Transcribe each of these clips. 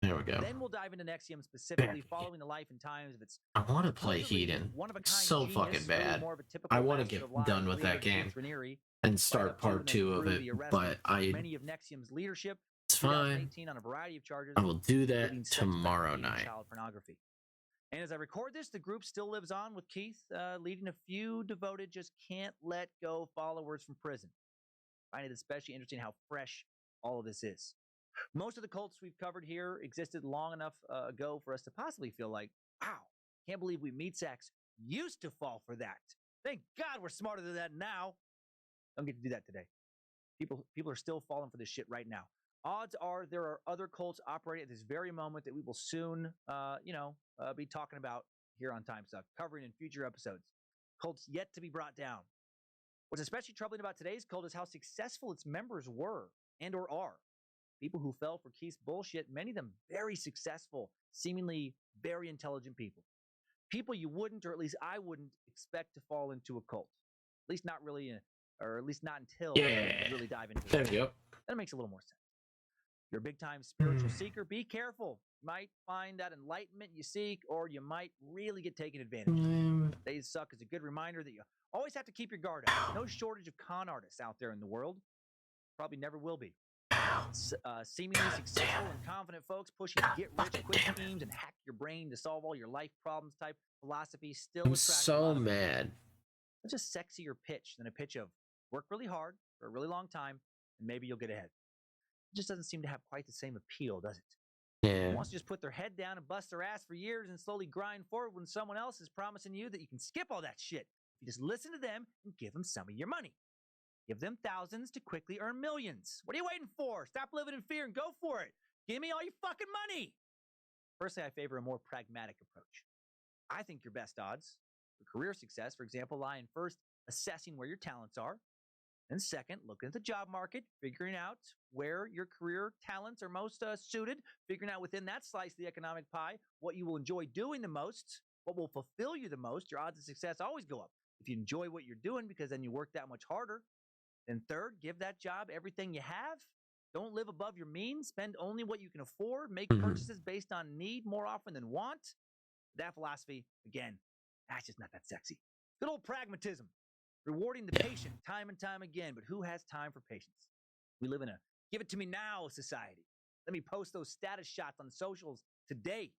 There we go. Then we'll dive into Nexium specifically, following the life and times of its. I want to play Heathen. It's so fucking bad. I want to get done with that game and start part 2 of it, but many of Nexium's leadership. It's fine. On a variety of charges. I will do that tomorrow night. Child pornography. And as I record this, the group still lives on with Keith, leading a few devoted, just can't let go followers from prison. I find it especially interesting how fresh all of this is. Most of the cults we've covered here existed long enough ago for us to possibly feel like, wow, can't believe we meat sacks used to fall for that. Thank God we're smarter than that now. Don't get to do that today. People are still falling for this shit right now. Odds are there are other cults operating at this very moment that we will soon, be talking about here on Time Suck, covering in future episodes. Cults yet to be brought down. What's especially troubling about today's cult is how successful its members were and or are. People who fell for Keith's bullshit, many of them very successful, seemingly very intelligent people. People you wouldn't, or at least I wouldn't, expect to fall into a cult. At least not really, or at least not until you really dive into it. There you go. That makes a little more sense. You're a big-time spiritual seeker. Be careful. You might find that enlightenment you seek, or you might really get taken advantage of. Today's Suck is a good reminder that you always have to keep your guard up. No shortage of con artists out there in the world. Probably never will be. Seemingly successful and confident folks pushing get-rich-quick schemes and hack your brain to solve all your life problems type philosophy still attracts so mad. It's just sexier pitch than a pitch of work really hard for a really long time and maybe you'll get ahead. It just doesn't seem to have quite the same appeal, does it? Yeah. Wants to just put their head down and bust their ass for years and slowly grind forward when someone else is promising you that you can skip all that shit. If you just listen to them and give them some of your money. Give them thousands to quickly earn millions. What are you waiting for? Stop living in fear and go for it. Give me all your fucking money. Personally, I favor a more pragmatic approach. I think your best odds for career success, for example, lie in first assessing where your talents are, and second, looking at the job market, figuring out where your career talents are most suited, figuring out within that slice of the economic pie what you will enjoy doing the most, what will fulfill you the most. Your odds of success always go up if you enjoy what you're doing because then you work that much harder. Then third, give that job everything you have. Don't live above your means. Spend only what you can afford. Make purchases based on need more often than want. That philosophy, again, that's just not that sexy. Good old pragmatism. Rewarding the patient time and time again, but who has time for patience? We live in a give it to me now society. Let me post those status shots on socials today.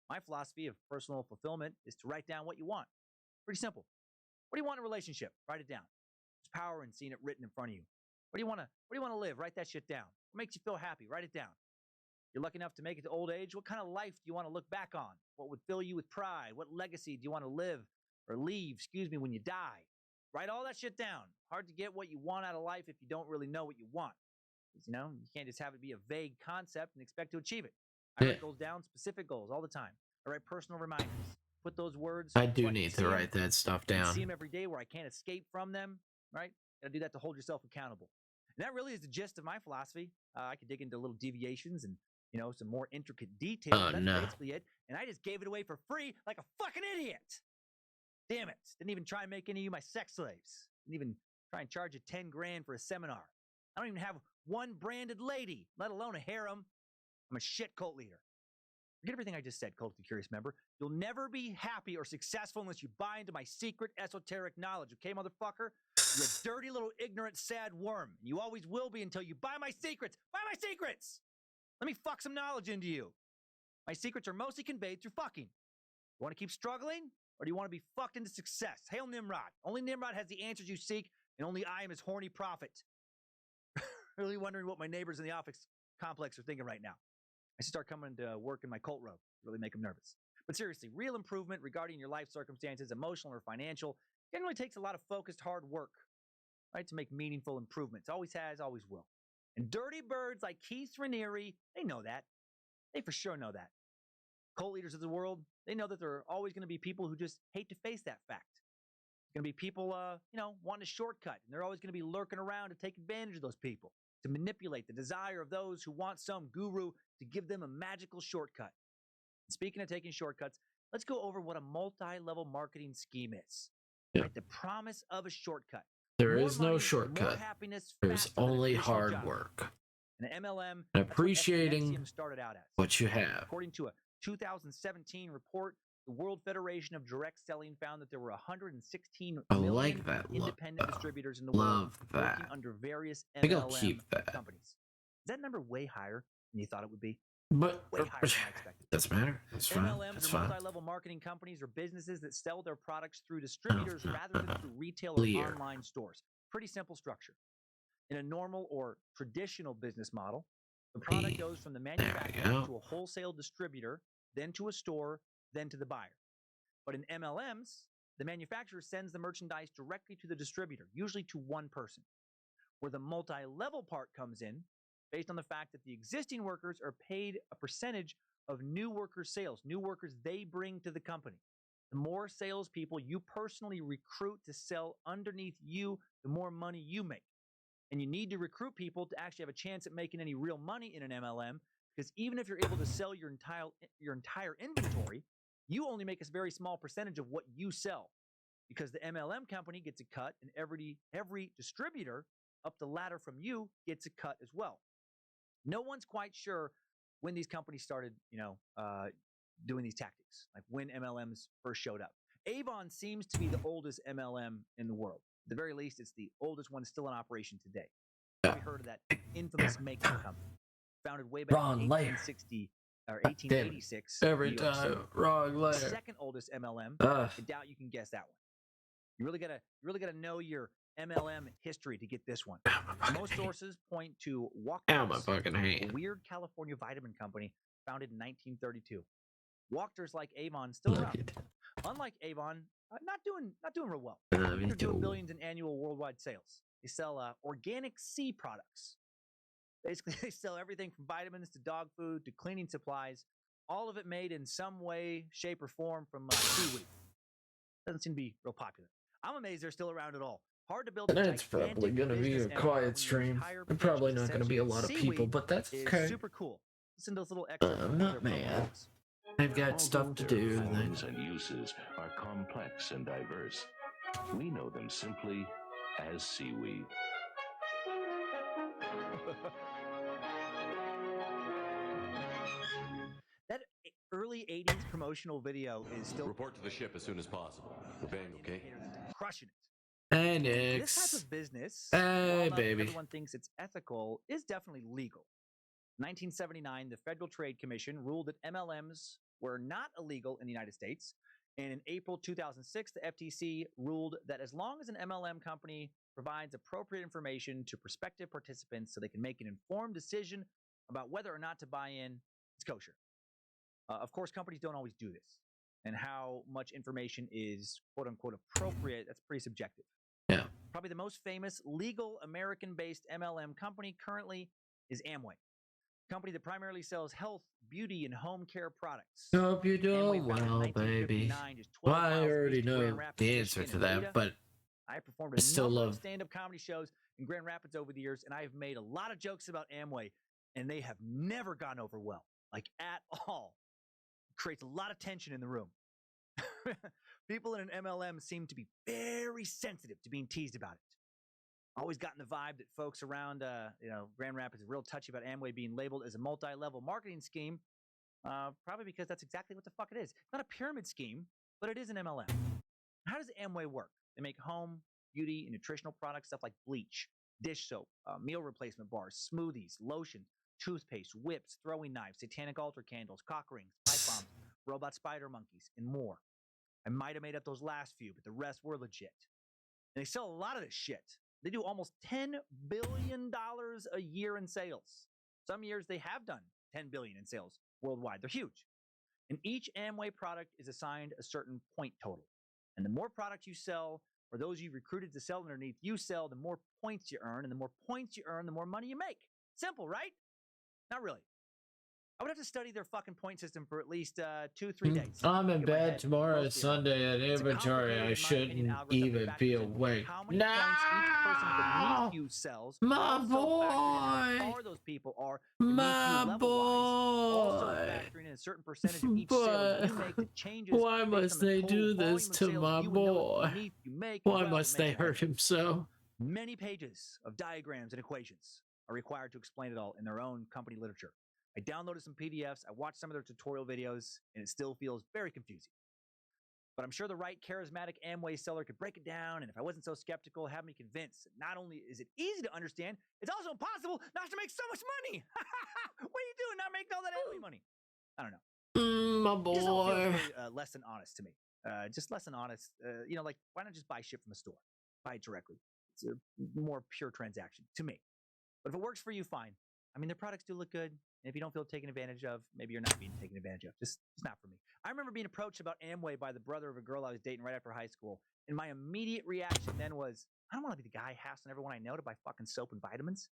My philosophy of personal fulfillment is to write down what you want. Pretty simple. What do you want in a relationship? Write it down. There's power in seeing it written in front of you. Where do you want to live? Write that shit down. What makes you feel happy? Write it down. You're lucky enough to make it to old age. What kind of life do you want to look back on? What would fill you with pride? What legacy do you want to live or leave, when you die? Write all that shit down. Hard to get what you want out of life if you don't really know what you want. You can't just have it be a vague concept and expect to achieve it. I write goals down, specific goals all the time. I write personal reminders. Put those words. I do need to write that stuff down. I see them every day where I can't escape from them, right? Gotta do that to hold yourself accountable. And that really is the gist of my philosophy. I could dig into little deviations and, some more intricate details. That's basically it. And I just gave it away for free like a fucking idiot. Damn it. Didn't even try and make any of you my sex slaves. Didn't even try and charge you 10 grand for a seminar. I don't even have one branded lady, let alone a harem. I'm a shit cult leader. Forget everything I just said, Cult of the Curious member. You'll never be happy or successful unless you buy into my secret esoteric knowledge, okay, motherfucker? You're a dirty little ignorant sad worm. You always will be until you buy my secrets. Buy my secrets! Let me fuck some knowledge into you. My secrets are mostly conveyed through fucking. You want to keep struggling? Or do you want to be fucked into success? Hail Nimrod. Only Nimrod has the answers you seek, and only I am his horny prophet. Really wondering what my neighbors in the office complex are thinking right now. I should start coming to work in my cult robe. Really make them nervous. But seriously, real improvement regarding your life circumstances, emotional or financial, generally takes a lot of focused hard work, right, to make meaningful improvements. Always has, always will. And dirty birds like Keith Raniere, they know that. They for sure know that. Cult leaders of the world, they know that there are always going to be people who just hate to face that fact. There's going to be people, wanting a shortcut, and they're always going to be lurking around to take advantage of those people, to manipulate the desire of those who want some guru to give them a magical shortcut. And speaking of taking shortcuts, let's go over what a multi-level marketing scheme is. Yeah. Right? The promise of a shortcut. There is no shortcut. There's only hard work. An MLM, and appreciating Nexium started out as. what you have. According to a 2017 report, the World Federation of Direct Selling found that there were 116 million independent distributors in the world working under various MLM companies. Is that number way higher than you thought it would be? But way higher than I expected. Doesn't matter. That's fine. MLMs That's are fine. multi-level marketing companies or businesses that sell their products through distributors rather than through retail or online stores. Pretty simple structure. In a normal or traditional business model, the product goes from the manufacturer to a wholesale distributor, then to a store, then to the buyer. But in MLMs, the manufacturer sends the merchandise directly to the distributor, usually to one person. Where the multi-level part comes in, based on the fact that the existing workers are paid a percentage of new workers' sales, new workers they bring to the company. The more salespeople you personally recruit to sell underneath you, the more money you make. And you need to recruit people to actually have a chance at making any real money in an MLM, because even if you're able to sell your entire inventory, you only make a very small percentage of what you sell, because the MLM company gets a cut, and every distributor up the ladder from you gets a cut as well. No one's quite sure when these companies started, doing these tactics, like when MLMs first showed up. Avon seems to be the oldest MLM in the world. At the very least, it's the oldest one still in operation today. Have you heard of that infamous makeup company? Founded way back in 1860 or 1886. Every time, wrong layer. The second oldest MLM. I doubt you can guess that one. You really gotta know your MLM history to get this one. Most sources point to Walker's, a weird California vitamin company founded in 1932. Walker's, like Avon, still around. Unlike Avon, not doing real well. They're doing billions in annual worldwide sales. They sell organic sea products. Basically, they sell everything from vitamins to dog food to cleaning supplies, all of it made in some way, shape, or form from seaweed. Doesn't seem to be real popular. I'm amazed they're still around at all. Hard to build. It's probably going to be a quiet stream. There's probably not going to be a lot of people, but that's okay. Super cool. Listen to those little extras. I'm not mad. I've got stuff to do. Forms and uses are complex and diverse. We know them simply as seaweed. That early 80s promotional video is still... Report to the ship as soon as possible. We're bang, okay? Crushing it. Hey, Nick. This type of business, hey, baby. Everyone thinks it's ethical, is definitely legal. In 1979, the Federal Trade Commission ruled that MLMs were not illegal in the United States. And in April 2006, the FTC ruled that as long as an MLM company provides appropriate information to prospective participants so they can make an informed decision about whether or not to buy in, it's kosher. Of course, companies don't always do this. And how much information is quote-unquote appropriate, that's pretty subjective. Yeah. Probably the most famous legal American-based MLM company currently is Amway. A company that primarily sells health, beauty, and home care products. Hope you do well, baby. Well, I already know the answer to that, but I performed a number of stand-up comedy shows in Grand Rapids over the years, and I have made a lot of jokes about Amway, and they have never gone over well, like at all. It creates a lot of tension in the room. People in an MLM seem to be very sensitive to being teased about it. Always gotten the vibe that folks around, Grand Rapids are real touchy about Amway being labeled as a multi-level marketing scheme, probably because that's exactly what the fuck it is. It's not a pyramid scheme, but it is an MLM. How does Amway work? They make home, beauty, and nutritional products, stuff like bleach, dish soap, meal replacement bars, smoothies, lotion, toothpaste, whips, throwing knives, satanic altar candles, cock rings, pipe bombs, robot spider monkeys, and more. I might have made up those last few, but the rest were legit. And they sell a lot of this shit. They do almost $10 billion a year in sales. Some years they have done $10 billion in sales worldwide. They're huge. And each Amway product is assigned a certain point total. And the more product you sell, or those you recruited to sell underneath you sell, the more points you earn. And the more points you earn, the more money you make. Simple, right? Not really. I would have to study their fucking point system for at least 2-3 days. I'm in bed tomorrow. It's Sunday at inventory. I shouldn't even be awake. No! My boy! Those people are my boy! Also factoring in a certain percentage of each sale you make that changes. Why must they do this to my boy? Why must they hurt him so? Many pages of diagrams and equations. are required to explain it all in their own company literature. I downloaded some PDFs, I watched some of their tutorial videos, and it still feels very confusing. But I'm sure the right charismatic Amway seller could break it down, and if I wasn't so skeptical, have me convinced that not only is it easy to understand, it's also impossible not to make so much money. What are you doing not making all that Amway money? I don't know. My boy. It just all feels really, less than honest to me. Just less than honest. Like, why not just buy shit from a store? Buy it directly. It's a more pure transaction to me. But if it works for you, fine. I mean, their products do look good. And if you don't feel taken advantage of, maybe you're not being taken advantage of. Just not for me. I remember being approached about Amway by the brother of a girl I was dating right after high school. And my immediate reaction then was, I don't want to be the guy hassling everyone I know to buy fucking soap and vitamins.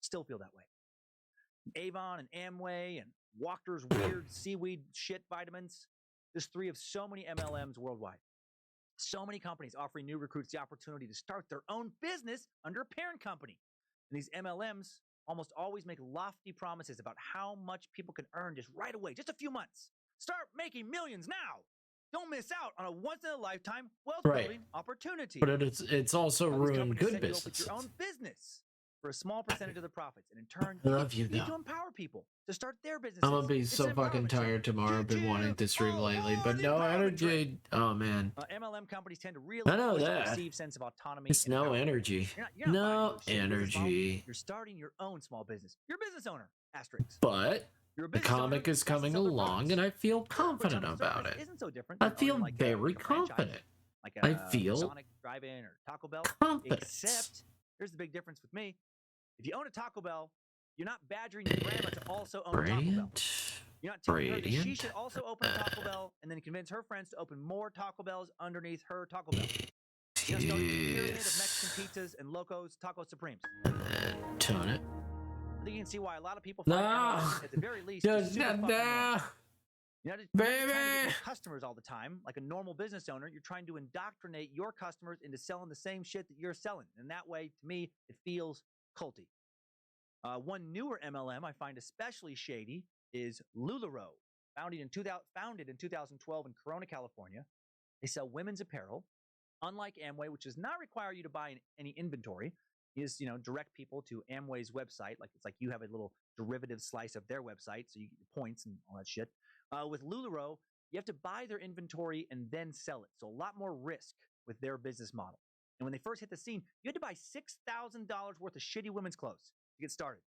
Still feel that way. Avon and Amway and Walker's weird seaweed shit vitamins. There's 3 of so many MLMs worldwide. So many companies offering new recruits the opportunity to start their own business under a parent company. And these MLMs almost always make lofty promises about how much people can earn just right away, just a few months. Start making millions now. Don't miss out on a once-in-a-lifetime wealth-building opportunity. But it's also ruined good business. Your own business for a small percentage of the profits, and in turn, I love you, need though. to empower people to start their businesses. I'm gonna be so fucking tired tomorrow. I've been wanting to stream lately, but no energy. Oh man. MLM companies tend to really I know push a that. perceived sense of autonomy. It's no energy. You're not No energy. You're starting your own small business. You're a business owner. Asterisk. But the comic is coming along, and I feel confident about it. Isn't so different. I feel very confident. Like I feel Sonic Drive-In or Taco Bell. confident. Except, here's the big difference with me. If you own a Taco Bell, you're not badgering your grandma to also own a Taco Bell. You're not telling her that she should also open a Taco Bell and then convince her friends to open more Taco Bells underneath her Taco Bell. You're not starting a pyramid of Mexican pizzas and Locos Taco Supremes. Tone it. I think you can see why a lot of people find MLMs, at the very least, Just super fucking annoying. You're not just trying to get your customers all the time. Like a normal business owner, you're trying to indoctrinate your customers into selling the same shit that you're selling. And that way, to me, it feels culty. One newer MLM I find especially shady is LuLaRoe, founded in 2012 in Corona, California. They sell women's apparel. Unlike Amway, which does not require you to buy any inventory, you just direct people to Amway's website. Like it's like you have a little derivative slice of their website, so you get your points and all that shit. With LuLaRoe, you have to buy their inventory and then sell it. So a lot more risk with their business model. And when they first hit the scene, you had to buy $6,000 worth of shitty women's clothes to get started.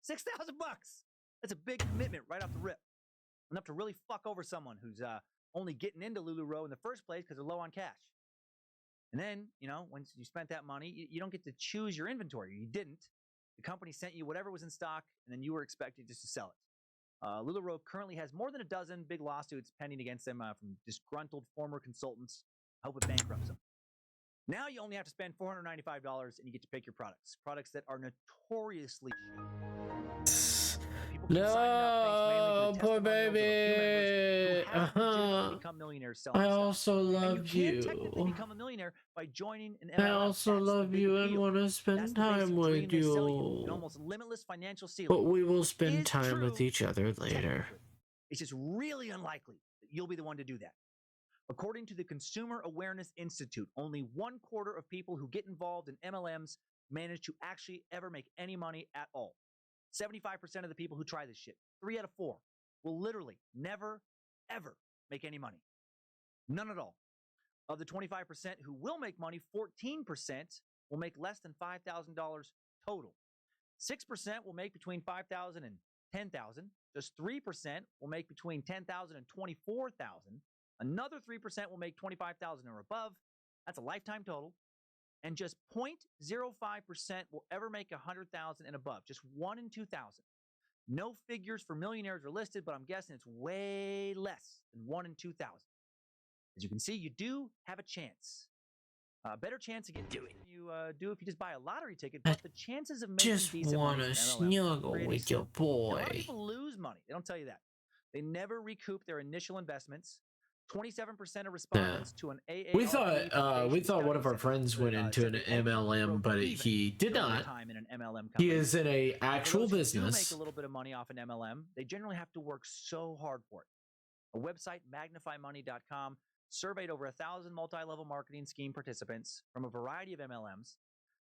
$6,000 bucks. That's a big commitment right off the rip. Enough to really fuck over someone who's only getting into LuLaRoe in the first place because they're low on cash. And then, once you spent that money, you don't get to choose your inventory. You didn't. The company sent you whatever was in stock, and then you were expected just to sell it. LuLaRoe currently has more than a dozen big lawsuits pending against them from disgruntled former consultants. I hope it bankrupts them. Now you only have to spend $495 and you get to pick your products. Products that are notoriously shitty. No, poor baby. Become millionaires selling I stuff. also love You you. can technically become a millionaire by joining an MLM. I also love you and want to spend time with you. An almost limitless financial ceiling. But we will spend time with each other later. It's just really unlikely that you'll be the one to do that. According to the Consumer Awareness Institute, only 1/4 of people who get involved in MLMs manage to actually ever make any money at all. 75% of the people who try this shit, 3 out of 4, will literally never, ever make any money. None at all. Of the 25% who will make money, 14% will make less than $5,000 total. 6% will make between $5,000 and $10,000. Just 3% will make between $10,000 and $24,000. Another 3% will make $25,000 or above. That's a lifetime total. And just 0.05% will ever make $100,000 and above. Just 1 in 2,000. No figures for millionaires are listed, but I'm guessing it's way less than 1 in 2,000. As you can see, you do have a chance. A better chance of getting it than you do if you just buy a lottery ticket. But the chances of making decent money in MLM snuggle with your boy. A lot of people lose money. They don't tell you that. They never recoup their initial investments. 27% of respondents to an AA. We thought one of our friends went into an MLM, but he did not. He is in a actual business. Make a little bit of money off an MLM. They generally have to work so hard for it. A website, magnifymoney.com, surveyed over 1,000 multi-level marketing scheme participants from a variety of MLMs,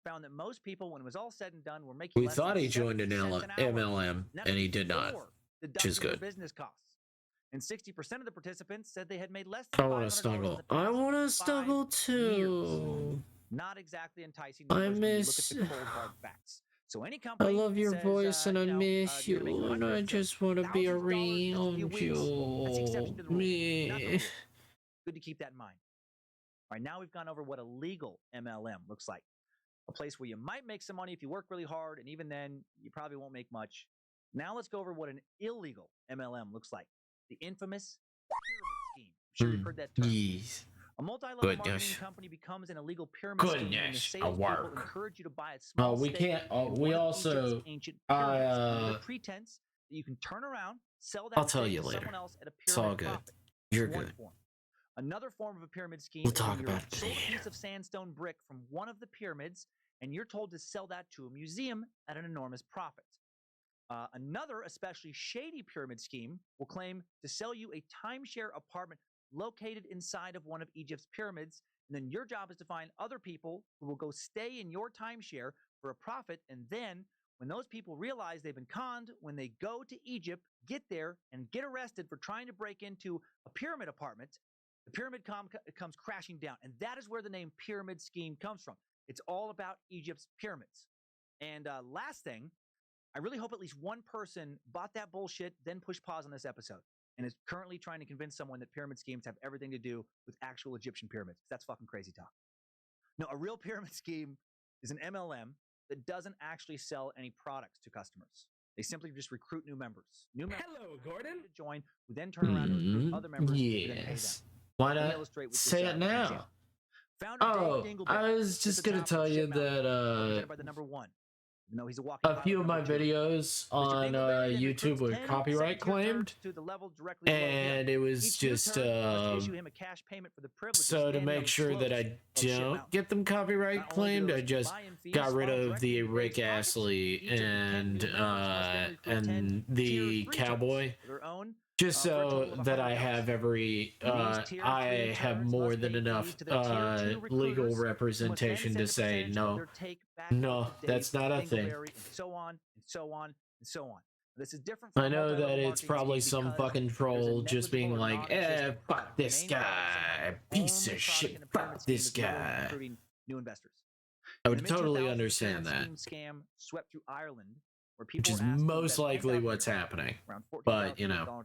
found that most people, when it was all said and done, were making We less thought than he joined an 70 cents an hour. MLM, and he did not, which is Deducting their good. business costs. And 60% of the participants said they had made less than I want to $500 snuggle. in the I past want to 5 snuggle too. years. Not exactly enticing I numbers when you look at miss. the cold hard facts. So any I company love your says, voice, and I you know, miss you're gonna make you, and I hundreds to just want to be thousands of dollars in just a few around weeks, that's the exception to the rule, not the you. rule. Good to keep that in mind. All right, now we've gone over what a legal MLM looks like. A place where you might make some money if you work really hard, and even then, you probably won't make much. Now let's go over what an illegal MLM looks like. The infamous pyramid scheme. I'm sure you've heard that term. Yes. A multi-level marketing company becomes an illegal pyramid scheme when the salespeople encourage you to buy a small we stake can't. We also. ancient pyramids under the pretense that you can turn around, sell that I'll tell you to later. someone else at a It's all pyramid good. profit. You're One good. form. Another form of a pyramid scheme We'll is when talk you're about it sold a later. piece of sandstone brick from one of the pyramids, and you're told to sell that to a museum at an enormous profit. Another especially shady pyramid scheme will claim to sell you a timeshare apartment located inside of one of Egypt's pyramids, and then your job is to find other people who will go stay in your timeshare for a profit, and then when those people realize they've been conned, when they go to Egypt, get there, and get arrested for trying to break into a pyramid apartment, the pyramid comes crashing down, and that is where the name pyramid scheme comes from. It's all about Egypt's pyramids. And last thing, I really hope at least one person bought that bullshit, then pushed pause on this episode, and is currently trying to convince someone that pyramid schemes have everything to do with actual Egyptian pyramids. That's fucking crazy talk. No, a real pyramid scheme is an MLM that doesn't actually sell any products to customers. They simply just recruit new members. Hello, Gordon. To join, who then turn around and recruit other members who then pay them. Why not say it now? Oh, I was just gonna tell you that by the number one. No, he's a few of my videos on YouTube were copyright claimed, and it was just so to make sure that I don't get them copyright claimed, I just got rid of the Rick Astley and the cowboy, just so that I have I have more than enough legal representation to say no, that's not a thing. And so on and so on and so on. This is different. I know that it's probably some fucking troll just being like, fuck this guy, piece of shit, fuck this guy. New investors. I would totally understand that. Scam swept through Ireland, where which is most likely what's happening. But you know,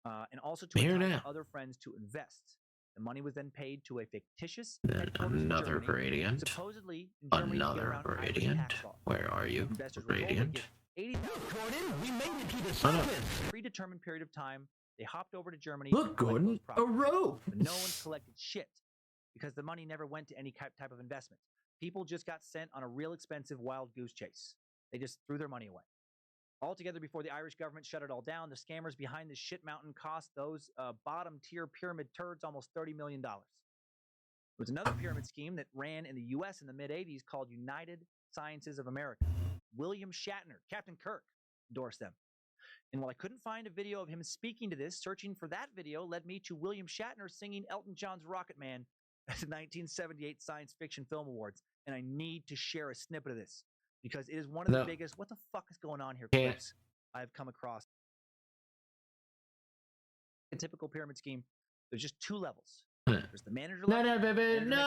and also to entice other friends to invest. The money was then paid to a fictitious another gradient. Supposedly, another gradient. Where are you? Gradient. Gordon, we made it to the surface. For a predetermined period of time, they hopped over to Germany. Look, Gordon, a rope. But no one collected shit because the money never went to any type of investment. People just got sent on a real expensive wild goose chase. They just threw their money away. Altogether, before the Irish government shut it all down, the scammers behind this shit mountain cost those bottom-tier pyramid turds almost $30 million. There was another pyramid scheme that ran in the U.S. in the mid-'80s called United Sciences of America. William Shatner, Captain Kirk, endorsed them. And while I couldn't find a video of him speaking to this, searching for that video led me to William Shatner singing Elton John's Rocket Man at the 1978 Science Fiction Film Awards. And I need to share a snippet of this, because it is one of the biggest, what the fuck is going on here, clips I've come across. A typical pyramid scheme, there's just two levels. There's the manager level, baby, no.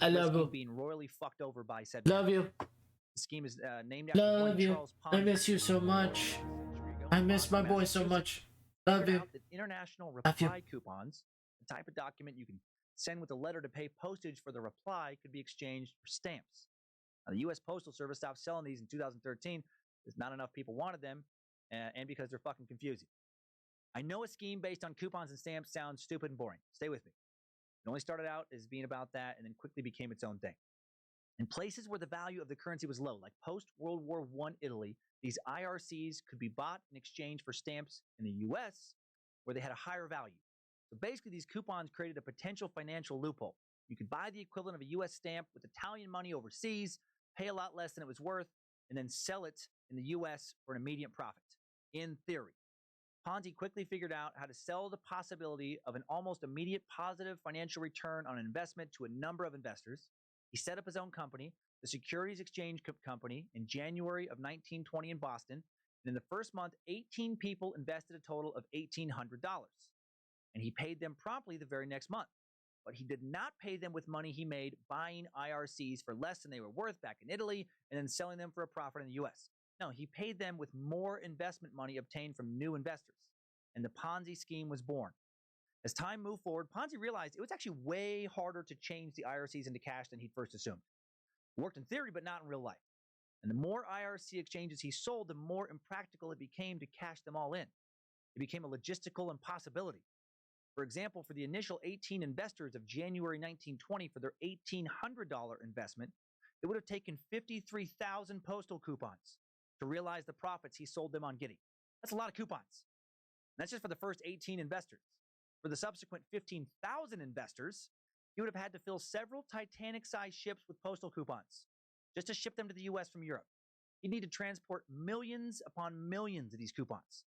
I love you. Being royally fucked over by said love you. The scheme is named after love you. Charles Pond. I miss you so much. I miss my boy so much. Love you. International reply coupons, the type of document you can send with a letter to pay postage for the reply, could be exchanged for stamps. Now, the U.S. Postal Service stopped selling these in 2013 because not enough people wanted them, and because they're fucking confusing. I know a scheme based on coupons and stamps sounds stupid and boring. Stay with me. It only started out as being about that and then quickly became its own thing. In places where the value of the currency was low, like post-World War I Italy, these IRCs could be bought in exchange for stamps in the U.S. where they had a higher value. So basically, these coupons created a potential financial loophole. You could buy the equivalent of a U.S. stamp with Italian money overseas, pay a lot less than it was worth, and then sell it in the U.S. for an immediate profit, in theory. Ponzi quickly figured out how to sell the possibility of an almost immediate positive financial return on investment to a number of investors. He set up his own company, the Securities Exchange Company, in January of 1920 in Boston. And in the first month, 18 people invested a total of $1,800. And he paid them promptly the very next month. But he did not pay them with money he made buying IRCs for less than they were worth back in Italy and then selling them for a profit in the US. No, he paid them with more investment money obtained from new investors. And the Ponzi scheme was born. As time moved forward, Ponzi realized it was actually way harder to change the IRCs into cash than he'd first assumed. It worked in theory, but not in real life. And the more IRC exchanges he sold, the more impractical it became to cash them all in. It became a logistical impossibility. For example, for the initial 18 investors of January 1920 for their $1,800 investment, it would have taken 53,000 postal coupons to realize the profits he sold them on getting. That's a lot of coupons. And that's just for the first 18 investors. For the subsequent 15,000 investors, he would have had to fill several Titanic-sized ships with postal coupons just to ship them to the U.S. from Europe. He'd need to transport millions upon millions of these coupons.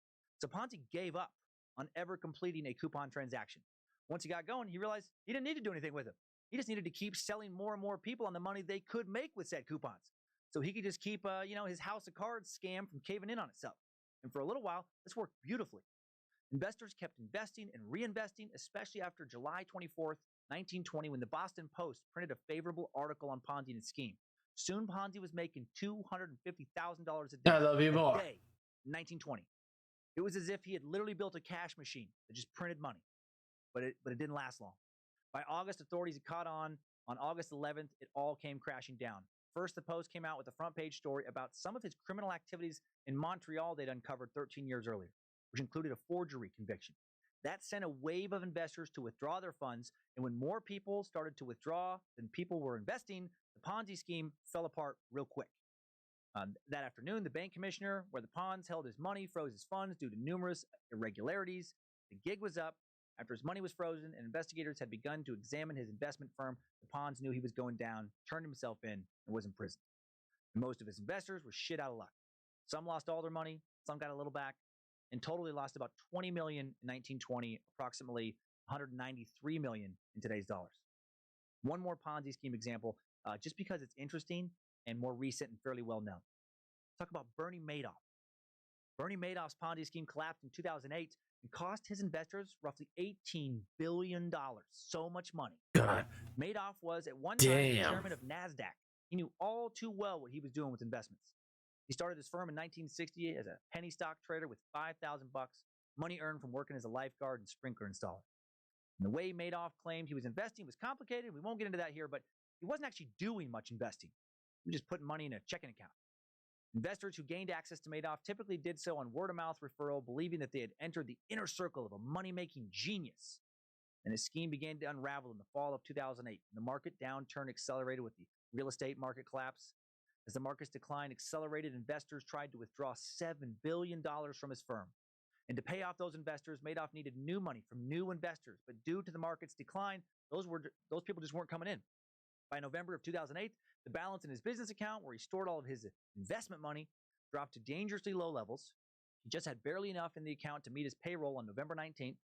So Ponzi gave up on ever completing a coupon transaction. Once he got going, he realized he didn't need to do anything with them. He just needed to keep selling more and more people on the money they could make with said coupons. So he could just keep, his house of cards scam from caving in on itself. And for a little while, this worked beautifully. Investors kept investing and reinvesting, especially after July 24th, 1920, when the Boston Post printed a favorable article on Ponzi and his scheme. Soon, Ponzi was making $250,000 a day. I love you more. Day, 1920. It was as if he had literally built a cash machine that just printed money, but it didn't last long. By August, authorities had caught on. On August 11th, it all came crashing down. First, the Post came out with a front page story about some of his criminal activities in Montreal they'd uncovered 13 years earlier, which included a forgery conviction. That sent a wave of investors to withdraw their funds, and when more people started to withdraw than people were investing, the Ponzi scheme fell apart real quick. That afternoon, the bank commissioner, where the Ponzi held his money, froze his funds due to numerous irregularities. The gig was up. After his money was frozen and investigators had begun to examine his investment firm, the Ponzi knew he was going down, turned himself in, and was in prison. And most of his investors were shit out of luck. Some lost all their money, some got a little back. In total, they lost about $20 million in 1920, approximately $193 million in today's dollars. One more Ponzi scheme example, just because it's interesting and more recent and fairly well known. Talk about Bernie Madoff. Bernie Madoff's Ponzi scheme collapsed in 2008 and cost his investors roughly $18 billion. So much money. God. Madoff was at one time the chairman of NASDAQ. He knew all too well what he was doing with investments. He started his firm in 1960 as a penny stock trader with $5,000, money earned from working as a lifeguard and sprinkler installer. And the way Madoff claimed he was investing was complicated. We won't get into that here, but he wasn't actually doing much investing. He was just putting money in a checking account. Investors who gained access to Madoff typically did so on word-of-mouth referral, believing that they had entered the inner circle of a money-making genius. And his scheme began to unravel in the fall of 2008. The market downturn accelerated with the real estate market collapse. As the market's decline accelerated, investors tried to withdraw $7 billion from his firm. And to pay off those investors, Madoff needed new money from new investors. But due to the market's decline, those people just weren't coming in. By November of 2008, the balance in his business account, where he stored all of his investment money, dropped to dangerously low levels. He just had barely enough in the account to meet his payroll on November 19th.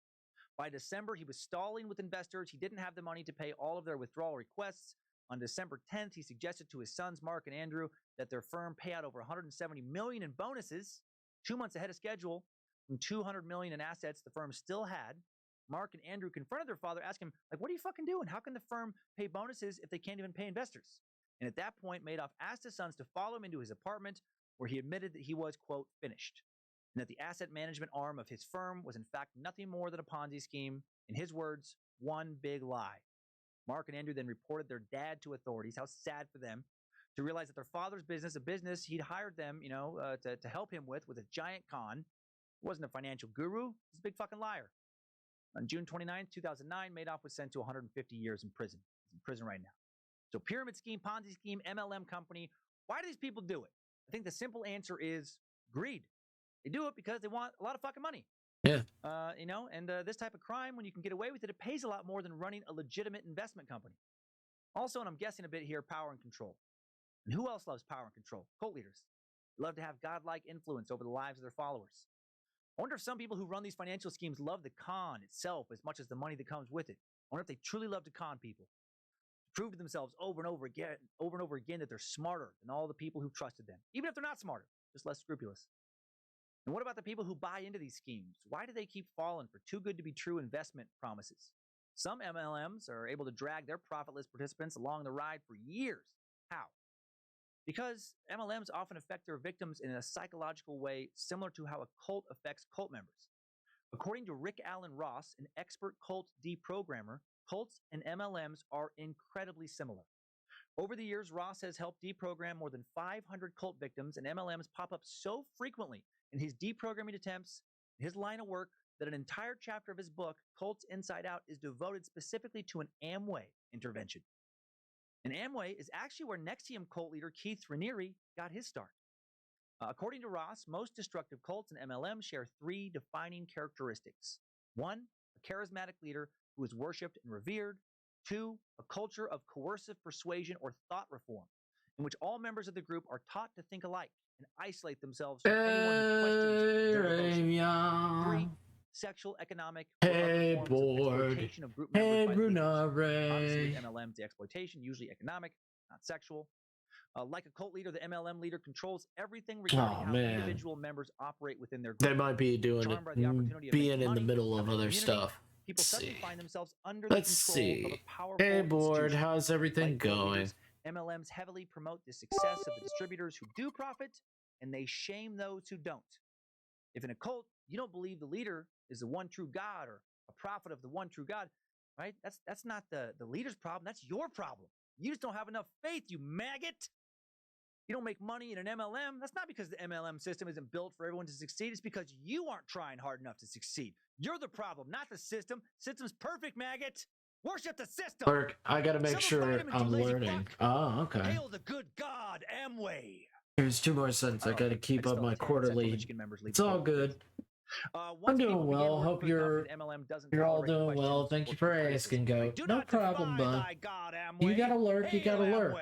By December, he was stalling with investors. He didn't have the money to pay all of their withdrawal requests. On December 10th, he suggested to his sons, Mark and Andrew, that their firm pay out over $170 million in bonuses, 2 months ahead of schedule, from $200 million in assets the firm still had. Mark and Andrew confronted their father, asking him, what are you fucking doing? How can the firm pay bonuses if they can't even pay investors? And at that point, Madoff asked his sons to follow him into his apartment, where he admitted that he was, quote, finished, and that the asset management arm of his firm was in fact nothing more than a Ponzi scheme. In his words, one big lie. Mark and Andrew then reported their dad to authorities. How sad for them to realize that their father's business, a business he'd hired them, to help him with a giant con. He wasn't a financial guru. He was a big fucking liar. On June 29th, 2009, Madoff was sent to 150 years in prison. He's in prison right now. So pyramid scheme, Ponzi scheme, MLM company. Why do these people do it? I think the simple answer is greed. They do it because they want a lot of fucking money. Yeah. This type of crime, when you can get away with it, it pays a lot more than running a legitimate investment company. Also, and I'm guessing a bit here, power and control. And who else loves power and control? Cult leaders. They love to have godlike influence over the lives of their followers. I wonder if some people who run these financial schemes love the con itself as much as the money that comes with it. I wonder if they truly love to con people, to prove to themselves over and over again that they're smarter than all the people who've trusted them, even if they're not smarter, just less scrupulous. And what about the people who buy into these schemes? Why do they keep falling for too good to be true investment promises? Some MLMs are able to drag their profitless participants along the ride for years. How? Because MLMs often affect their victims in a psychological way similar to how a cult affects cult members. According to Rick Allen Ross, an expert cult deprogrammer, cults and MLMs are incredibly similar. Over the years, Ross has helped deprogram more than 500 cult victims, and MLMs pop up so frequently in his deprogramming attempts, his line of work, that an entire chapter of his book, Cults Inside Out, is devoted specifically to an Amway intervention. And Amway is actually where NXIVM cult leader Keith Raniere got his start. According to Ross, most destructive cults and MLMs share 3 defining characteristics. 1, a charismatic leader who is worshipped and revered. 2, a culture of coercive persuasion or thought reform, in which all members of the group are taught to think alike and isolate themselves from anyone who questions their devotion. 3, sexual, economic, or other forms of exploitation of group members by leaders. Obviously, with MLMs, the exploitation, usually economic, not sexual. Like a cult leader, the MLM leader controls everything regarding how individual members operate within their group. They might be doing it, being in the middle of other stuff. People suddenly find themselves under the control of a powerful Hey, board, institution. how's everything Like cult going? leaders, MLMs heavily promote the success of the distributors who do profit, and they shame those who don't. If in a cult, you don't believe the leader is the one true God or a prophet of the one true God, right? That's not the leader's problem. That's your problem. You just don't have enough faith, you maggot. You don't make money in an MLM. That's not because the MLM system isn't built for everyone to succeed. It's because you aren't trying hard enough to succeed. You're the problem, not the system. System's perfect, maggot. Worship the system. Work. I gotta make sure I'm learning. Oh, okay. Hail the good God, Amway. There's 2 more cents. I gotta keep up my quarterly. It's all good. I'm doing well. Hope you're all doing well. Thank you for asking, Goat. No problem, bud. You gotta learn. You gotta learn.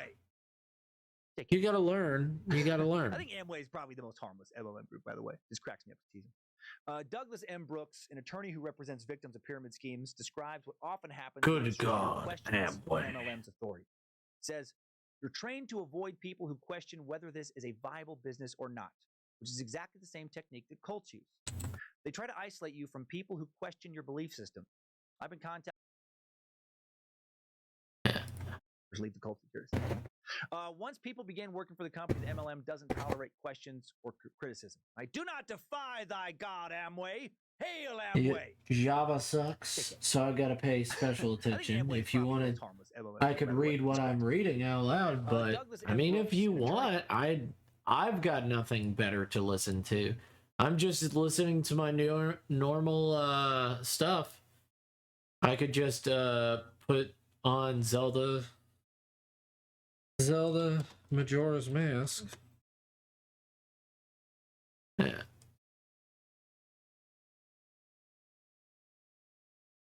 You gotta learn. You gotta learn. I think Amway is probably the most harmless MLM group, by the way. This cracks me up to tease him. Douglas M. Brooks, an attorney who represents victims of pyramid schemes, describes what often happens Good God, questions Amway. MLM's authority. Says, you're trained to avoid people who question whether this is a viable business or not, which is exactly the same technique that cults use. They try to isolate you from people who question your belief system. I've been contacted. Just leave the cult secures. Once people begin working for the company, the MLM doesn't tolerate questions or criticism. I do not defy thy God, Amway. Hail, Amway. Java sucks, so I gotta pay special attention. If you wanted, I could read what I'm reading out loud, but I mean, if you want, I've got nothing better to listen to. I'm just listening to my normal stuff. I could just put on Zelda Majora's Mask. Yeah.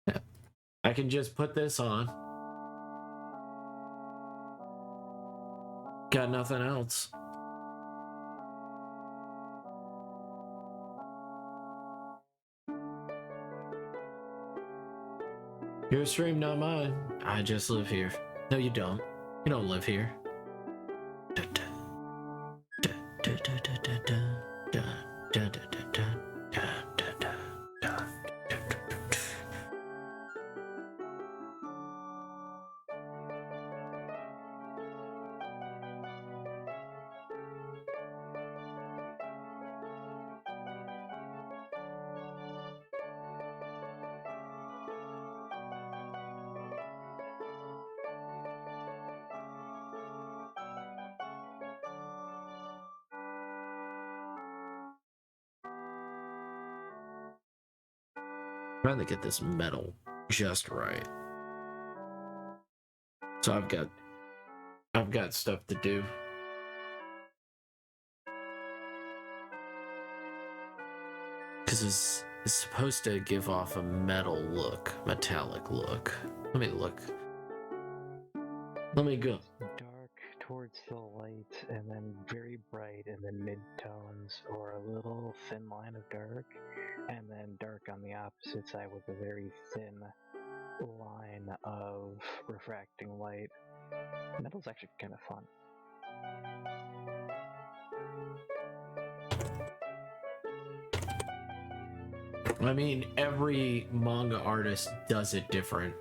Yeah. I can just put this on. Got nothing else. Your stream, not mine. I just live here. No, you don't. You don't live here. Trying to get this metal just right. So I've got stuff to do. Because it's supposed to give off a metal look, metallic look. Let me look. Let me go. Dark towards the light, and then very bright, and then mid-tones, or a little thin line of dark. and then dark on the opposite side with a very thin line of refracting light. Metal's actually kind of fun. I mean, every manga artist does it different.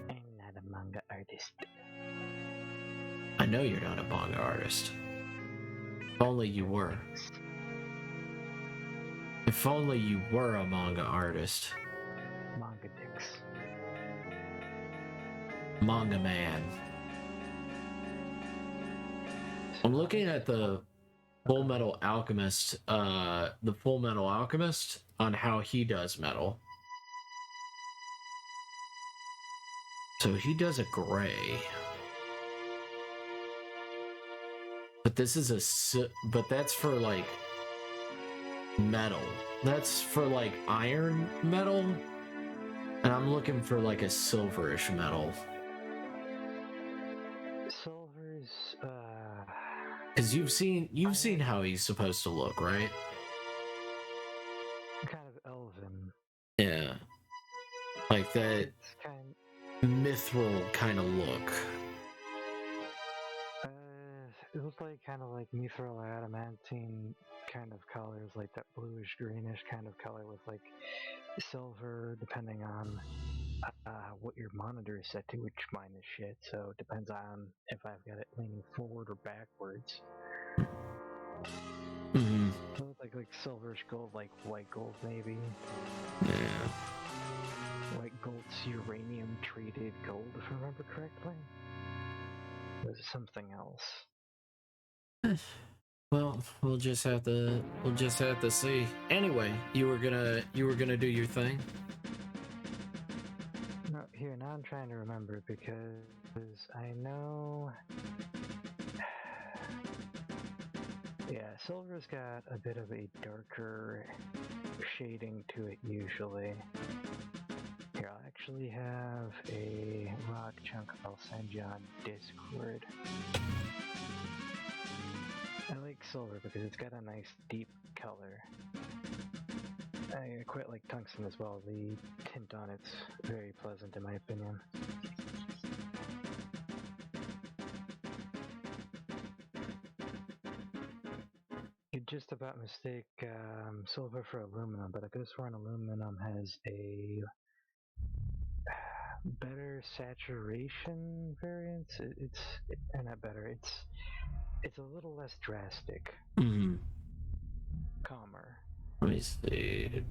I'm not a manga artist. I know you're not a manga artist. If only you were. If only you were a manga artist. Manga dicks. Manga man. I'm looking at the Full Metal Alchemist, on how he does metal. So he does a gray. But this is but that's for like metal. That's for like iron metal. And I'm looking for like a silverish metal. Silver's, Because you've seen how he's supposed to look, right? kind of elven. Yeah. Like that It's kind mithril kind of look. it looks like kind of like mithril adamantine kind of colors, like that bluish greenish kind of color with like silver, depending on what your monitor is set to, which mine is shit, so it depends on if I've got it leaning forward or backwards. Mm-hmm. So it looks like silverish gold, like white gold maybe. Yeah. White gold's uranium treated gold, if I remember correctly. Or is it something else? Well, we'll just have to see. Anyway, you were gonna do your thing. No, here now I'm trying to remember because I know. Yeah, silver's got a bit of a darker shading to it usually. Here, I'll actually have a rock chunk I'll send you on Discord. I like silver because it's got a nice deep color. I quite like tungsten as well. The tint on it's very pleasant in my opinion. You'd just about mistake silver for aluminum, but I could have sworn aluminum has a better saturation variance. Not better. It's a little less drastic. Mm-hmm. Calmer. Let me see.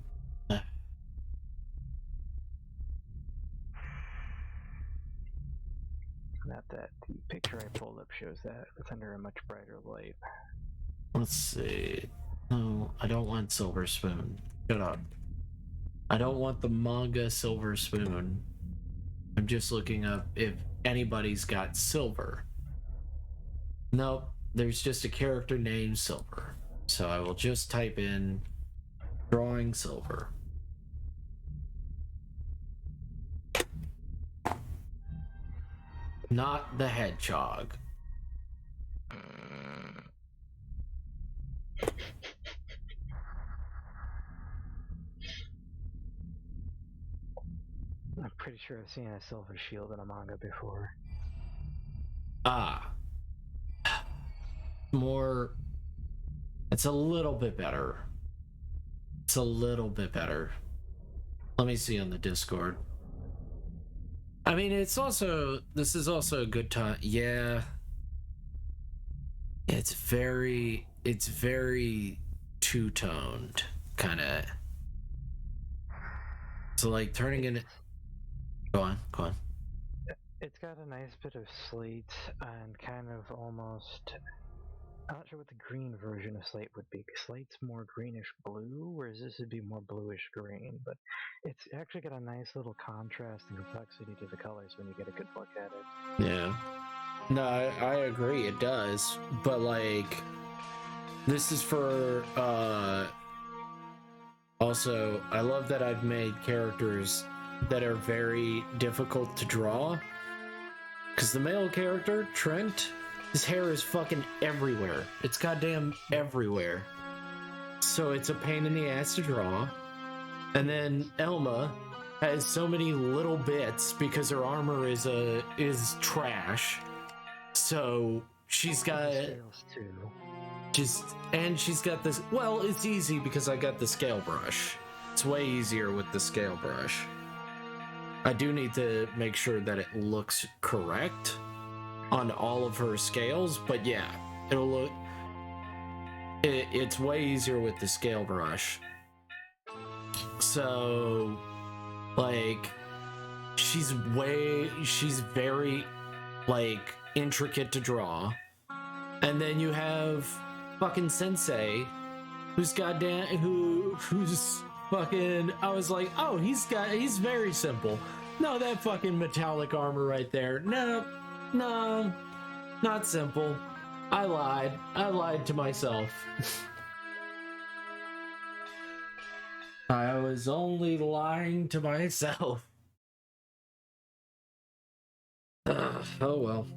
Not that the picture I pulled up shows that. It's under a much brighter light. Let's see. No, I don't want Silver Spoon. Shut up. I don't want the manga Silver Spoon. I'm just looking up if anybody's got silver. Nope, there's just a character named Silver. So I will just type in drawing silver. Not the hedgehog. I'm pretty sure I've seen a silver shield in a manga before. Ah. More. It's a little bit better. It's a little bit better. Let me see on the Discord. I mean, this is also a good time. Yeah. It's very two-toned, kind of. So like turning in. Go on. It's got a nice bit of slate and kind of almost. I'm not sure what the green version of slate would be. Slate's more greenish blue, whereas this would be more bluish green. But it's actually got a nice little contrast and complexity to the colors when you get a good look at it. Yeah. No, I agree. It does, but like, this is for. Also, I love that I've made characters that are very difficult to draw. Because the male character, Trent, his hair is fucking everywhere. It's goddamn everywhere. so it's a pain in the ass to draw. And then Elma has so many little bits because her armor is trash. So she's got Scales too. and she's got this. Well, it's easy because I got the scale brush. It's way easier with the scale brush. I do need to make sure that it looks correct on all of her scales, but yeah, it'll look. It's way easier with the scale brush. So, like, she's very, like, intricate to draw. And then you have fucking Sensei, who's fucking, I was like, oh, he's very simple. No, that fucking metallic armor right there. No, not simple. I lied to myself. I was only lying to myself. Oh well.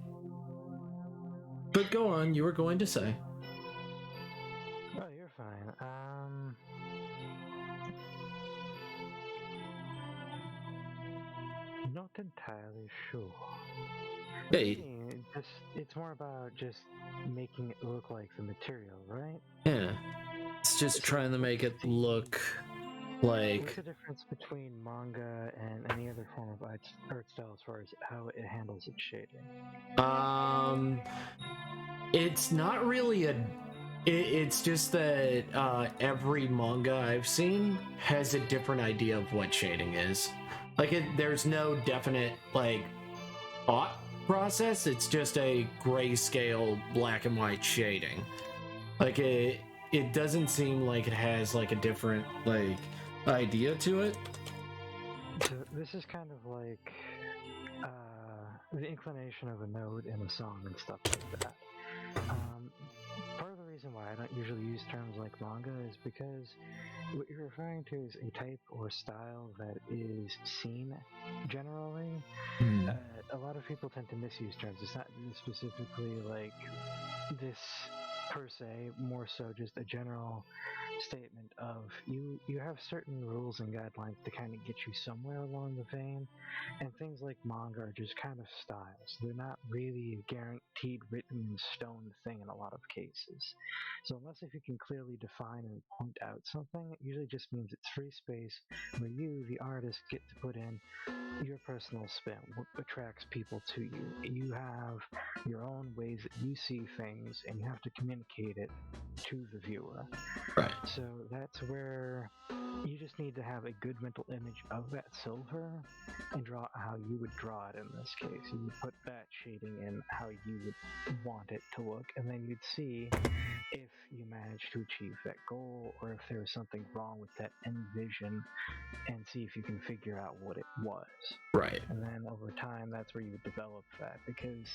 But go on, you were going to say. Oh, you're fine. Not entirely sure. Hey. It's more about just making it look like the material, right? Yeah. It's just trying to make it look like... What's the difference between manga and any other form of art style as far as how it handles its shading? It's not really it's just that every manga I've seen has a different idea of what shading is. Like, there's no definite, like, thought process. It's just a grayscale black and white shading. Like, it doesn't seem like it has, like, a different, like, idea to it. So this is kind of like the inclination of a note in a song and stuff like that. Part of the reason why I don't usually use terms like manga is because what you're referring to is a type or style that is seen generally. A lot of people tend to misuse terms. It's not specifically like this per se, more so just a general statement of you have certain rules and guidelines to kind of get you somewhere along the vein, and things like manga are just kind of styles. They're not really a guaranteed written in stone thing in a lot of cases. So unless if you can clearly define and point out something, it usually just means it's free space where you, the artist, get to put in your personal spin, what attracts people to you. You have your own ways that you see things, and you have to communicate it to the viewer. Right. So that's where you just need to have a good mental image of that silver and draw how you would draw it in this case. You would put that shading in how you would want it to look, and then you'd see if you managed to achieve that goal or if there was something wrong with that end vision, and see if you can figure out what it was. Right. And then over time, that's where you would develop that, because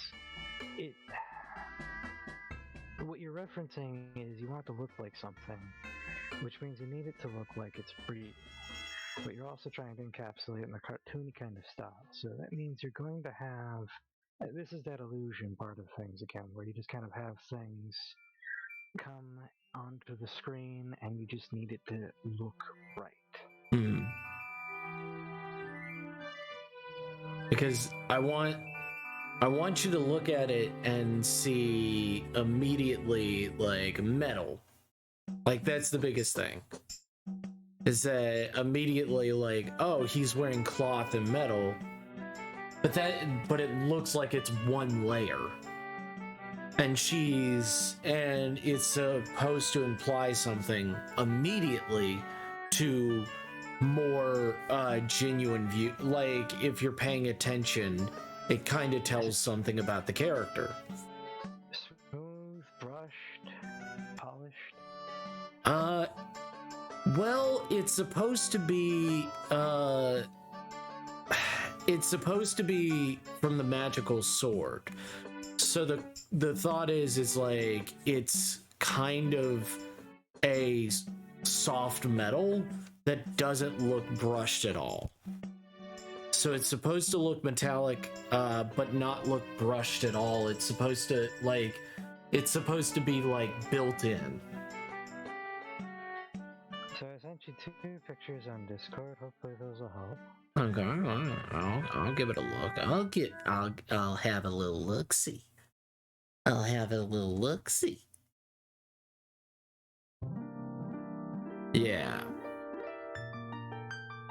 what you're referencing is you want it to look like something, which means you need it to look like it's breathing. But you're also trying to encapsulate it in a cartoony kind of style. So that means you're going to have... This is that illusion part of things again, where you just kind of have things come onto the screen and you just need it to look right. Because I want you to look at it and see immediately, like, metal. Like, that's the biggest thing. Is that immediately, like, oh, he's wearing cloth and metal. But it looks like it's one layer. And it's supposed to imply something immediately to more genuine view. Like, if you're paying attention, it kind of tells something about the character. Smooth, brushed, polished? Well, it's supposed to be from the magical sword. So the thought is like it's kind of a soft metal that doesn't look brushed at all. So it's supposed to look metallic, but not look brushed at all. It's supposed to be like built in. sent you 2 pictures on Discord. Hopefully those will help. Okay, I'll give it a look. I'll have a little look-see. I'll have a little look-see. Yeah.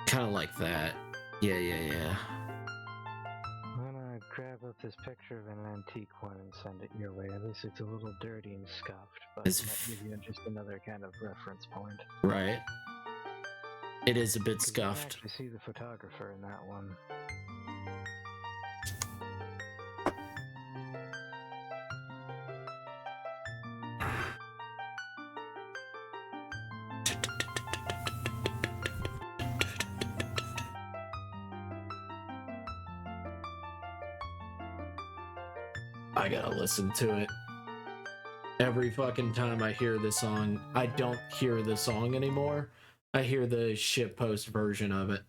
Kind of like that. Yeah. I'm gonna grab up this picture of an antique one and send it your way. At least it's a little dirty and scuffed, but it might give you just another kind of reference point. Right. It is a bit 'Cause scuffed. You can actually see the photographer in that one. I gotta listen to it. Every fucking time I hear the song, I don't hear the song anymore. I hear the shitpost version of it.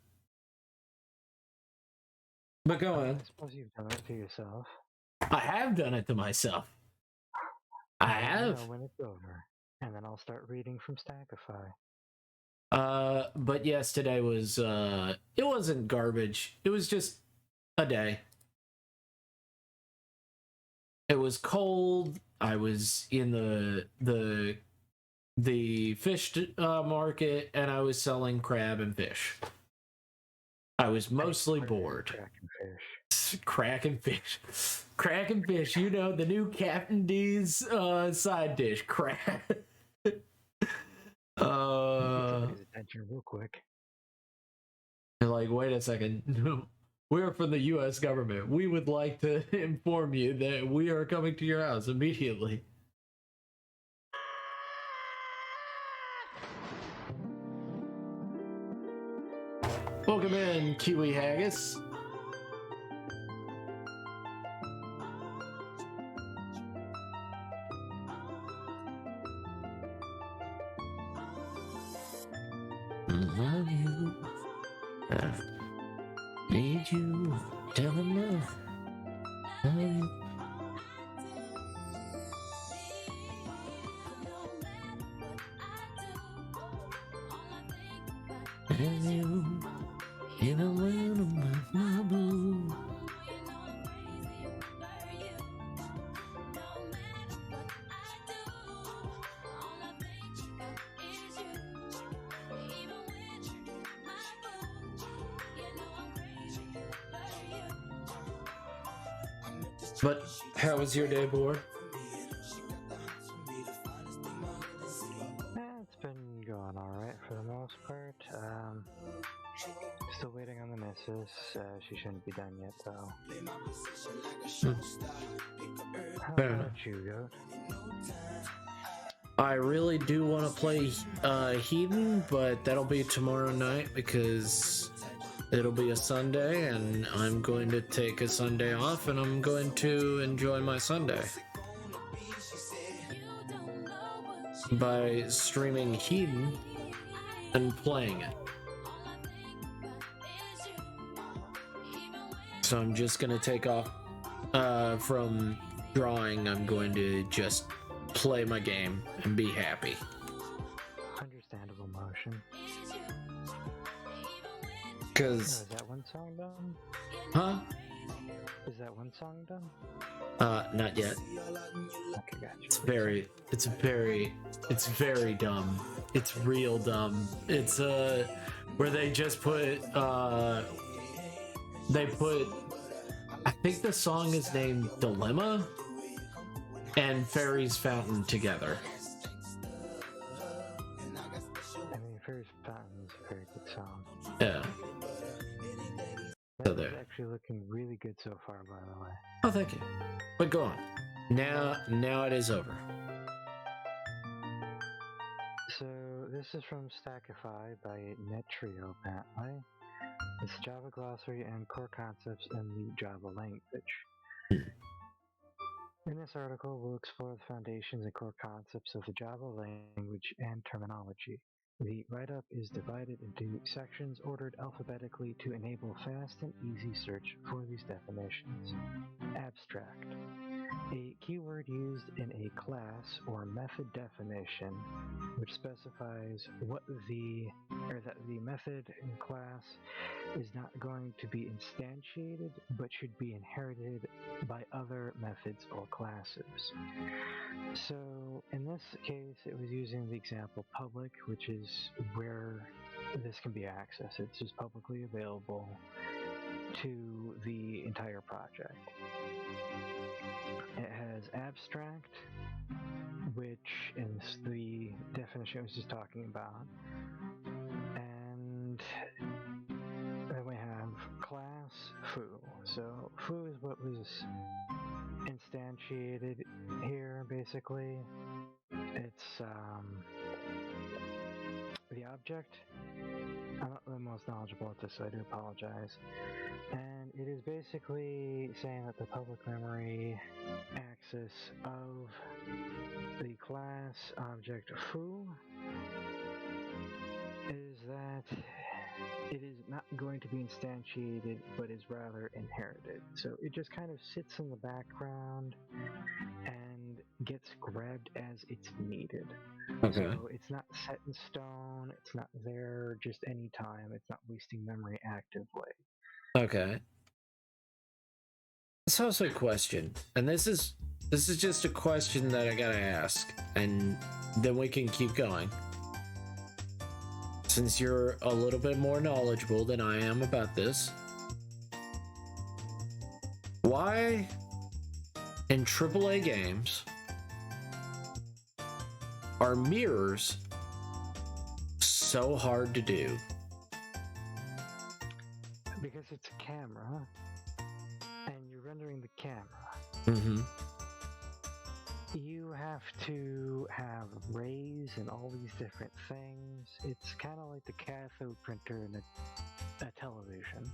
But go on. I suppose you've done it to yourself. I have done it to myself. I have. Know when it's over, and then I'll start reading from Stackify. But yes, today was it wasn't garbage. It was just a day. It was cold. I was in the fish market, and I was selling crab and fish. I was mostly bored. Cracking fish. You know, the new Captain D's side dish, crab. Attention real quick. Like, wait a second. We're from the U.S. government. We would like to inform you that we are coming to your house immediately. Welcome in, Kiwi Haggis. Love you. Need you. Tell him no. Love you. Love you. Even when I'm with my boo. But how was your day, boy? It's been going alright for the most part. Still waiting on the missus. She shouldn't be done yet, though. How about you, Goat? I really do want to play Hedon, but that'll be tomorrow night because it'll be a Sunday, and I'm going to take a Sunday off, and I'm going to enjoy my Sunday by streaming Hedon and playing it. So I'm just going to take off from drawing. I'm going to just play my game and be happy. Understandable motion. Because is that one song done? Huh? Is that one song done? Not yet. Okay, gotcha. It's very dumb. It's real dumb. It's where they just put I think the song is named Dilemma and Fairy's Fountain together. I mean, Fairy's Fountain is a very good song. Yeah. So That's actually looking really good so far, by the way. Oh, thank you. But go on. Now it is over. So this is from Stackify by NetTrio, apparently. It's Java glossary and core concepts in the Java language. In this article, we'll explore the foundations and core concepts of the Java language and terminology. The write-up is divided into sections ordered alphabetically to enable fast and easy search for these definitions. Abstract. A keyword used in a class or method definition which specifies that the method in class is not going to be instantiated but should be inherited by other methods or classes. So in this case, it was using the example public, which is where this can be accessed. It's just publicly available to the entire project. It has abstract, which is the definition I was just talking about. And then we have class foo. So foo is what was instantiated here, basically. It's the object. I'm not the most knowledgeable at this, so I do apologize. And it is basically saying that the public memory access of the class object foo is that it is not going to be instantiated, but is rather inherited. So it just kind of sits in the background and gets grabbed as it's needed. Okay. So it's not set in stone, it's not there just any time, it's not wasting memory actively. Okay. It's also a question, and this is just a question that I gotta ask, and then we can keep going. Since you're a little bit more knowledgeable than I am about this, why in AAA games are mirrors so hard to do? Because it's a camera, and you're rendering the camera. Mm-hmm. You have to have rays and all these different things. It's kind of like the cathode printer in a television.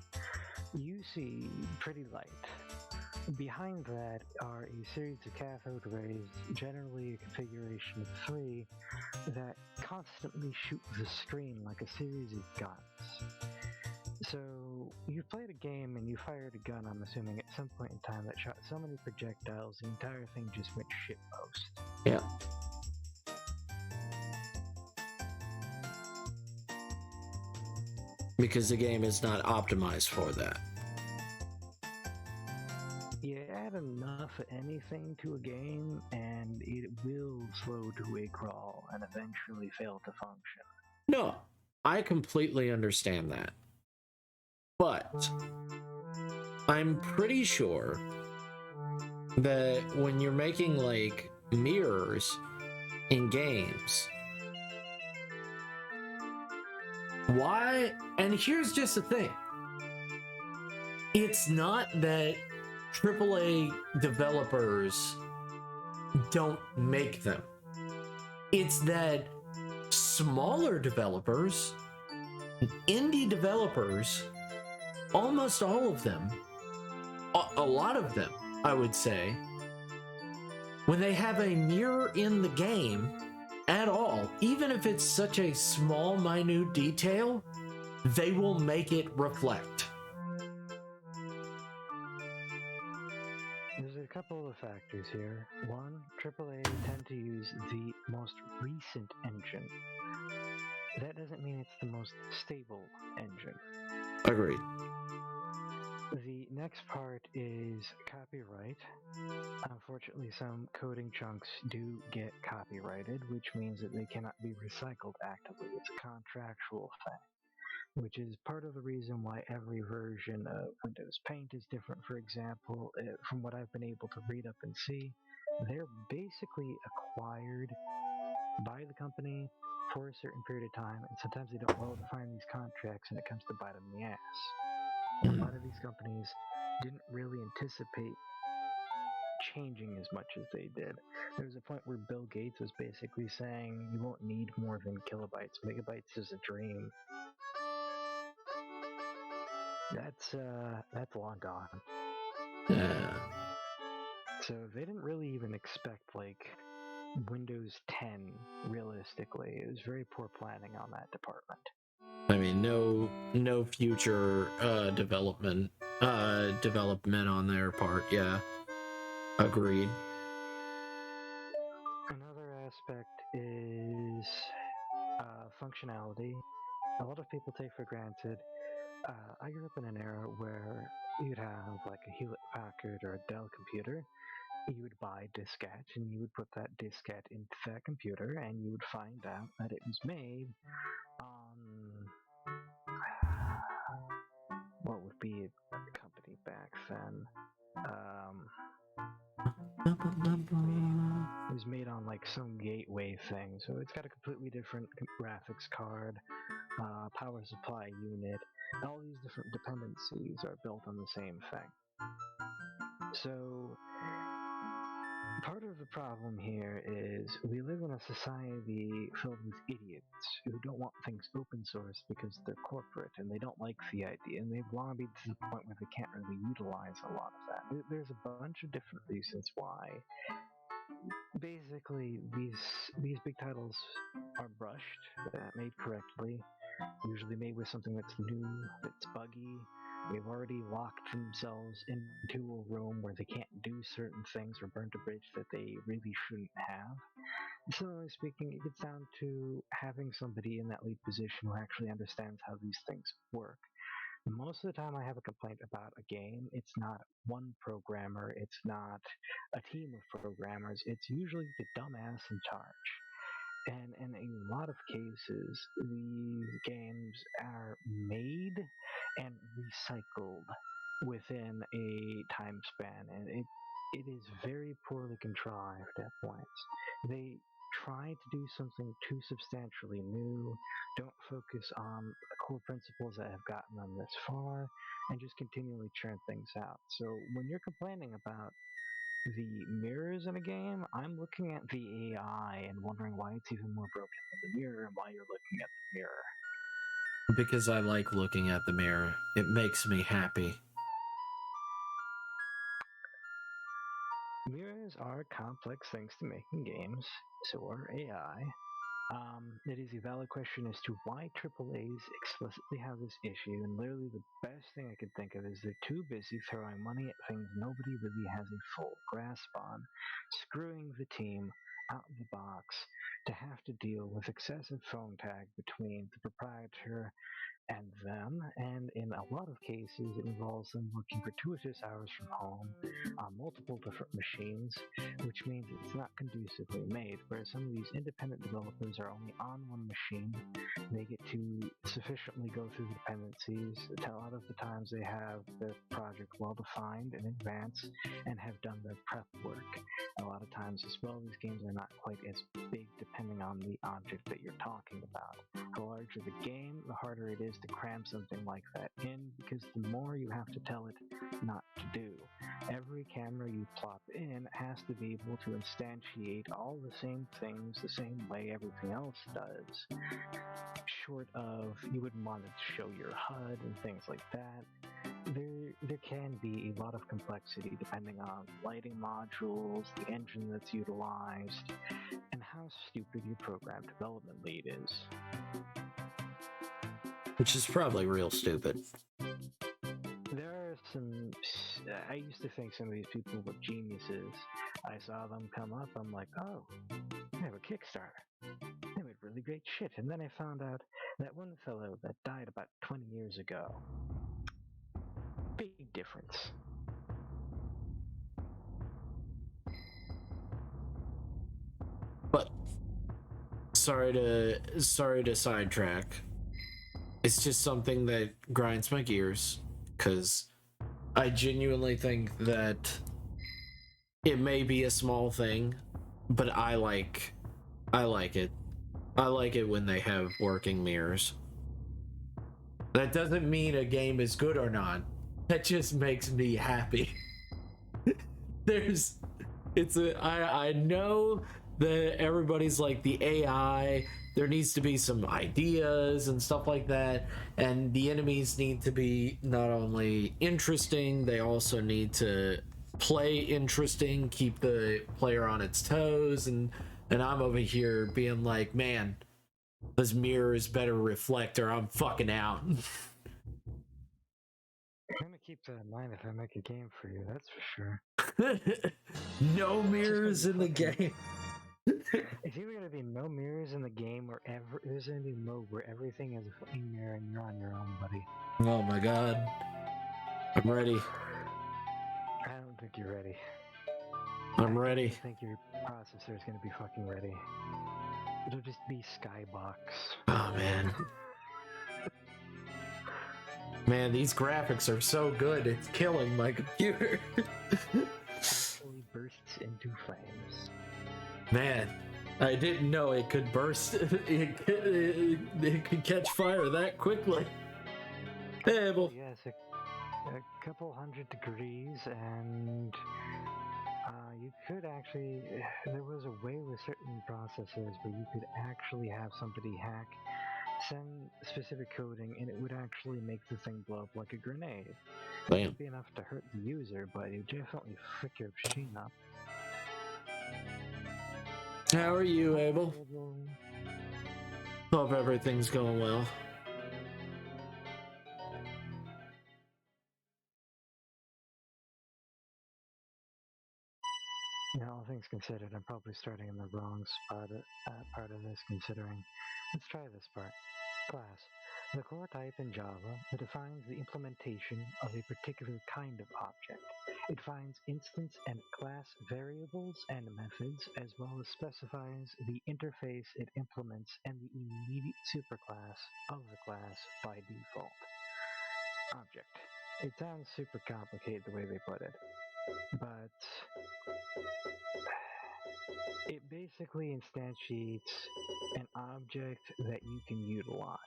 You see pretty light. Behind that are a series of cathode rays, generally a configuration of 3, that constantly shoot the screen like a series of guns. So, you played a game and you fired a gun, I'm assuming, at some point in time that shot so many projectiles, the entire thing just went shitpost. Yeah. Because the game is not optimized for that. You add enough of anything to a game, and it will slow to a crawl and eventually fail to function. No, I completely understand that. But I'm pretty sure that when you're making like mirrors in games, why? And here's just the thing. It's not that AAA developers don't make them. It's that smaller developers, indie developers, almost all of them, a lot of them, I would say, when they have a mirror in the game at all, even if it's such a small, minute detail, they will make it reflect. There's a couple of factors here. One, AAA tend to use the most recent engine. That doesn't mean it's the most stable engine. Agreed. The next part is copyright. Unfortunately, some coding chunks do get copyrighted, which means that they cannot be recycled actively. It's a contractual thing, which is part of the reason why every version of Windows Paint is different. For example, from what I've been able to read up and see, they're basically acquired by the company for a certain period of time, and sometimes they don't well define these contracts, and it comes to bite them in the ass. A lot of these companies didn't really anticipate changing as much as they did. There was a point where Bill Gates was basically saying you won't need more than kilobytes. Megabytes is a dream. That's long gone. Yeah. So they didn't really even expect like Windows 10 realistically. It was very poor planning on that department. I mean, no future development on their part. Yeah. Agreed. Another aspect is functionality. A lot of people take for granted. I grew up in an era where you'd have like a Hewlett Packard or a Dell computer. You would buy diskette and you would put that diskette into that computer and you would find out that it was made on what would be a company back then. It was made on like some gateway thing, so it's got a completely different graphics card, power supply unit. All these different dependencies are built on the same thing. So part of the problem here is we live in a society filled with idiots who don't want things open source because they're corporate and they don't like the idea, and they've lobbied to the point where they can't really utilize a lot of that. There's a bunch of different reasons why. Basically, these big titles are brushed, made correctly, usually made with something that's new, that's buggy. They've already locked themselves into a room where they can't do certain things or burnt a bridge that they really shouldn't have. Similarly speaking, it gets down to having somebody in that lead position who actually understands how these things work. Most of the time I have a complaint about a game, it's not one programmer, it's not a team of programmers, it's usually the dumbass in charge. And in a lot of cases, these games are made and recycled within a time span, and it is very poorly contrived at points. They try to do something too substantially new, don't focus on the core principles that have gotten them this far, and just continually churn things out. So when you're complaining about the mirrors in a game, I'm looking at the AI and wondering why it's even more broken than the mirror and why you're looking at the mirror. Because I like looking at the mirror. It makes me happy. Mirrors are complex things to make in games, so are AI. It is a valid question as to why AAAs explicitly have this issue, and literally the best thing I could think of is they're too busy throwing money at things nobody really has a full grasp on, screwing the team out of the box to have to deal with excessive phone tag between the proprietor and them, and in a lot of cases it involves them working gratuitous hours from home on multiple different machines, which means it's not conducively made, whereas some of these independent developers are only on one machine. They get to sufficiently go through the dependencies. A lot of the times they have their project well defined in advance and have done their prep work. A lot of times as well, these games are not quite as big depending on the object that you're talking about. The larger the game, the harder it is to cram something like that in, because the more you have to tell it not to do. Every camera you plop in has to be able to instantiate all the same things the same way everything else does. Short of, you wouldn't want it to show your HUD and things like that. There can be a lot of complexity depending on lighting modules, the engine that's utilized, and how stupid your program development lead is. Which is probably real stupid. There are some... I used to think some of these people were geniuses. I saw them come up, I'm like, oh, they have a Kickstarter. They made really great shit. And then I found out that one fellow that died about 20 years ago. Big difference. But sorry to sidetrack. It's just something that grinds my gears, because I genuinely think that it may be a small thing, but I like it. I like it when they have working mirrors. That doesn't mean a game is good or not. That just makes me happy. I know that everybody's like the AI, there needs to be some ideas and stuff like that, and the enemies need to be not only interesting, they also need to play interesting, keep the player on its toes, and I'm over here being like, man, this mirror is better reflect or I'm fucking out. I'm a keep that in mind if I make a game for you, that's for sure. No mirrors in the game. It's either gonna be no mirrors in the game, or there's gonna be a mode where everything is a fucking mirror and you're on your own, buddy. Oh my god. I'm ready. I don't think you're ready. I'm ready. I think your processor is gonna be fucking ready. It'll just be Skybox. Oh man. Man, these graphics are so good, it's killing my computer. Actually bursts into flames. Man, I didn't know it could burst. It could catch fire that quickly. Hey, well, Yes, a couple 100 degrees, and you could actually. There was a way with certain processors where you could actually have somebody send specific coding, and it would actually make the thing blow up like a grenade. It Bam. wouldn't be enough to hurt the user, but it would definitely frick your machine up. How are you, Abel? Hope everything's going well. Yeah, all things considered, I'm probably starting in the wrong part of this, considering. Let's try this part. Class. The core type in Java that defines the implementation of a particular kind of object. It defines instance and class variables and methods, as well as specifies the interface it implements and the immediate superclass of the class by default. Object. It sounds super complicated the way they put it, but it basically instantiates an object that you can utilize,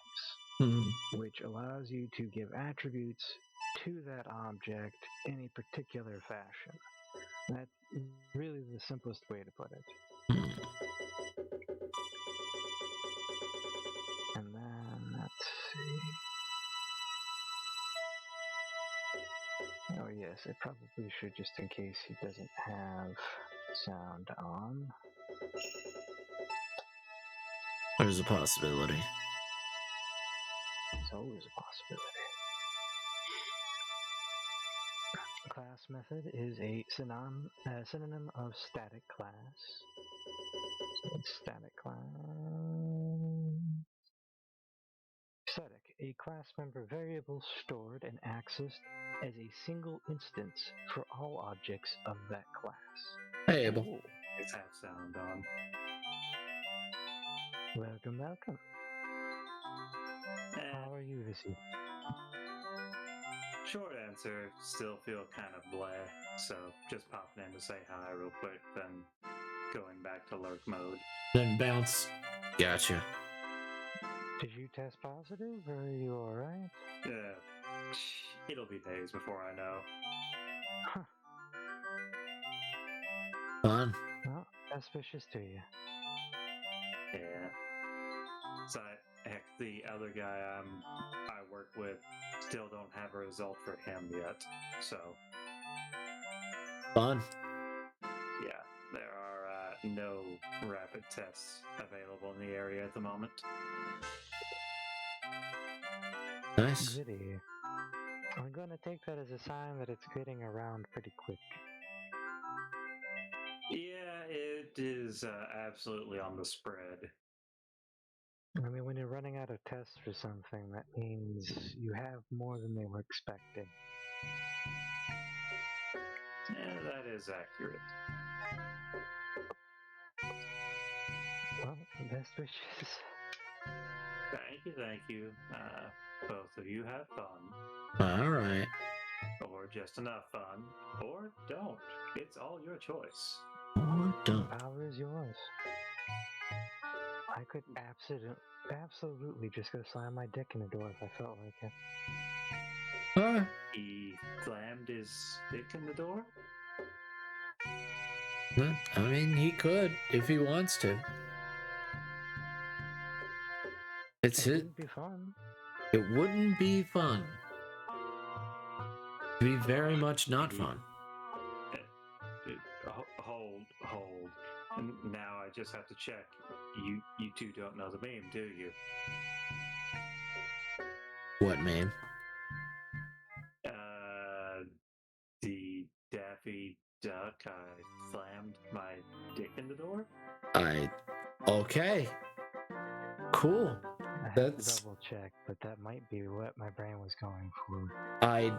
which allows you to give attributes to that object in a particular fashion. That's really the simplest way to put it. And then, let's see. Oh yes, I probably should, just in case he doesn't have sound on. There's a possibility. There's always a possibility. Class method is a synonym of static class. Static class. Static, a class member variable stored and accessed as a single instance for all objects of that class. Hey, Abel. Ooh, it's have sound on. Welcome, welcome. How are you this evening? Short answer, still feel kind of blah, so just popping in to say hi real quick, then going back to lurk mode. Then bounce. Gotcha. Did you test positive, or are you alright? It'll be days before I know. Huh. Fun. Well, best wishes to you. Yeah. So, heck, the other guy I work with still don't have a result for him yet, so. Fun. Yeah, there are no rapid tests available in the area at the moment. Nice. Goody. I'm gonna take that as a sign that it's getting around pretty quick. Yeah, it is absolutely on the spread. I mean, when you're running out of tests for something, that means you have more than they were expecting. Yeah, that is accurate. Well, best wishes. Thank you. Both of you have fun. Alright. Or just enough fun. Or don't. It's all your choice. Or don't. Power is yours. I could absolutely just go slam my dick in the door if I felt like it. He slammed his dick in the door? I mean, he could if he wants to. It's It it. wouldn't be fun. It wouldn't be fun. It'd be very much not fun. Hold. Now I just have to check. You two don't know the meme, do you? What, man? duck, I slammed my dick in the door. Okay. Cool. I have That's- to double check, but that might be what my brain was going for. That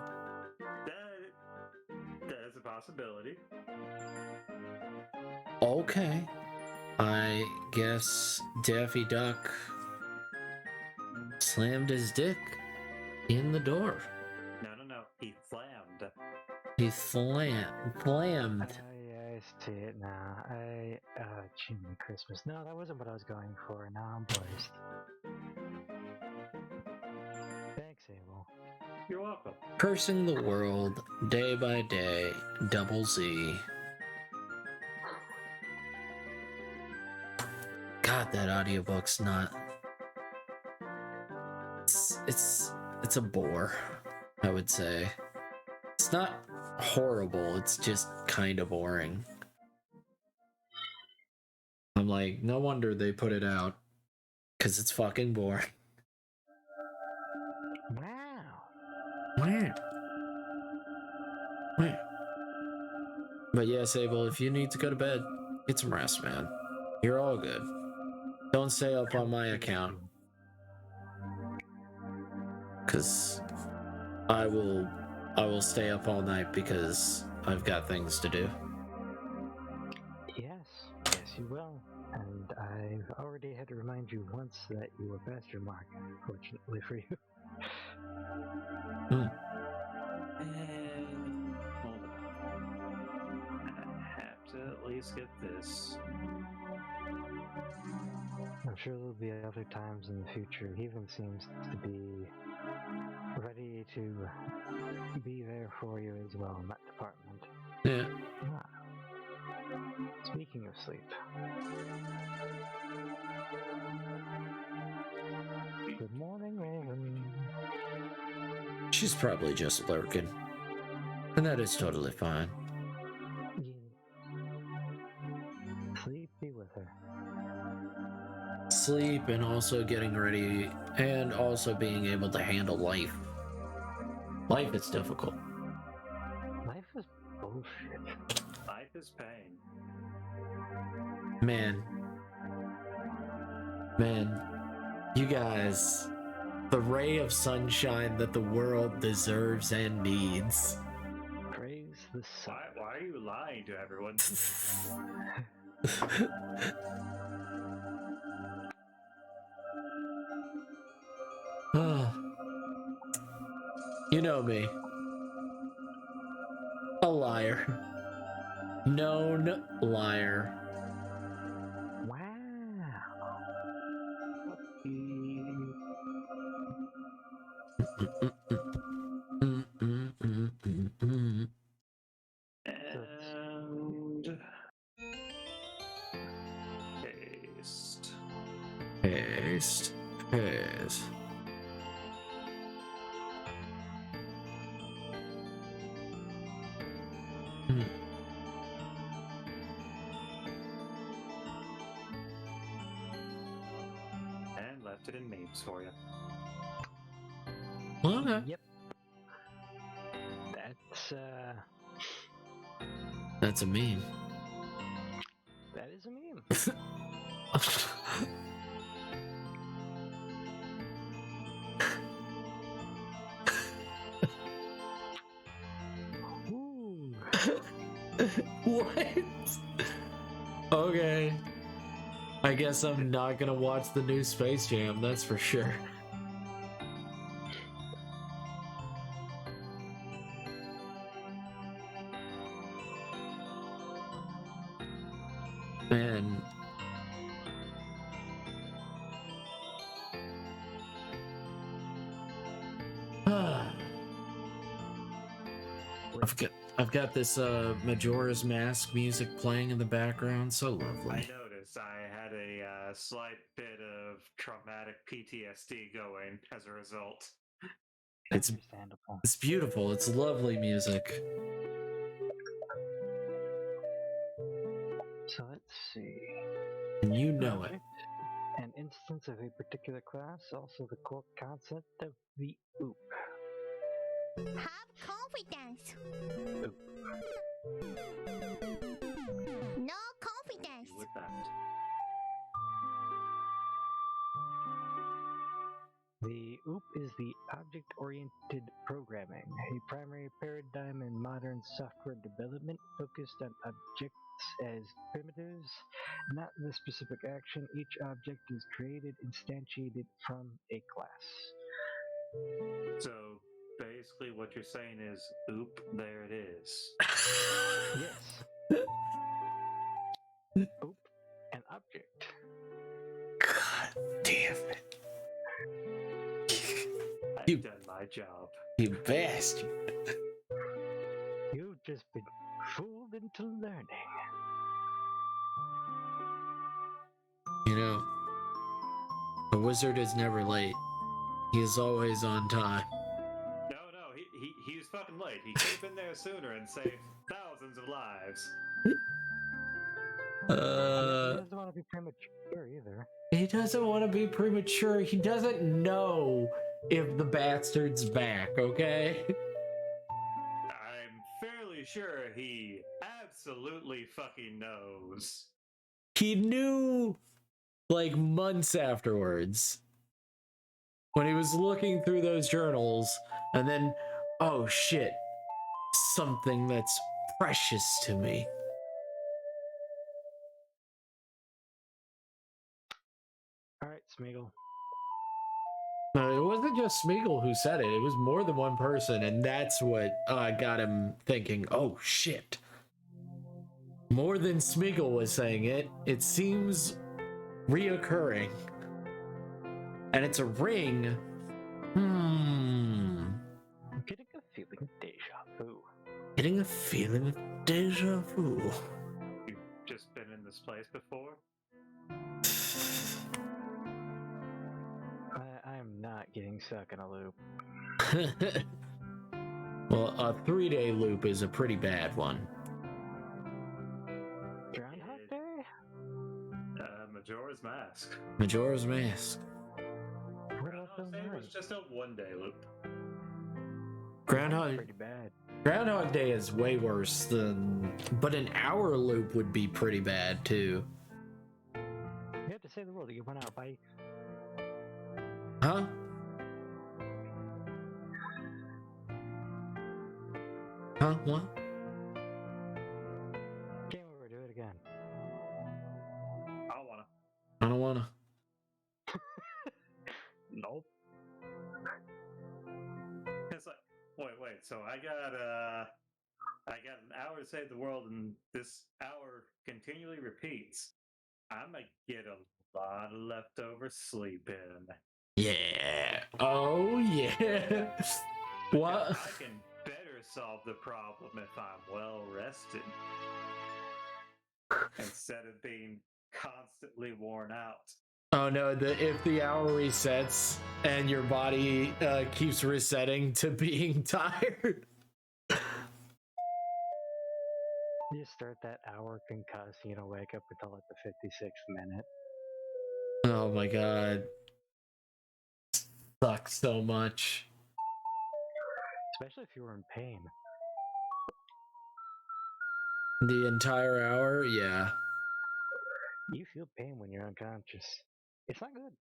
is a possibility. Okay. I guess Daffy Duck slammed his dick in the door. No. He slammed. He slammed. Yeah, I see it now. Jiminy Christmas. No, that wasn't what I was going for. Now I'm blessed. Thanks, Abel. You're welcome. Cursing the world day by day. Double Z. God, that audiobook's not. It's a bore, I would say. It's not horrible, it's just kind of boring. I'm like, no wonder they put it out. Because it's fucking boring. Wow. But yes, Abel, if you need to go to bed, get some rest, man. You're all good. Don't stay up on my account. Because I will stay up all night because I've got things to do. Yes, you will. And I've already had to remind you once that you were past your mark, fortunately for you. And hold on. I have to at least get this. I'm sure there'll be other times in the future. He even seems to be ready to be there for you as well in that department. Yeah. Speaking of sleep. Good morning, Raven. She's probably just lurking. And that is totally fine. Sleep, be with her. Sleep and also getting ready and also being able to handle life. Life is difficult. Life is bullshit. Life is pain. Man, you guys, the ray of sunshine that the world deserves and needs. Praise the sun. Why are you lying to everyone? You know me. A liar. Known liar. Wow. And paste. Paste. Paste. And left it in memes for you. Okay. Yep. That's a meme. That is a meme. Ooh. What? Okay. I guess I'm not gonna watch the new Space Jam, that's for sure. Man. I've got this Majora's Mask music playing in the background, so lovely. I noticed I had a slight bit of traumatic PTSD going as a result. It's understandable. It's beautiful. It's lovely music. So let's see. And you know it. An instance of a particular class, also the core concept of the OOP. Have confidence. OOP. No confidence. With that. The OOP is the object-oriented programming, a primary paradigm in modern software development focused on objects as primitives, not the specific action. Each object is created instantiated from a class. So basically, what you're saying is, oop, there it is. Yes. OOP, an object. God damn it. I've done my job. You bastard. You've just been fooled into learning. You know, a wizard is never late. He is always on time. No, he was fucking late. He could have been there sooner and saved thousands of lives. He doesn't want to be premature either. He doesn't want to be premature. He doesn't know if the bastard's back, okay? I'm fairly sure he absolutely fucking knows. He knew like months afterwards when he was looking through those journals, and then, oh shit, something that's precious to me. Alright, Smeagol. No, it wasn't just Smeagol who said it. It was more than one person, and that's what got him thinking, oh shit. More than Smeagol was saying it. It seems reoccurring. And it's a ring. I'm getting a feeling of deja vu. Getting a feeling of deja vu. You've just been in this place before? I'm not getting stuck in a loop. Well, a 3-day loop is a pretty bad one. Groundhog Day? Majora's Mask. Majora's Mask. What about those It was nights? just a one-day loop. Pretty bad. Groundhog Day is way worse than, but an hour loop would be pretty bad too. You have to save the world to get 1 hour. Bye. Huh? Huh? What? Game over. Do it again. I don't wanna. I don't wanna. Nope. It's like, wait. So I got an hour to save the world, and this hour continually repeats. I'm gonna get a lot of leftover sleep in. Yeah. Oh yeah. What? I can better solve the problem if I'm well rested, instead of being constantly worn out. Oh no, if the hour resets and your body keeps resetting to being tired. You start that hour concussed, you know, wake up until like the 56th minute. Oh my god. Sucks so much. Especially if you were in pain. The entire hour? Yeah. You feel pain when you're unconscious. It's not good.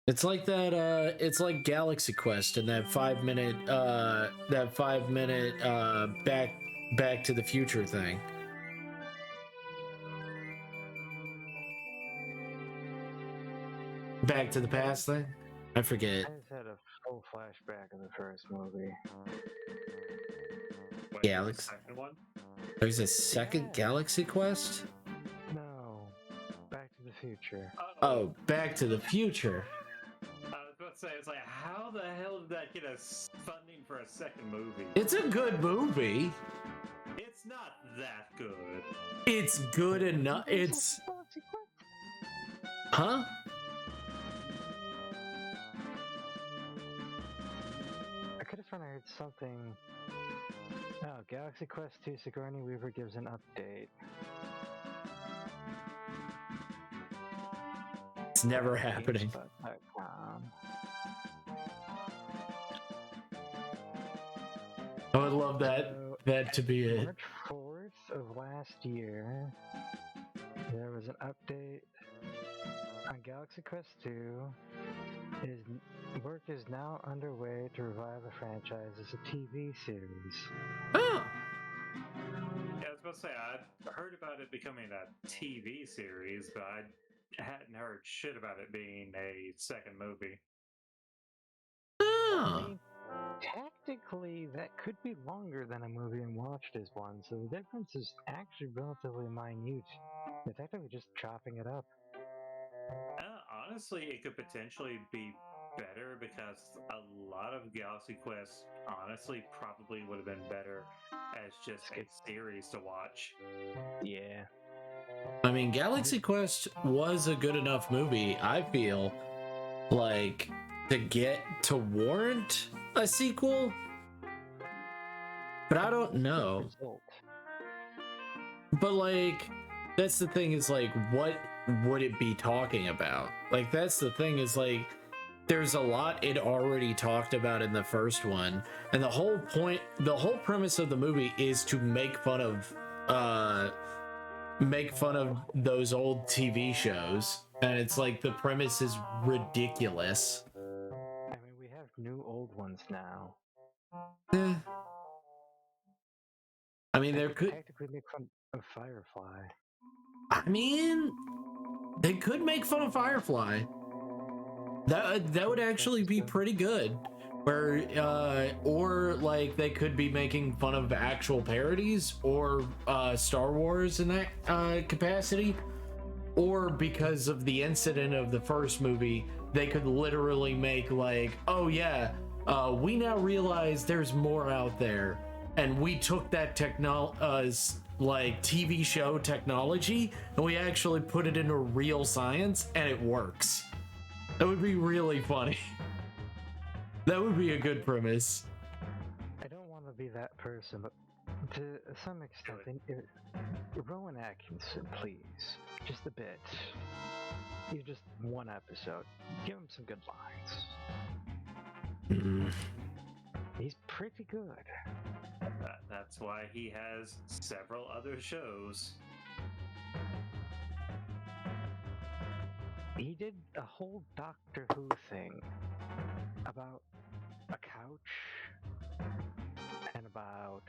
It's like that it's like Galaxy Quest and that 5-minute back to the future thing. Back to the past thing? I forget. I just had a full flashback of the first movie. Wait, Galaxy. the second one? There's a second Galaxy Quest? No. Back to the Future. Oh, Back to the Future. I was about to say, it's like, how the hell did that get us funding for a second movie? It's a good movie. It's not that good. It's good enough. It's Huh? I could have sworn I heard something. Oh, Galaxy Quest 2 Sigourney Weaver gives an update. It's never happening. GameSpot.com. I would love that to be it. March 4th, last year, there was an update on Galaxy Quest 2. Work is now underway to revive the franchise as a TV series. Oh, Yeah, I was about to say, I heard about it becoming a TV series, but I hadn't heard shit about it being a second movie. I oh. mean, technically, that could be longer than a movie and watched as one, so the difference is actually relatively minute. They're technically just chopping it up. Honestly, it could potentially be better because a lot of Galaxy Quest, honestly, probably would have been better as just a series to watch. Yeah. I mean, Galaxy Quest was a good enough movie, I feel, like, to get to warrant a sequel. But I don't know. But, like, that's the thing is, like, what would it be talking about? Like, that's the thing is, like, there's a lot it already talked about in the first one. And the whole premise of the movie is to make fun of those old TV shows. And it's like the premise is ridiculous. I mean, we have new old ones now. I mean, there could technically make fun of Firefly. I mean, they could make fun of Firefly. That would actually be pretty good. Or like they could be making fun of actual parodies or Star Wars in that capacity. Or because of the incident of the first movie, they could literally make like, oh yeah, we now realize there's more out there, and we took that like TV show technology and we actually put it into real science and it works. That would be really funny. That would be a good premise. I don't want to be that person, but to some extent, Rowan Atkinson, please, just a bit. He's just one episode. Give him some good lines. He's pretty good. That's why he has several other shows. He did a whole Doctor Who thing about a couch and about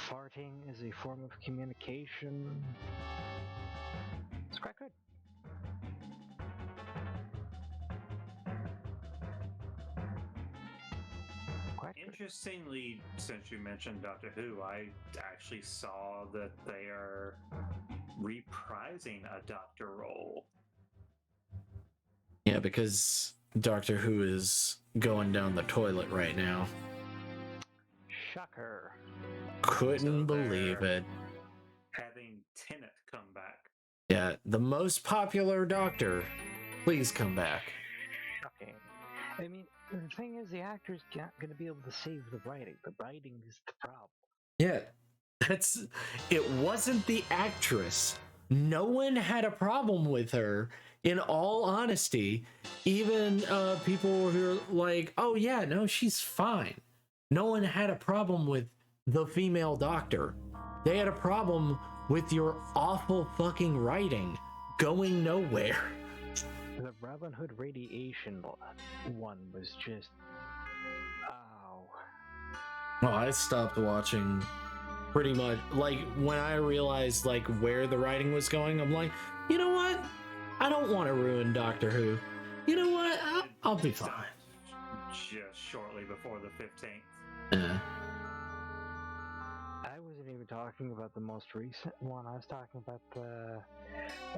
farting as a form of communication. It's quite good. Interestingly, since you mentioned Doctor Who, I actually saw that they are reprising a doctor role. Yeah, because Doctor Who is going down the toilet right now. Shocker. Couldn't believe it. Having Tennant come back. Yeah, the most popular doctor. Please come back. Shocking. I mean, the thing is, the actor's not going to be able to save the writing. The writing is the problem. Yeah, it wasn't the actress. No one had a problem with her. In all honesty, even people who are like, oh yeah, no, she's fine. No one had a problem with the female doctor. They had a problem with your awful fucking writing going nowhere. The Robin Hood radiation one was just... ow. Well, I stopped watching pretty much, like, when I realized, like, where the writing was going, I'm like, you know what? I don't want to ruin Doctor Who. You know what? I'll be fine. Just shortly before the 15th. Yeah. I wasn't even talking about the most recent one. I was talking about the...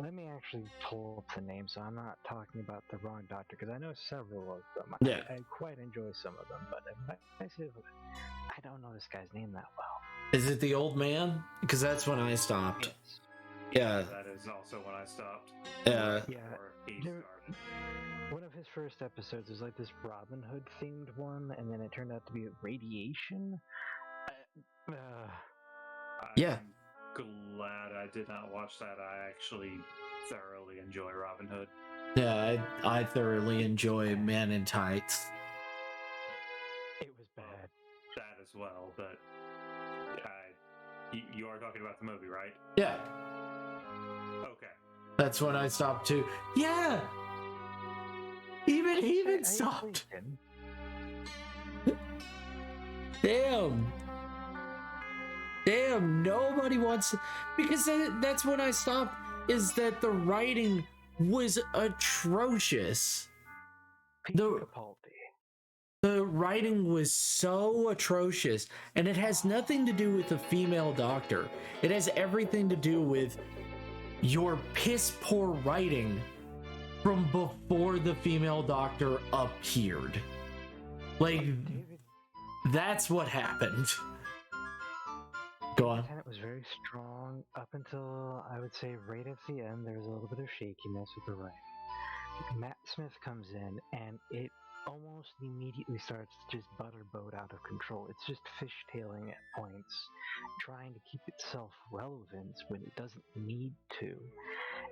Let me actually pull up the name so I'm not talking about the wrong doctor, because I know several of them. Yeah. I quite enjoy some of them, but I don't know this guy's name that well. Is it the old man? Because that's when I stopped. Yes. Yeah. That is also when I stopped. Yeah. One of his first episodes was like this Robin Hood themed one, and then it turned out to be radiation. Yeah. I'm glad I did not watch that. I actually thoroughly enjoy Robin Hood. Yeah, I thoroughly enjoy Man in Tights. It was bad. That as well, but You are talking about the movie, right? Yeah, Okay. that's when I stopped too. Yeah, even stopped. Damn, nobody wants to, because that's when I stopped, is that the writing was atrocious. The writing was so atrocious, and it has nothing to do with the female doctor. It has everything to do with your piss poor writing from before the female doctor appeared. Like, that's what happened. Go on. It was very strong up until, I would say, right at the end. There was a little bit of shakiness with the writing. Matt Smith comes in, and it almost immediately starts to just butterboat out of control. It's just fishtailing at points, trying to keep itself relevant when it doesn't need to.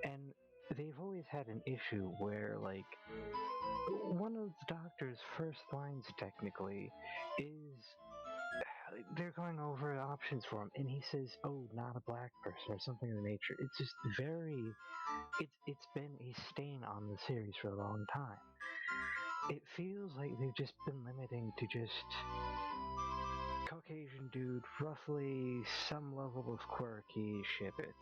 And they've always had an issue where, like, one of the Doctor's first lines, technically, is they're going over options for him, and he says, "Oh, not a black person," or something of the nature. It's just very. It's been a stain on the series for a long time. It feels like they've just been limiting to just Caucasian dude, roughly some level of quirky, ship it.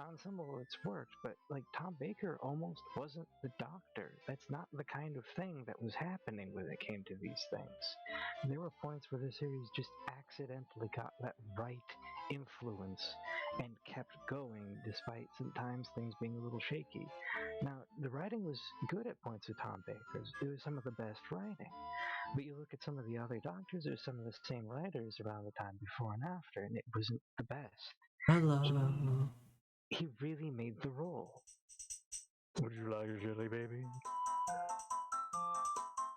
On some level it's worked, but like Tom Baker almost wasn't the Doctor. That's not the kind of thing that was happening when it came to these things. And there were points where the series just accidentally got that right influence and kept going despite sometimes things being a little shaky. Now, the writing was good at points with Tom Baker's. It was some of the best writing. But you look at some of the other Doctors, there's some of the same writers around the time before and after, and it wasn't the best. Hello. He really made the role. Would you like a jelly baby?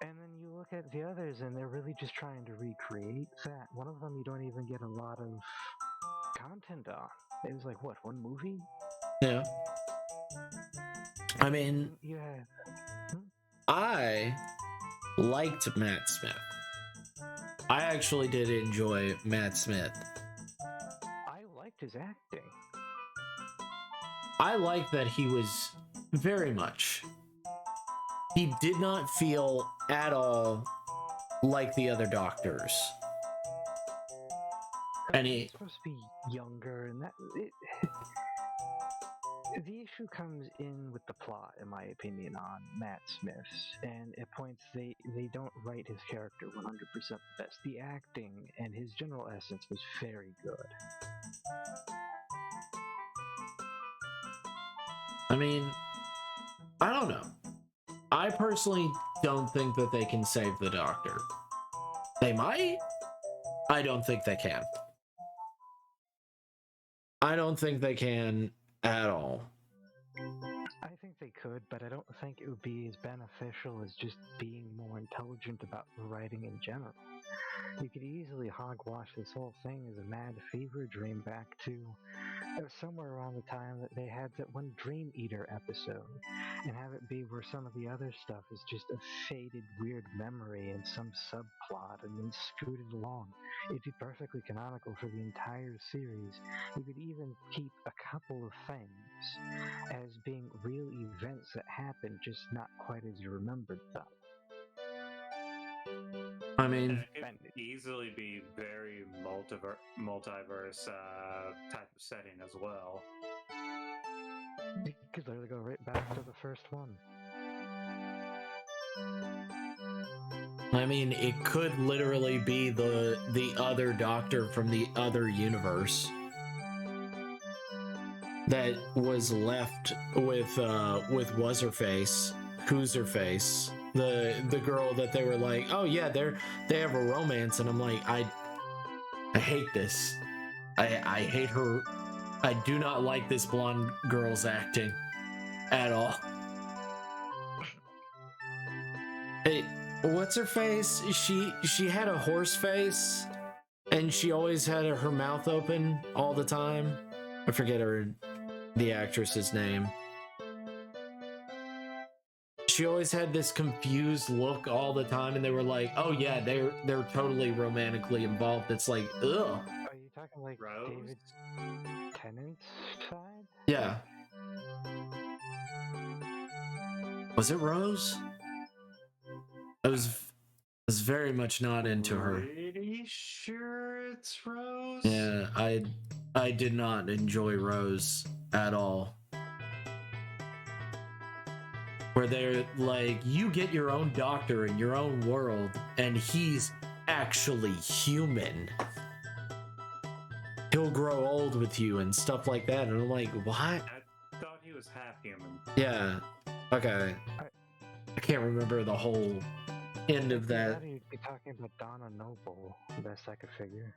And then you look at the others, and they're really just trying to recreate that. One of them you don't even get a lot of content on. It was like, what, one movie? Yeah. I mean, yeah. I liked Matt Smith. I actually did enjoy Matt Smith. I liked his acting. I like that he was very much. He did not feel at all like the other Doctors. And he's supposed to be younger, and the issue comes in with the plot, in my opinion, on Matt Smith's, and at points they don't write his character 100% the best. The acting and his general essence was very good. I mean, I don't know. I personally don't think that they can save the Doctor. They might. I don't think they can. I don't think they can at all. I think they could, but I don't think it would be as beneficial as just being more intelligent about the writing in general. You could easily hogwash this whole thing as a mad fever dream back to somewhere around the time that they had that one Dream Eater episode, and have it be where some of the other stuff is just a faded weird memory and some subplot and then scooted along. It'd be perfectly canonical for the entire series. You could even keep a couple of things as being real events that happened, just not quite as you remembered them. I mean, it could easily be very multiverse type of setting as well. You could literally go right back to the first one. I mean, it could literally be the other Doctor from the other universe that was left with what's her face, who's her face, the girl that they were like, oh yeah, they have a romance, and I'm like, I hate this. I hate her. I do not like this blonde girl's acting at all. Hey, what's her face? She had a horse face, and she always had her mouth open all the time. I forget the actress's name. She always had this confused look all the time, and they were like, "Oh yeah, they're totally romantically involved." It's like, ugh. Are you talking like Rose? David Tennant's side? Yeah. Was it Rose? I was very much not into her. Pretty sure it's Rose? Yeah, I did not enjoy Rose at all. Where they're like, you get your own doctor in your own world, and he's actually human. He'll grow old with you and stuff like that. And I'm like, what? I thought he was half human. Yeah. Okay. I can't remember the whole end of that. You'd be talking about Donna Noble, best I could figure.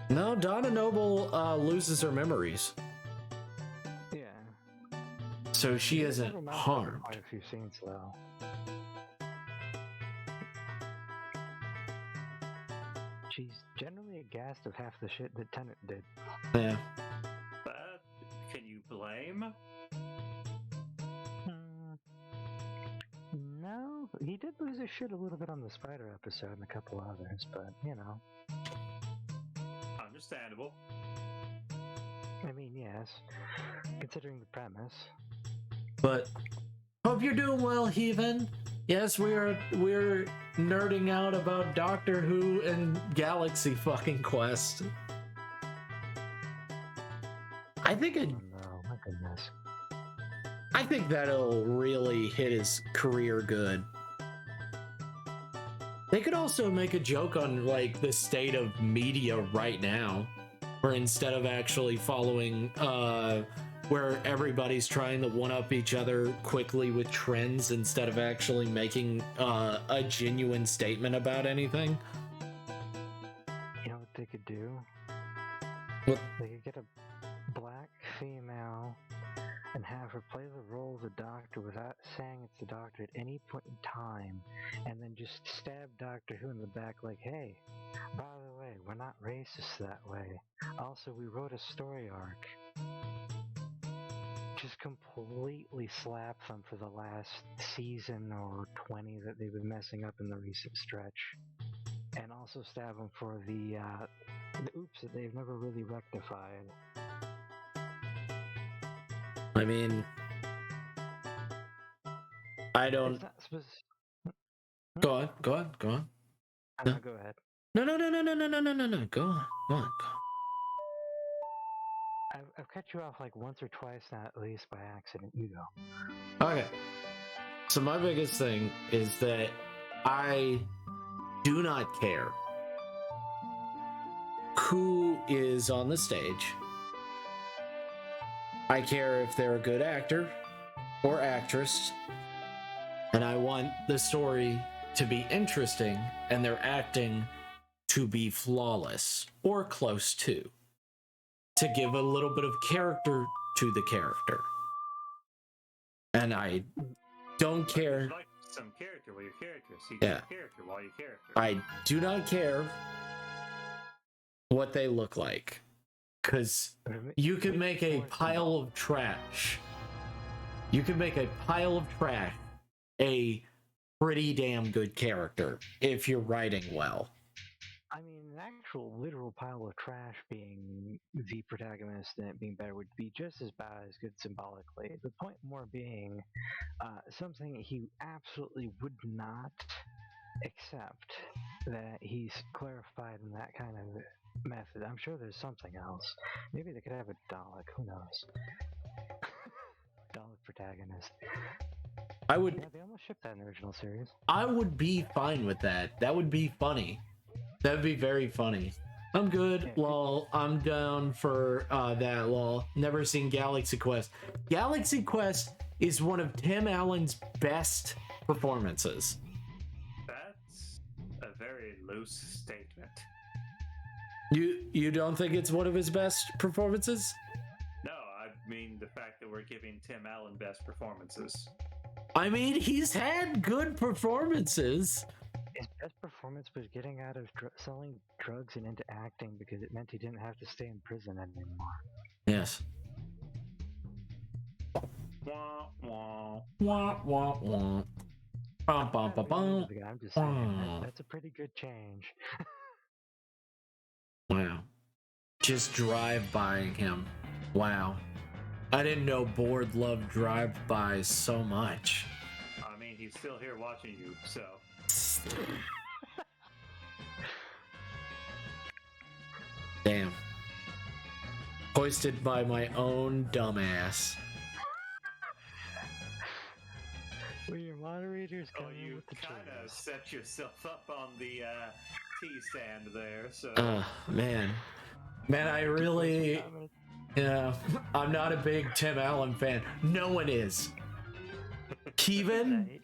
No, Donna Noble loses her memories. Yeah. So she isn't Never mind, harmed. quite a few scenes though. She's generally aghast of half the shit that Tennant did. Yeah. But can you blame? No, he did lose his shit a little bit on the Spider episode and a couple others, but you know. Understandable. I mean, yes, considering the premise. But hope you're doing well, Heathen. Yes, we're nerding out about Doctor Who and Galaxy fucking Quest. I think Oh no, my goodness. I think that'll really hit his career good. They could also make a joke on like the state of media right now, where instead of actually following where everybody's trying to one-up each other quickly with trends instead of actually making a genuine statement about anything. You know what they could do? What? They could get a black female and have her play the role of the Doctor without saying it's the Doctor at any point in time, and then just stab Doctor Who in the back like, hey, by the way, we're not racist that way. Also, we wrote a story arc. Just completely slap them for the last season or 20 that they've been messing up in the recent stretch. And also stab them for the oops that they've never really rectified. I mean, I don't. It's not Go on. No, go ahead. No. Go on. I've cut you off like once or twice now, at least by accident. You go. Okay. So my biggest thing is that I do not care who is on the stage. I care if they're a good actor or actress, and I want the story to be interesting and their acting to be flawless or close to give a little bit of character to the character. And I don't care. You'd like some character while you're character. So you Yeah. get character while you're character. I do not care what they look like, because you can make a pile of trash. You can make a pile of trash a pretty damn good character if you're writing well. I mean, an actual literal pile of trash being the protagonist and it being better would be just as bad as good symbolically. The point more being something he absolutely would not accept that he's clarified in that kind of method. I'm sure there's something else. Maybe they could have a Dalek, who knows? Dalek protagonist. I would. Yeah, they almost shipped that in the original series. I would be fine with that. That would be funny. That'd be very funny. I'm good, lol. I'm down for that, lol. Never seen Galaxy Quest. Galaxy Quest is one of Tim Allen's best performances. That's a very loose statement. You don't think it's one of his best performances? No, I mean the fact that we're giving Tim Allen best performances. I mean, he's had good performances. His best performance was getting out of selling drugs and into acting because it meant he didn't have to stay in prison anymore. Yes. Wah, wah. Wah, wah, wah. Bum, bum, bum, bum. I'm just saying, that's a pretty good change. Wow. just drive-buying him. Wow. I didn't know Board loved drive-bys so much. I mean, he's still here watching you, so. Damn. Hoisted by my own dumbass. Well, your moderators Oh, come in you with the kind of choice. set yourself up on the tea stand there, so. Man. Man, I really... Yeah, I'm not a big Tim Allen fan. No one is. Kevin?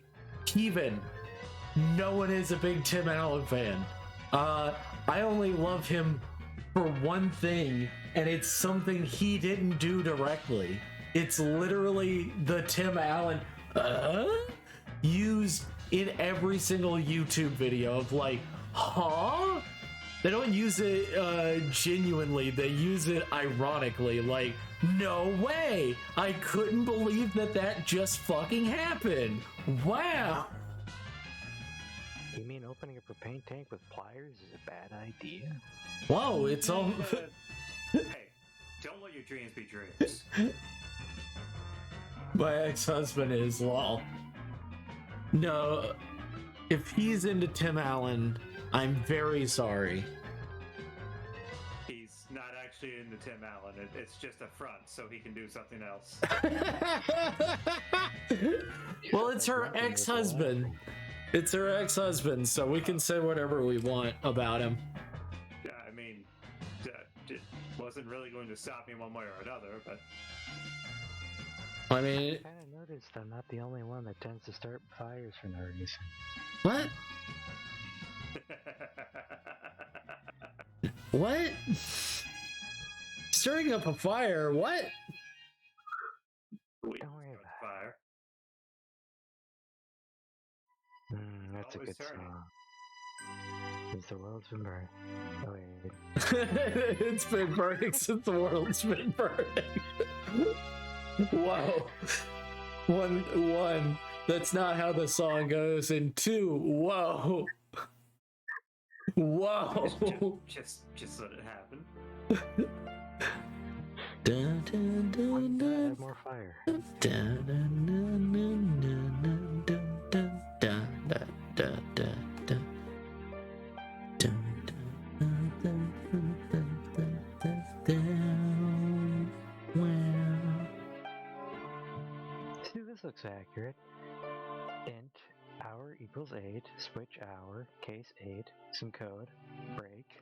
No one is a big Tim Allen fan. I only love him for one thing, and it's something he didn't do directly. It's literally the Tim Allen used in every single YouTube video of like, huh? They don't use it genuinely, they use it ironically, like, no way! I couldn't believe that just fucking happened! Wow! You mean opening up a paint tank with pliers is a bad idea? Whoa, it's all... Hey, don't let your dreams be dreams. My ex-husband is, lol. No, if he's into Tim Allen, I'm very sorry. He's not actually into Tim Allen. It's just a front so he can do something else. Well, it's her ex-husband. It's her ex-husband, so we can say whatever we want about him. Yeah, I mean, it wasn't really going to stop me one way or another, but... I mean... I kind of noticed I'm not the only one that tends to start fires for no reason. What? What? Stirring up a fire? What? Don't worry about it. fire. That's a Always good turning. song. Since the world's been burned. Oh, wait. It's been burning since the world's been burning. Whoa. One. That's not how the song goes. And two, whoa. Whoa. Just let it happen. Dun, dun, dun, dun. Add more fire. Dun, dun, dun, dun, dun, dun, dun, dun, dun, dun, dun, dun. Dun, dun, dun, dun, dun, dun, dun, dun. Wow. See, this looks accurate. Int hour equals 8, switch hour, case 8, some code, break,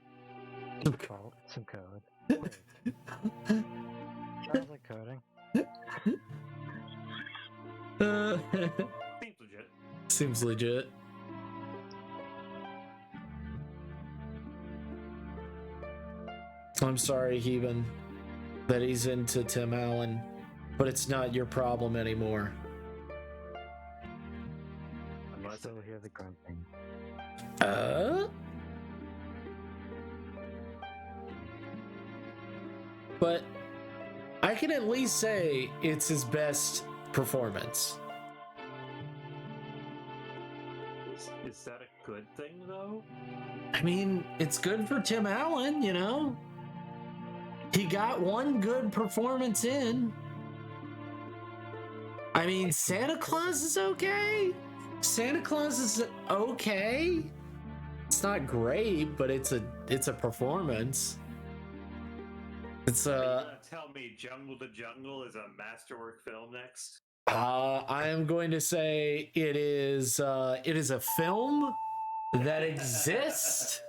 default, some code, break. Sounds like coding. Seems legit. Seems legit. I'm sorry, Heben, that he's into Tim Allen, but it's not your problem anymore. I still hear the grunting. But I can at least say it's his best performance. Is that a good thing, though? I mean, it's good for Tim Allen, you know? He got one good performance in. I mean, Santa Claus is okay. Santa Claus is okay. It's not great, but it's a performance. It's Are you gonna tell me Jungle to Jungle is a masterwork film next? I am going to say it is a film that exists.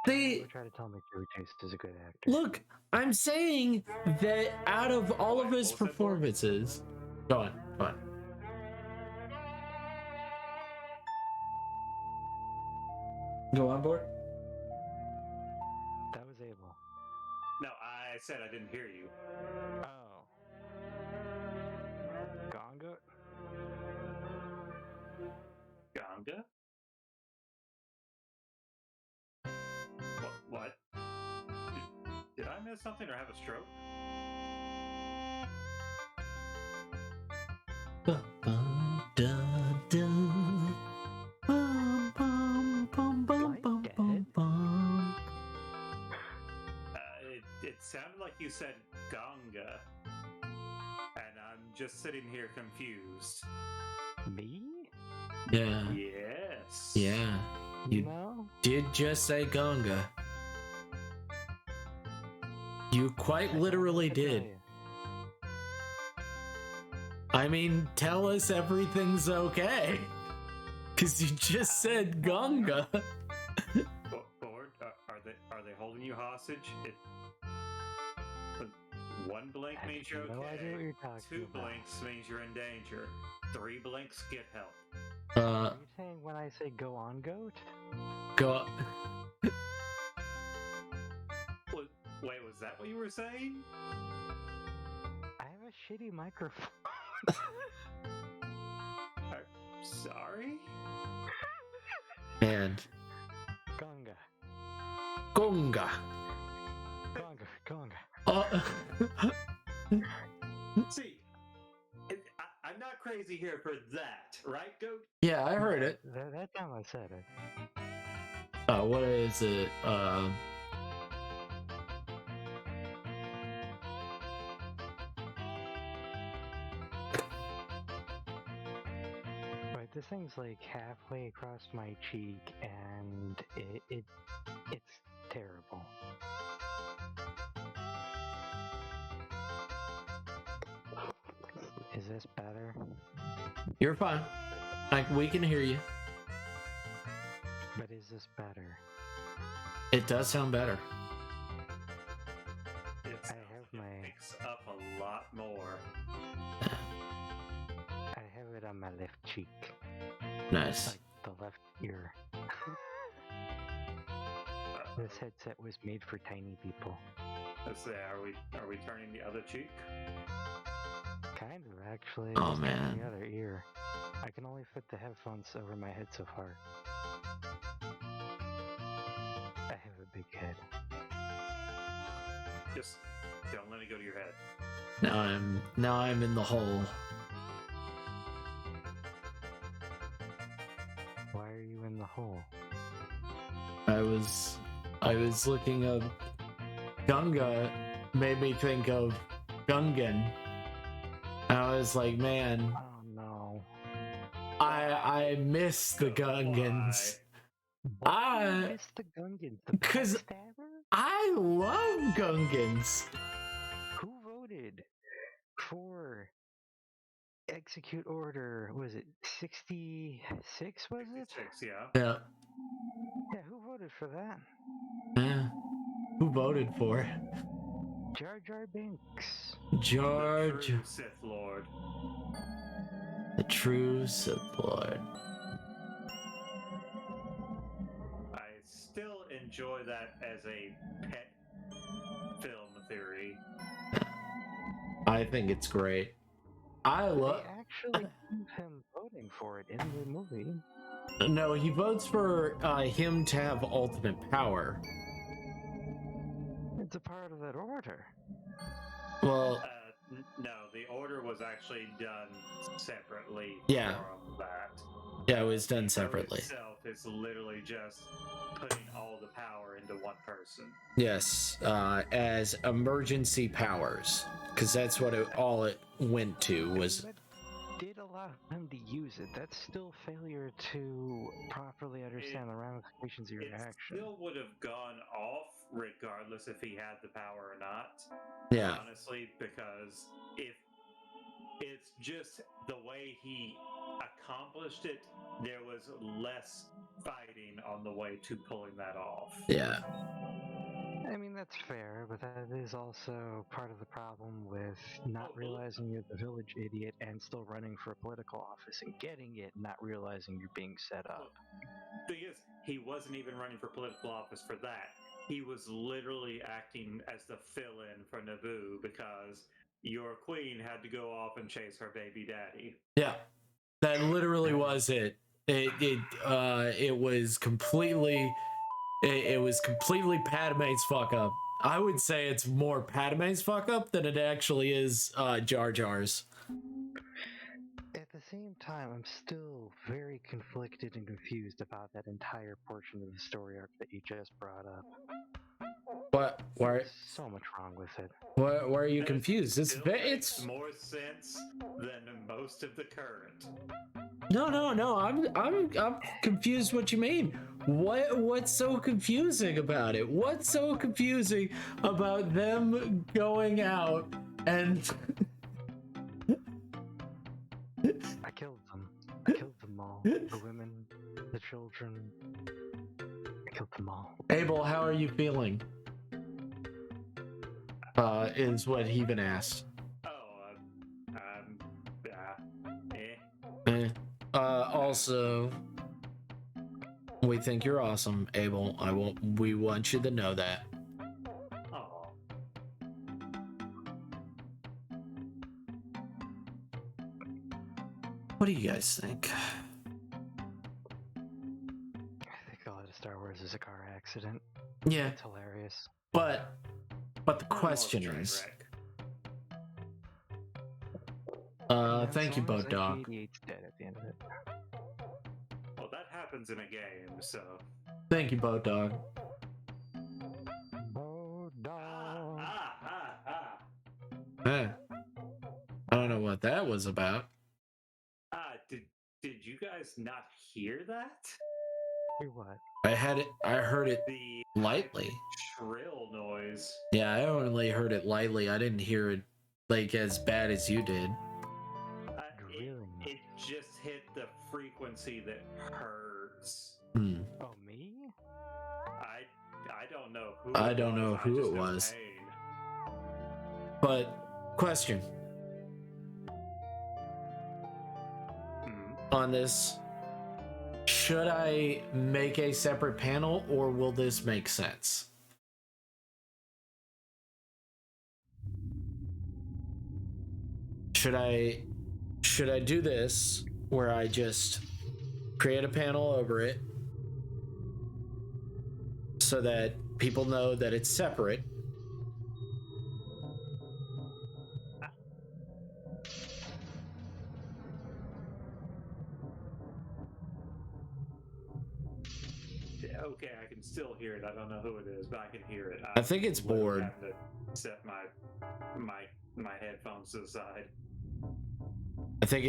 Don't try to tell me Joey Chase is a good actor. Look, I'm saying that out of all of his performances, go on. Go on, board. That was Abel. No, I said I didn't hear you. Oh. Gonga? Ganga? What? Did I miss something or have a stroke? you said Ganga, and I'm just sitting here confused. Me? Yeah. Yes. Yeah. You No? did just say Gonga. You quite literally did. I mean, tell us everything's okay. Because you just said Gonga. Bored? Are they holding you hostage? One blink means you're okay. No idea what you're talking Two about. blinks means you're in danger. 3 blinks, get help. Are you saying when I say go on, goat? Go. Wait, was that what you were saying? I have a shitty microphone. Sorry? And Gonga. Gonga. Gonga. See, I'm not crazy here for that, right, Goat? Yeah, I heard it. That time I said it. What is it? Right, this thing's like halfway across my cheek, and it's terrible. Is this better? You're fine. We can hear you. But is this better? It does sound better. It picks up a lot more. I have it on my left cheek. Nice. Like the left ear. This headset was made for tiny people. Let's say, are we turning the other cheek? Kind of, actually. Oh, Just man. the other ear. I can only fit the headphones over my head so far. I have a big head. Just don't let it go to your head. Now I'm in the hole. Why are you in the hole? I was looking up Gunga, made me think of Gungan. And I was like, man, Oh no. I miss the Gungans. Why do you miss the Gungans? The Because backstabber? I love Gungans. Who voted for execute order? Was it 66? Was it? 66, yeah. Yeah. Yeah, who voted for that? Yeah. Who voted for it? Jar Jar Binks. George. The true Sith Lord. The true Sith Lord. I still enjoy that as a pet film theory. I think it's great. I love. They actually prove him voting for it in the movie. No, he votes for him to have ultimate power. It's a part of that order. Well, No, the order was actually done separately Yeah. from that. yeah, it was done The separately. itself is literally just putting all the power into one person. Yes, as emergency powers, because that's what all it went to was. That did allow him to use it. That's still failure to properly understand the ramifications of your It action. still would have gone off regardless if he had the power or not. Yeah, Honestly, because if it's just the way he accomplished it, there was less fighting on the way to pulling that off. yeah, I mean, that's fair, but that is also part of the problem with not realizing you're the village idiot and still running for a political office and getting it, not realizing you're being set up. Thing is, he wasn't even running for political office for that. He was literally acting as the fill-in for Naboo because your queen had to go off and chase her baby daddy. yeah. That literally was it. It was completely. It was completely Padme's fuck up. I would say it's more Padme's fuck up than it actually is Jar Jar's. At the same time, I'm still very conflicted and confused about that entire portion of the story arc that you just brought up. What? Why? There's so much wrong with it. Why are you That confused? still makes It's more sense than most of the current. no. I'm confused. What you mean? What's so confusing about it? What's so confusing about them going out and? I killed them. I killed them all. The women, the children. I killed them all. Abel, how are you feeling? Is what he been asked. Oh, Also, we think you're awesome, Abel. We want you to know that. Oh. What do you guys think? I think a lot of Star Wars is a car accident. Yeah, It's hilarious. but the question is, thank you, Boat Dog. BB-8's dead at the end of it. Well, that happens in a game, so. Thank you, Boat Dog. Oh, dog. Eh, I don't know what that was about. Did you guys not hear that? Hear what? I heard it The lightly. shrill noise. Yeah, I only heard it lightly. I didn't hear it like as bad as you did. It just hit the frequency that hurts. Oh, me? I don't know who. I don't know who just it know was. pain. But question on this: should I make a separate panel, or will this make sense? Should I do this where I just create a panel over it so that people know that it's separate? Okay, I can still hear it. I don't know who it is, but I can hear it. I think it's literally bored. having to set my headphones to the side. I think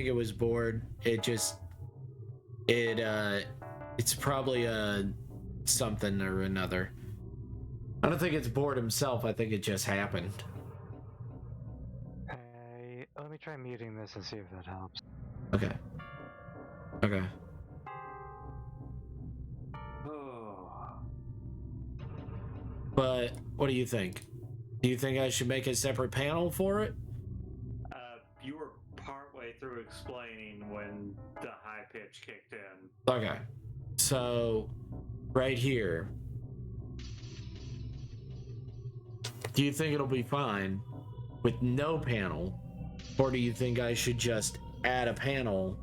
it was bored. It's probably something or another. I don't think it's bored himself. I think it just happened. Hey, let me try muting this and see if that helps. Okay. But what do you think? Do you think I should make a separate panel for it? You were partway through explaining when the high pitch kicked in. Okay. So, right here. Do you think it'll be fine with no panel? Or do you think I should just add a panel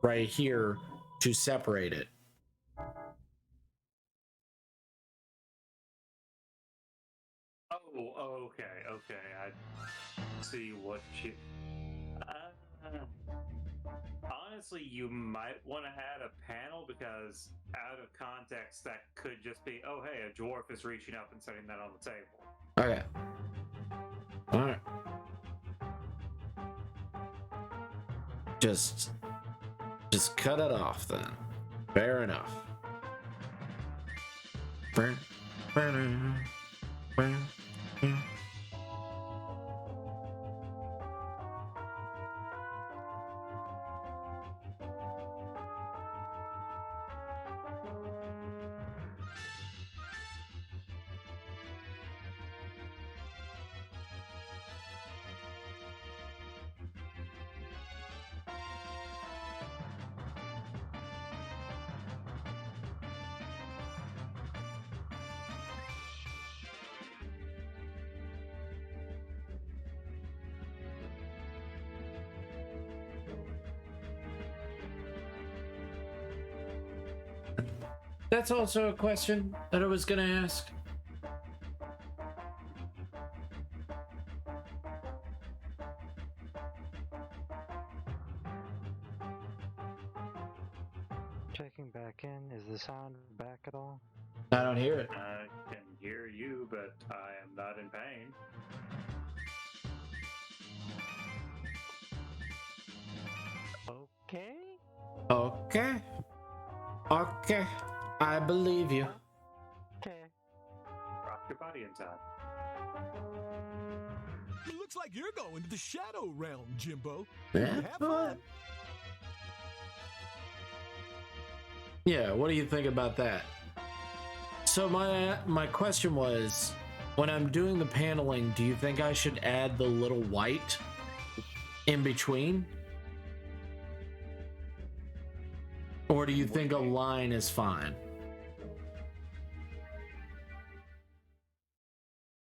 right here to separate it? Oh, okay. I see what you. Honestly, you might want to add a panel because out of context, that could just be, oh, hey, a dwarf is reaching up and setting that on the table. Okay. All right. Just cut it off then. Fair enough. That's also a question that I was gonna ask. Checking back in. Is the sound back at all? I don't hear it. I can hear you, but I am not in pain. Okay. Okay. Okay. I believe you. Okay. Rock your body in time. It looks like you're going to the Shadow Realm, Jimbo. Yeah. Have fun. Yeah, what do you think about that? So my question was, when I'm doing the paneling, do you think I should add the little white in between? Or do you think a line is fine?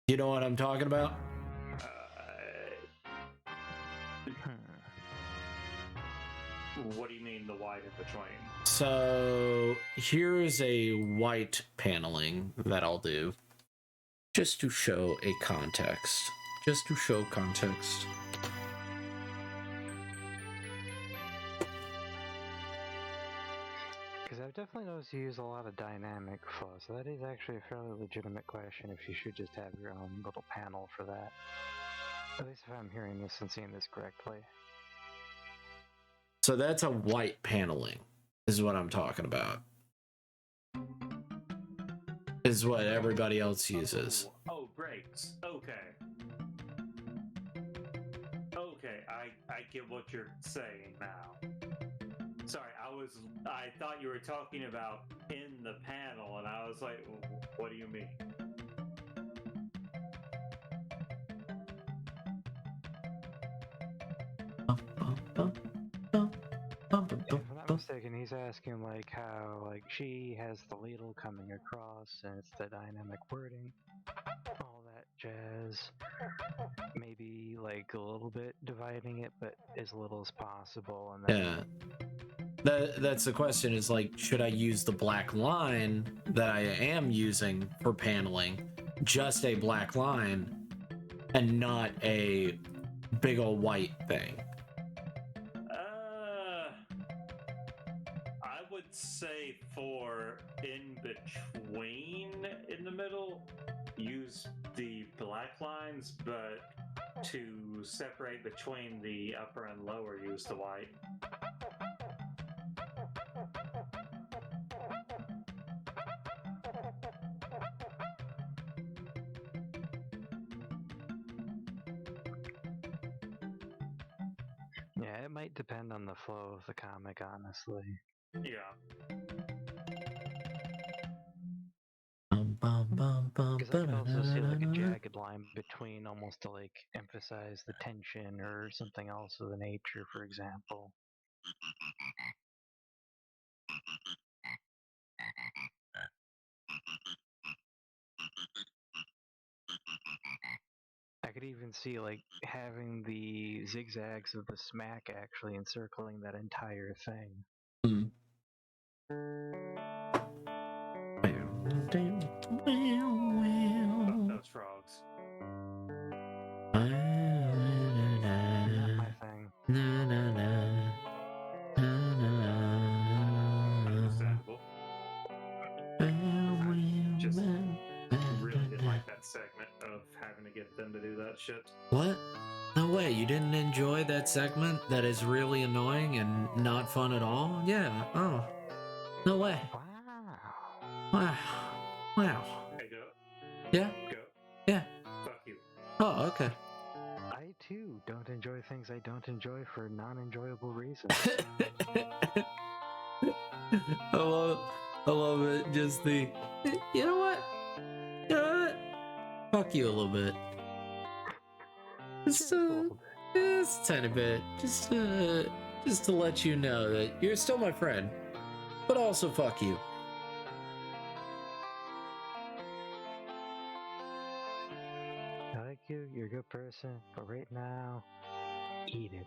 You know what I'm talking about? What do you mean the white in between? So here's a white paneling that I'll do just to show a context. Just to show context. Because I've definitely noticed you use a lot of dynamic flow, so that is actually a fairly legitimate question if you should just have your own little panel for that. At least if I'm hearing this and seeing this correctly. So that's a white paneling, is what I'm talking about. Is what everybody else uses. Oh, great. Okay. Okay, I get what you're saying now. Sorry, I thought you were talking about in the panel, and I was like, what do you mean? If I'm not mistaken, he's asking like how like she has the ladle coming across and it's the dynamic wording, all that jazz. Maybe like a little bit dividing it, but as little as possible. And then That's the question, is like, should I use the black line that I am using for paneling, just a black line, and not a big old white thing? I would say for in between in the middle, use the black lines, but to separate between the upper and lower, use the white. yeah, it might depend on the flow of the comic, honestly. Yeah. Because I could also see like a jagged line between, almost to like emphasize the tension or something else of the nature, for example. I could even see like having the zigzags of the smack actually encircling that entire thing. Those frogs. Not my thing. Understandable. I just really didn't like that segment of having to get them to do that shit. What? No way, you didn't enjoy that segment that is really annoying and not fun at all? Yeah, oh. No way. Wow. Wow. Hey, go. Yeah? Go. Yeah. Fuck you. Oh, okay. I too don't enjoy things I don't enjoy for non-enjoyable reasons. I love it. Just the, you know what? You know what? Fuck you a little bit. Just a tiny bit. Just to let you know that you're still my friend, but also fuck you. I like you, you're a good person, but right now, eat it.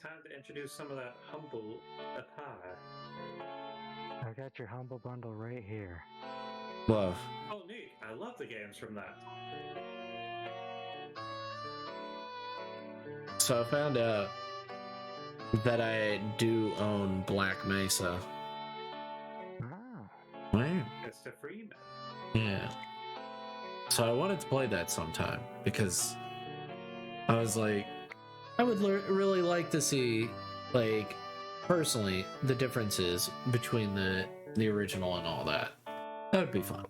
Time to introduce some of that humble pie. I've got your humble bundle right here. Love. Oh, neat. I love the games from that. So I found out that I do own Black Mesa. Ah. Wow. It's the Freeman. Yeah. So I wanted to play that sometime because I was like, I would really like to see, like, personally, the differences between the original and all that. That would be fun.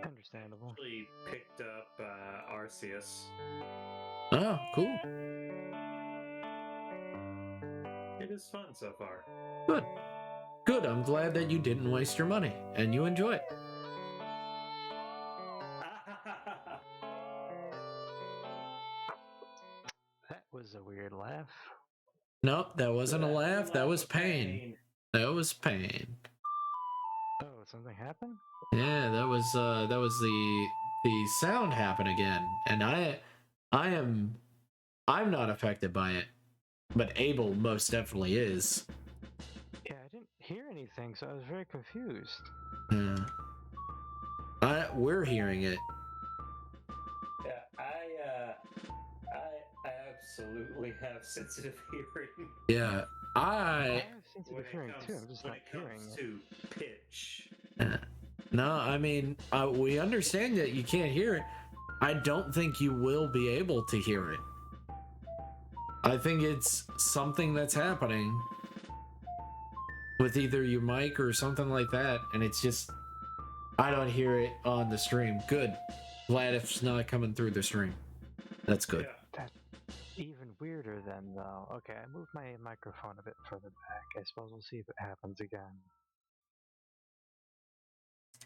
Understandable. Actually picked up Arceus. Oh, cool. It is fun so far. Good. Good. I'm glad that you didn't waste your money and you enjoy it. That was a weird laugh. Nope, that wasn't a laugh. That was pain. That was pain. Oh, something happened? Yeah, that was the sound happen again. And I'm not affected by it, but Abel most definitely is. Yeah, I didn't hear anything, so I was very confused. Yeah. We're hearing it. Yeah, I absolutely have sensitive hearing. Yeah, I have sensitive hearing too. I'm just when not it hearing comes it. to pitch. No, I mean, we understand that you can't hear it. I don't think you will be able to hear it. I think it's something that's happening with either your mic or something like that, and it's just, I don't hear it on the stream. Good. Glad it's not coming through the stream. That's good. Yeah. That's even weirder then, though. Okay, I moved my microphone a bit further back. I suppose we'll see if it happens again.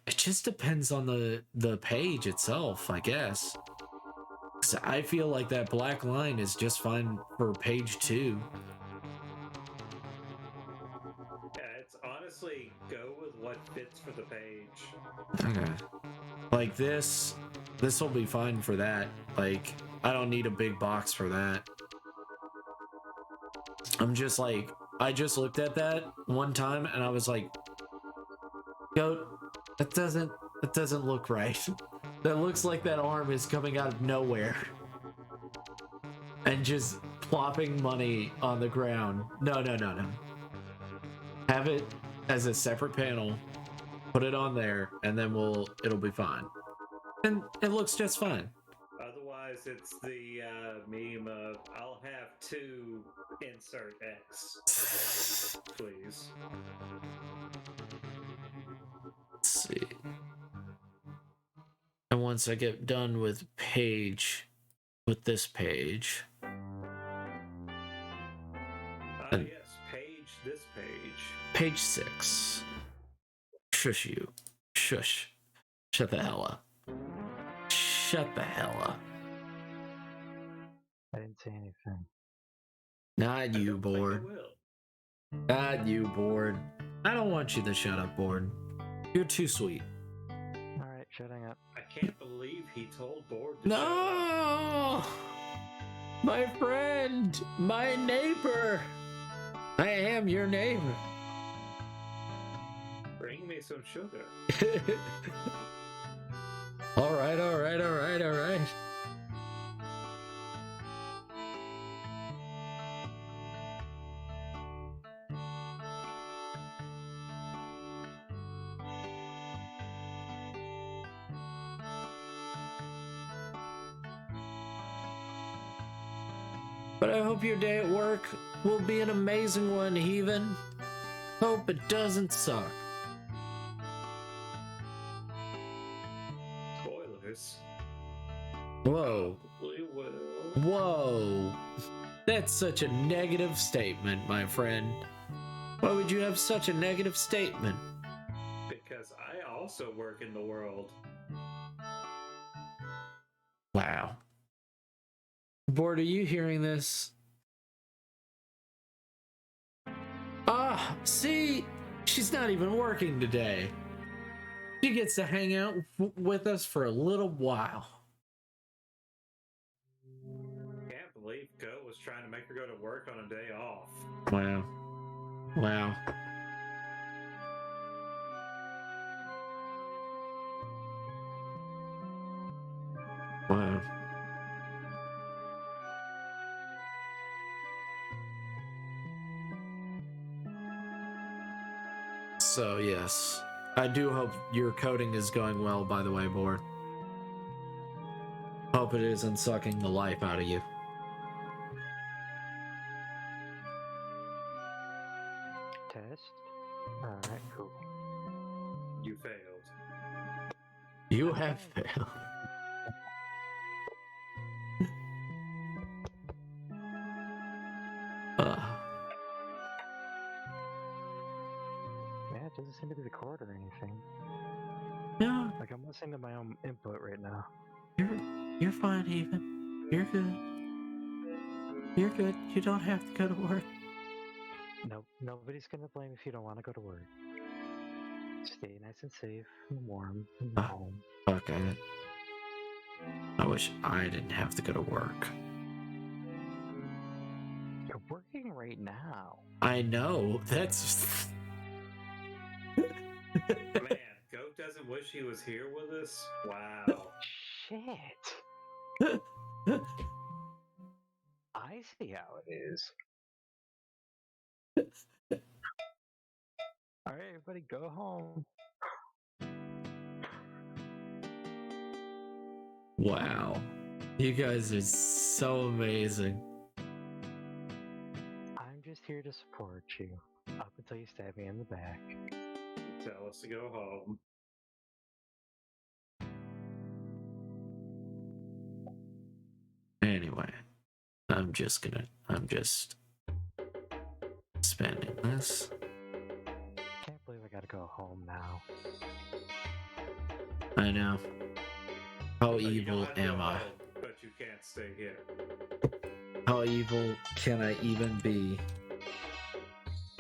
It just depends on the page itself, I guess. 'Cause I feel like that black line is just fine for page 2. Yeah, it's honestly go with what fits for the page. Okay. Like this will be fine for that. Like, I don't need a big box for that. I'm just like, I just looked at that one time and I was like, Goat, that doesn't look right. That looks like that arm is coming out of nowhere and just plopping money on the ground. No. Have it as a separate panel, put it on there, and then it'll be fine. And it looks just fine. Otherwise, it's the meme of I'll have 2 insert X, please. Let's see. And once I get done with this page. Yes, this page. Page 6. Shush you. Shush. Shut the hell up. Shut the hell up. I didn't say anything. Not you, Board. Not you, Board. I don't want you to shut up, Board. You're too sweet. Alright, shutting up. I can't believe he told Board to No! shut up. My friend! My neighbor! I am your neighbor. Bring me some sugar. All right. But I hope your day at work will be an amazing one, Heathen. Hope it doesn't suck. Spoilers. Whoa. Probably will. Whoa. That's such a negative statement, my friend. Why would you have such a negative statement? Because I also work in the world. Wow. Board, are you hearing this? Ah, see? She's not even working today. She gets to hang out with us for a little while. Can't believe Go was trying to make her go to work on a day off. Wow. Wow. Wow. So yes, I do hope your coding is going well, by the way, Board. Hope it isn't sucking the life out of you. Test? Alright, cool. You failed. You have failed. Yeah, it doesn't seem to be the cord or anything. No, Like, I'm listening to my own input right now. you're fine, Even. You're good. You're good. You don't have to go to work. Nope, nobody's gonna blame if you don't want to go to work. Stay nice and safe and warm and home. Okay. I wish I didn't have to go to work. You're working right now. I know. That's. Man, Goat doesn't wish he was here with us? Wow. Shit. I see how it is. Alright, everybody, go home. Wow. You guys are so amazing. I'm just here to support you up until you stab me in the back. Tell us to go home. Anyway, I'm just spending this. Can't believe I gotta go home now. I know. How But you evil don't have to am go I? home, but you can't stay here. How evil can I even be?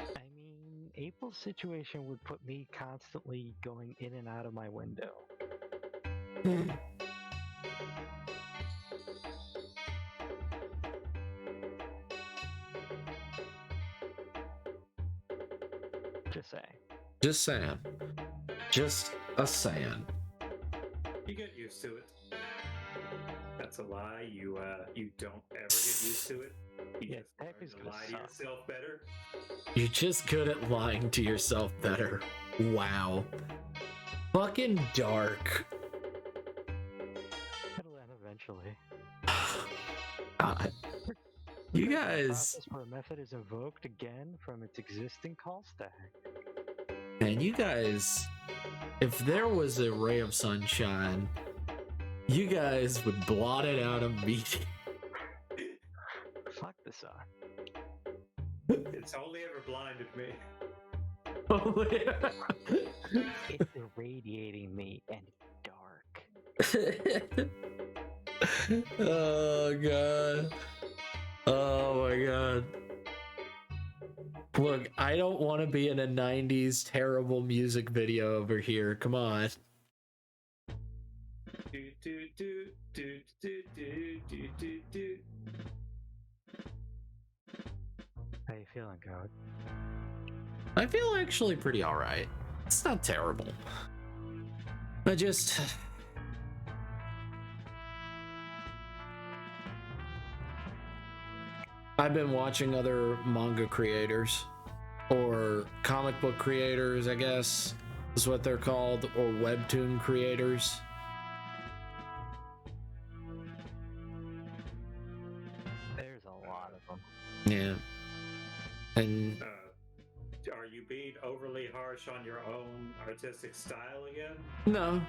I mean, April's situation would put me constantly going in and out of my window. Just saying. Just saying. Just a saying. You get used to it. That's a lie. You don't ever get used to it. You Yeah, just heck learn is to gonna lie to suck. yourself better. You're just good at lying to yourself better. Wow. Fucking dark. It'll end eventually. God. You The guys. process where a method is invoked again from its existing call stack. And you guys, if there was a ray of sunshine, you guys would blot it out immediately. Fuck the sun. It's only ever blinded me. It's irradiating me and dark. Oh god. Oh my god. Look, I don't want to be in a 90s terrible music video over here. Come on. Do, do, do, do, do, do, do, do, do. How you feeling, God? I feel actually pretty alright. It's not terrible. I just... I've been watching other manga creators, or comic book creators, I guess, is what they're called, or webtoon creators. There's a lot of them. Yeah. And Are you being overly harsh on your own artistic style again? no,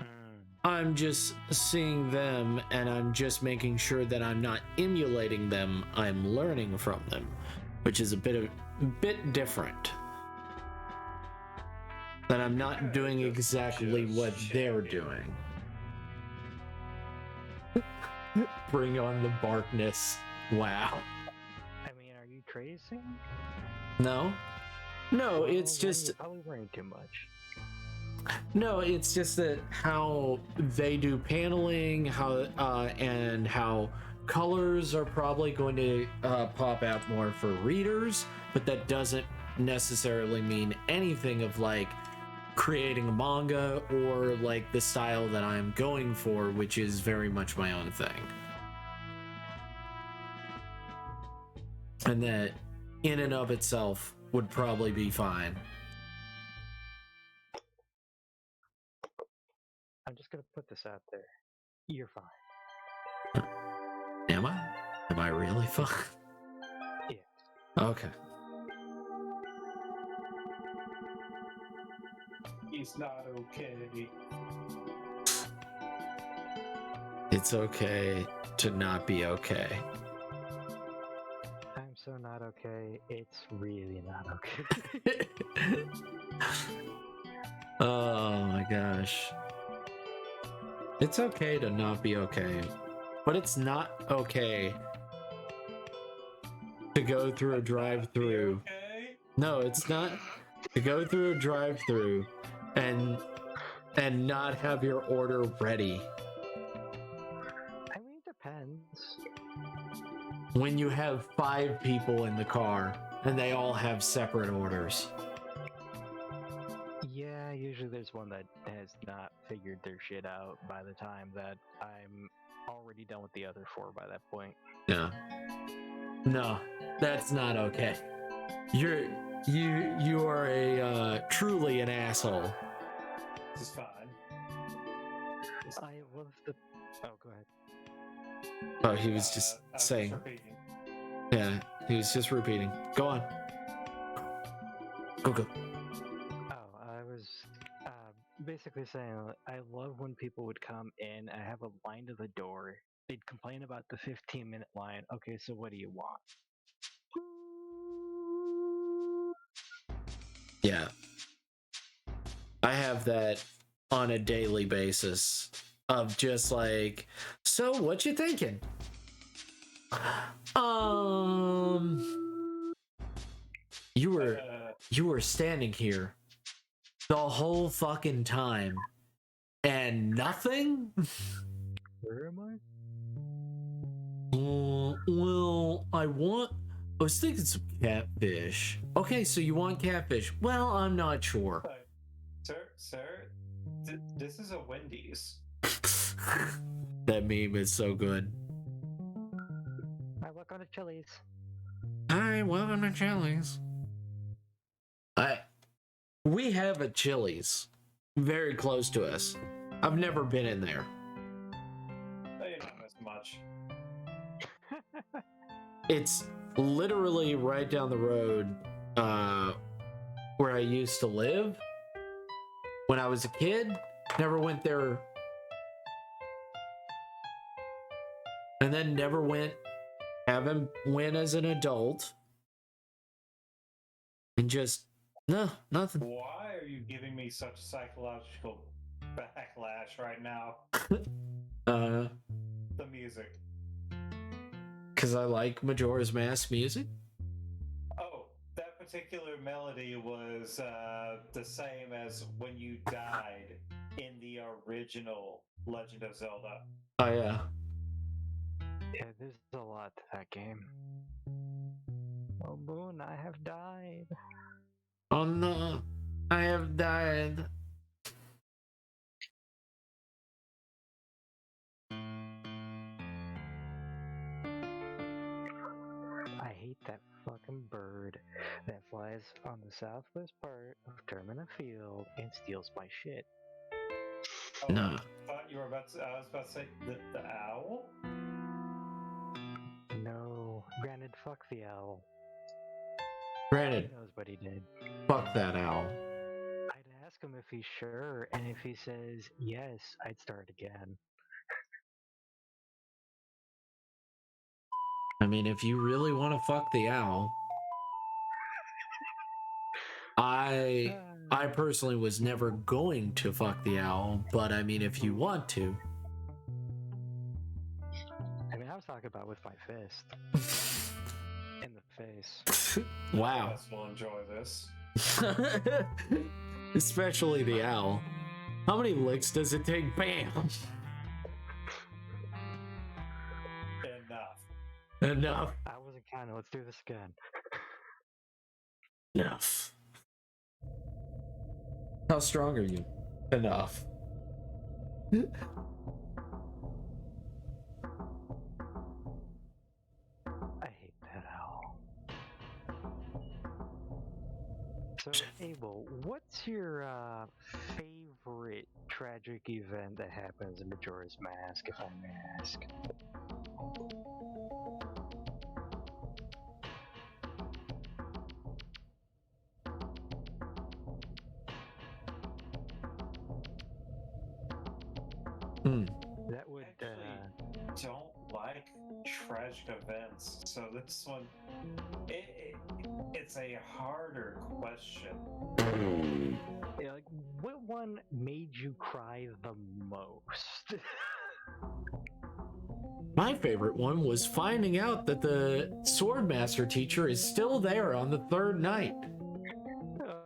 I'm just seeing them and I'm just making sure that I'm not emulating them, I'm learning from them, which is a bit different. That I'm not doing exactly what they're doing. Bring on the darkness. Wow. I mean, are you tracing? No, Well, it's then just you're probably worrying too much. no, it's just that how they do paneling, how and how colors are probably going to pop out more for readers, but that doesn't necessarily mean anything of like creating a manga or like the style that I'm going for, which is very much my own thing. And that in and of itself would probably be fine. I'm just gonna put this out there. You're fine. Am I? Am I really fine? Yeah. Okay. He's not okay. It's okay to not be okay. I'm so not okay. It's really not okay. Oh my gosh. It's okay to not be okay, but it's not okay to go through a drive-through. Okay. No, it's not to go through a drive-through and not have your order ready I mean, it depends. when you have 5 people in the car and they all have separate orders. Yeah, usually there's one that has not figured their shit out by the time that I'm already done with the other 4 by that point. Yeah. No, that's not okay. You are a truly an asshole. This is fine. I love the. Oh, go ahead. Oh, he was just I was saying. repeating. Yeah, he was just repeating. Go on. Go. Oh, I was basically saying I love when people would come in and have a line to the door. They'd complain about the 15-minute line. Okay, so what do you want? Yeah. I have that on a daily basis of just like, so what you thinking? You were standing here the whole fucking time and nothing? Where am I? Well, I was thinking some catfish. Okay, so you want catfish? Well, I'm not sure. Sir, this is a Wendy's. That meme is so good. I work on the Chili's. Hi, welcome to Chili's. We have a Chili's very close to us. I've never been in there. They don't miss much. It's literally right down the road where I used to live when I was a kid. Never went there, and then haven't went as an adult, and just nothing. Why are you giving me such psychological backlash right now? The music. Because I like Majora's Mask music. Oh, that particular melody was the same as when you died in the original Legend of Zelda. Oh yeah. Yeah, there's a lot to that game. Oh, Boone, I have died. Oh no, I have died. I hate that fucking bird that flies on the southwest part of Termina Field and steals my shit. Oh, No. I thought you were about to. I was about to say the owl. No, granted, fuck the owl. Granted, He knows what he did. fuck that owl. I'd ask him if he's sure, and if he says yes, I'd start again. I mean, if you really want to fuck the owl, I personally was never going to fuck the owl, but I mean, if you want to. I mean, I was talking about with my fist. In the face. Wow. Yes, we'll enjoy this. Especially the owl. How many licks does it take? Bam! Enough. I wasn't counting. Let's do this again. Enough. How strong are you? Enough. I hate that owl. So, Abel, what's your favorite tragic event that happens in Majora's Mask, if I may ask? That would don't like tragic events, so this one it's a harder question. yeah, like, what one made you cry the most? My favorite one was finding out that the Swordmaster teacher is still there on the third night.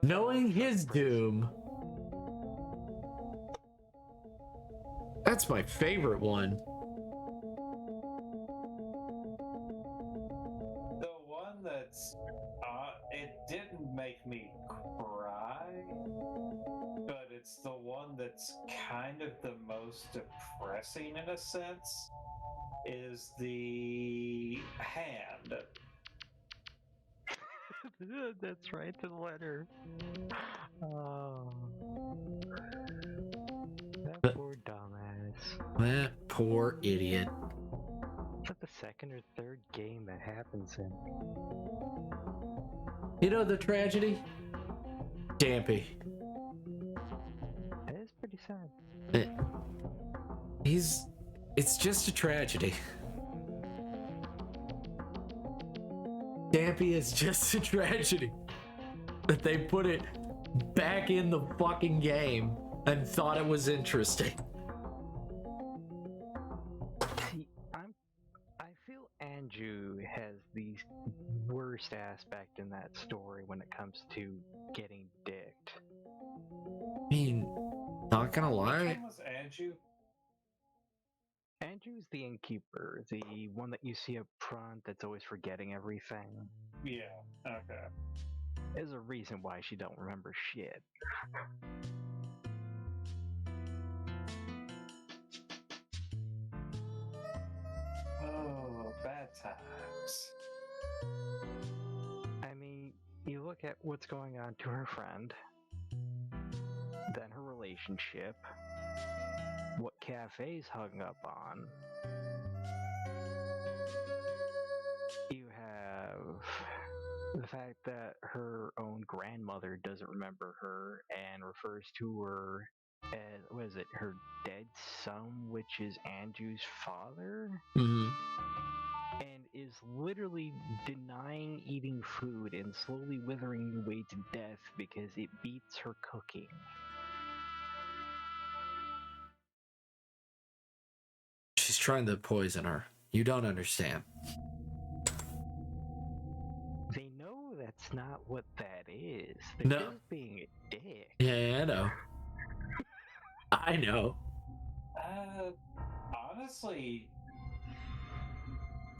Knowing his doom. That's my favorite one. The one that's it didn't make me cry, but it's the one that's kind of the most depressing in a sense, is the hand. That's right, the letter. Oh. That poor dumbass. That poor idiot. It's like the second or third game that happens in. You know the tragedy? Dampy. That is pretty sad. It's just a tragedy. Dampy is just a tragedy. That they put it back in the fucking game and thought it was interesting. See, I feel Anju has the worst aspect in that story when it comes to getting dicked. I mean, not gonna lie. Which one was Anju? Anju's the innkeeper, the one that you see up front that's always forgetting everything. Yeah, okay. There's a reason why she don't remember shit. Oh, bad times. I mean, you look at what's going on to her friend, then her relationship, what cafe's hung up on. You have the fact that her own grandmother doesn't remember her and refers to her as, what is it, her dead son, which is Anju's father? Mm-hmm. And is literally denying eating food and slowly withering away to death because it beats her cooking. She's trying to poison her. You don't understand. They know that's not what that is. They're just being a dick. Yeah, I know. I know. Honestly,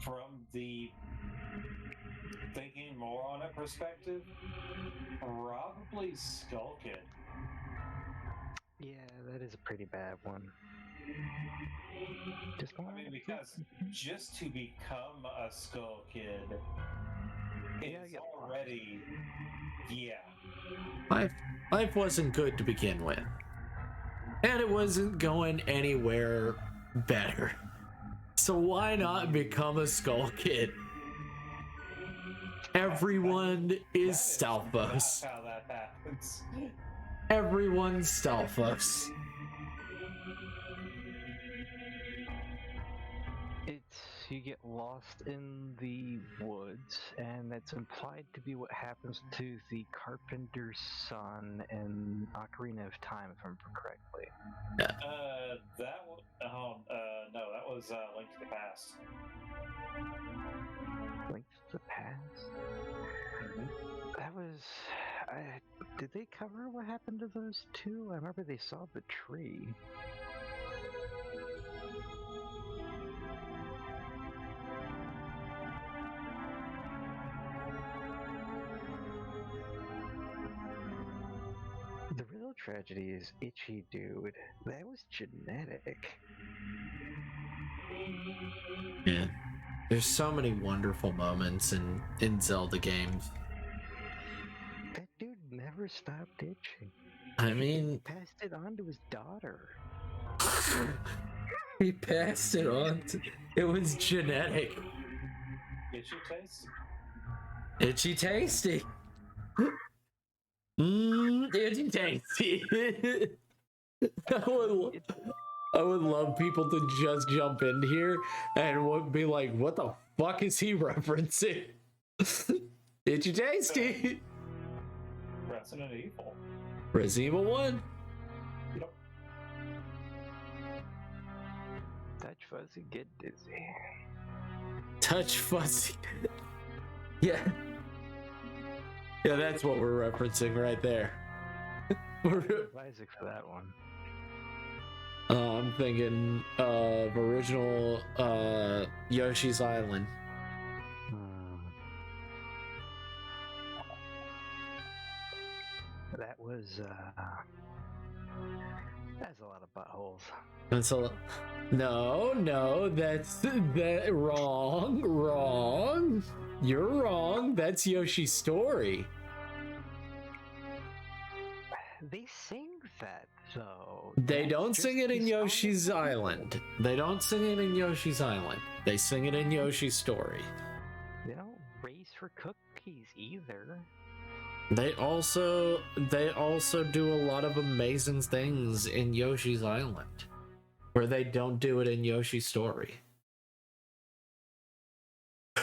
from the thinking more on it perspective, probably Skull Kid. Yeah, that is a pretty bad one. I mean, because just to become a Skull Kid is already, Life wasn't good to begin with. And it wasn't going anywhere better. So why not become a Skull Kid? Everyone is Stalfos. That's how that happens. Everyone's Stalfos. You get lost in the woods, and that's implied to be what happens to the carpenter's son in Ocarina of Time, if I remember correctly. That was no, that was Link to the Past. Link to the Past? That was... did they cover what happened to those two? I remember they saw the tree. The real tragedy is Itchy Dude. That was genetic. Yeah. There's so many wonderful moments in Zelda games. That dude never stopped itching. I mean, Passed it on to his daughter. he passed it on. It was genetic. Itchy taste? Itchy tasty. Itchy tasty. I would love people to just jump in here and would be like, what the fuck is he referencing? Itchy tasty. Resident Evil. Resident Evil 1. Yep. Touch fuzzy, get dizzy. Touch fuzzy. Yeah. Yeah, that's what we're referencing right there. Isaac for that one. I'm thinking of original Yoshi's Island. That was that's a lot of buttholes. That's a no, that's that wrong. You're wrong. That's Yoshi's Story. They sing that though. They don't sing it in Yoshi's Island. They don't sing it in Yoshi's Island. They sing it in Yoshi's Story. They don't race for cookies either. They also do a lot of amazing things in Yoshi's Island, where they don't do it in Yoshi's Story. They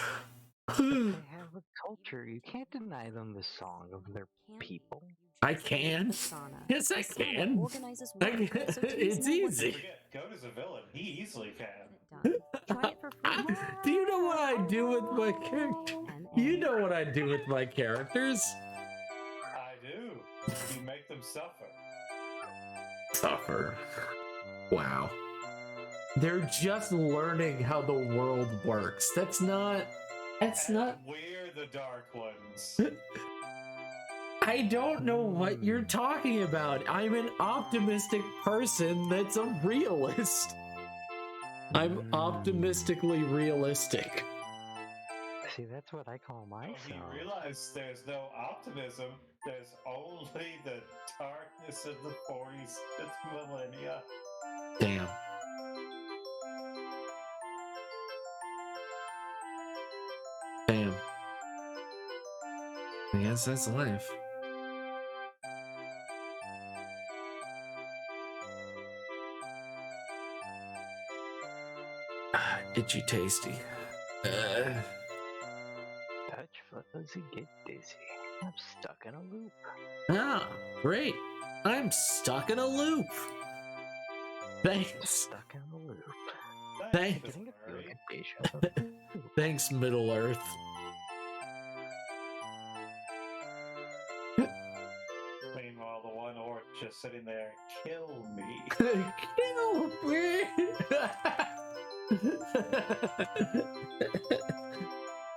have a culture. You can't deny them the song of their people. I can. Yes, I can. It's easy. Goat is a villain. He easily can. Try it for free. Do you know what I do with my character? You know what I do with my characters. I do. You make them suffer. Suffer. Wow. They're just learning how the world works. That's not. We're the dark ones. I don't know what you're talking about. I'm an optimistic person that's a realist. I'm optimistically realistic. See, that's what I call myself. You realize there's no optimism. There's only the darkness of the 46th millennia. Damn. Damn. I guess that's life. Itchy tasty. Touch fuzzy, get dizzy. I'm stuck in a loop. Ah, great. I'm stuck in a loop. Thanks. Stuck in a loop. Thanks. Thanks, Middle Earth. Meanwhile, the one orc just sitting there, kill me. Kill me.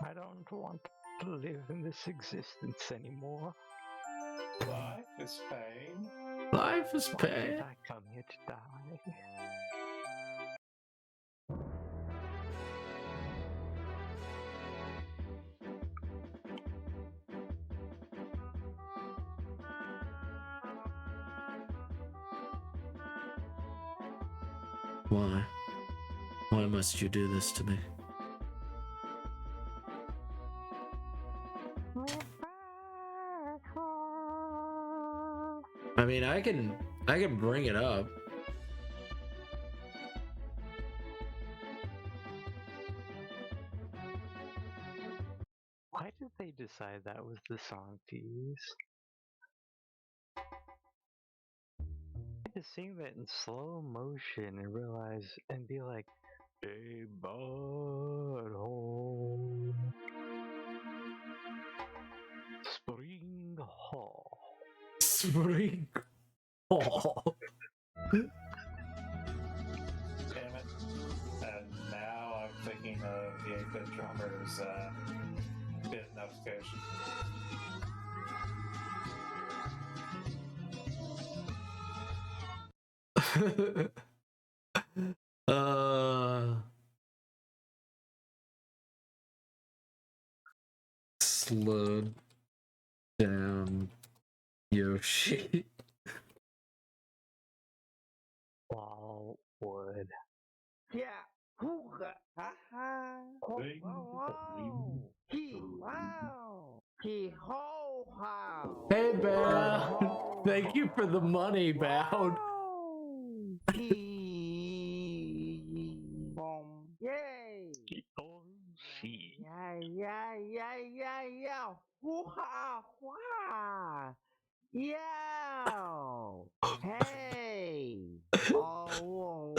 I don't want to live in this existence anymore. Life is pain. Life is Why pain. did I come here to die? Why? Why must you do this to me? I mean, I can bring it up. Why did they decide that was the song to use? To sing that in slow motion and realize and be like, a butthole. Spring Hall. Spring Hall. Damn it. And now I'm thinking of the 8-bit drummer's bit notification. Slow down, Yoshi. Lol, wood. Yeah. Hooga. Ha-ha. Wow. Hee. Wow. Hee ho how. Hey, Bound. Thank you for the money, Bound. Hee. Boom. Yay. Oh, she. Yeah. Hoo-ha. Wah. Yeah. Hey. Oh, whoa.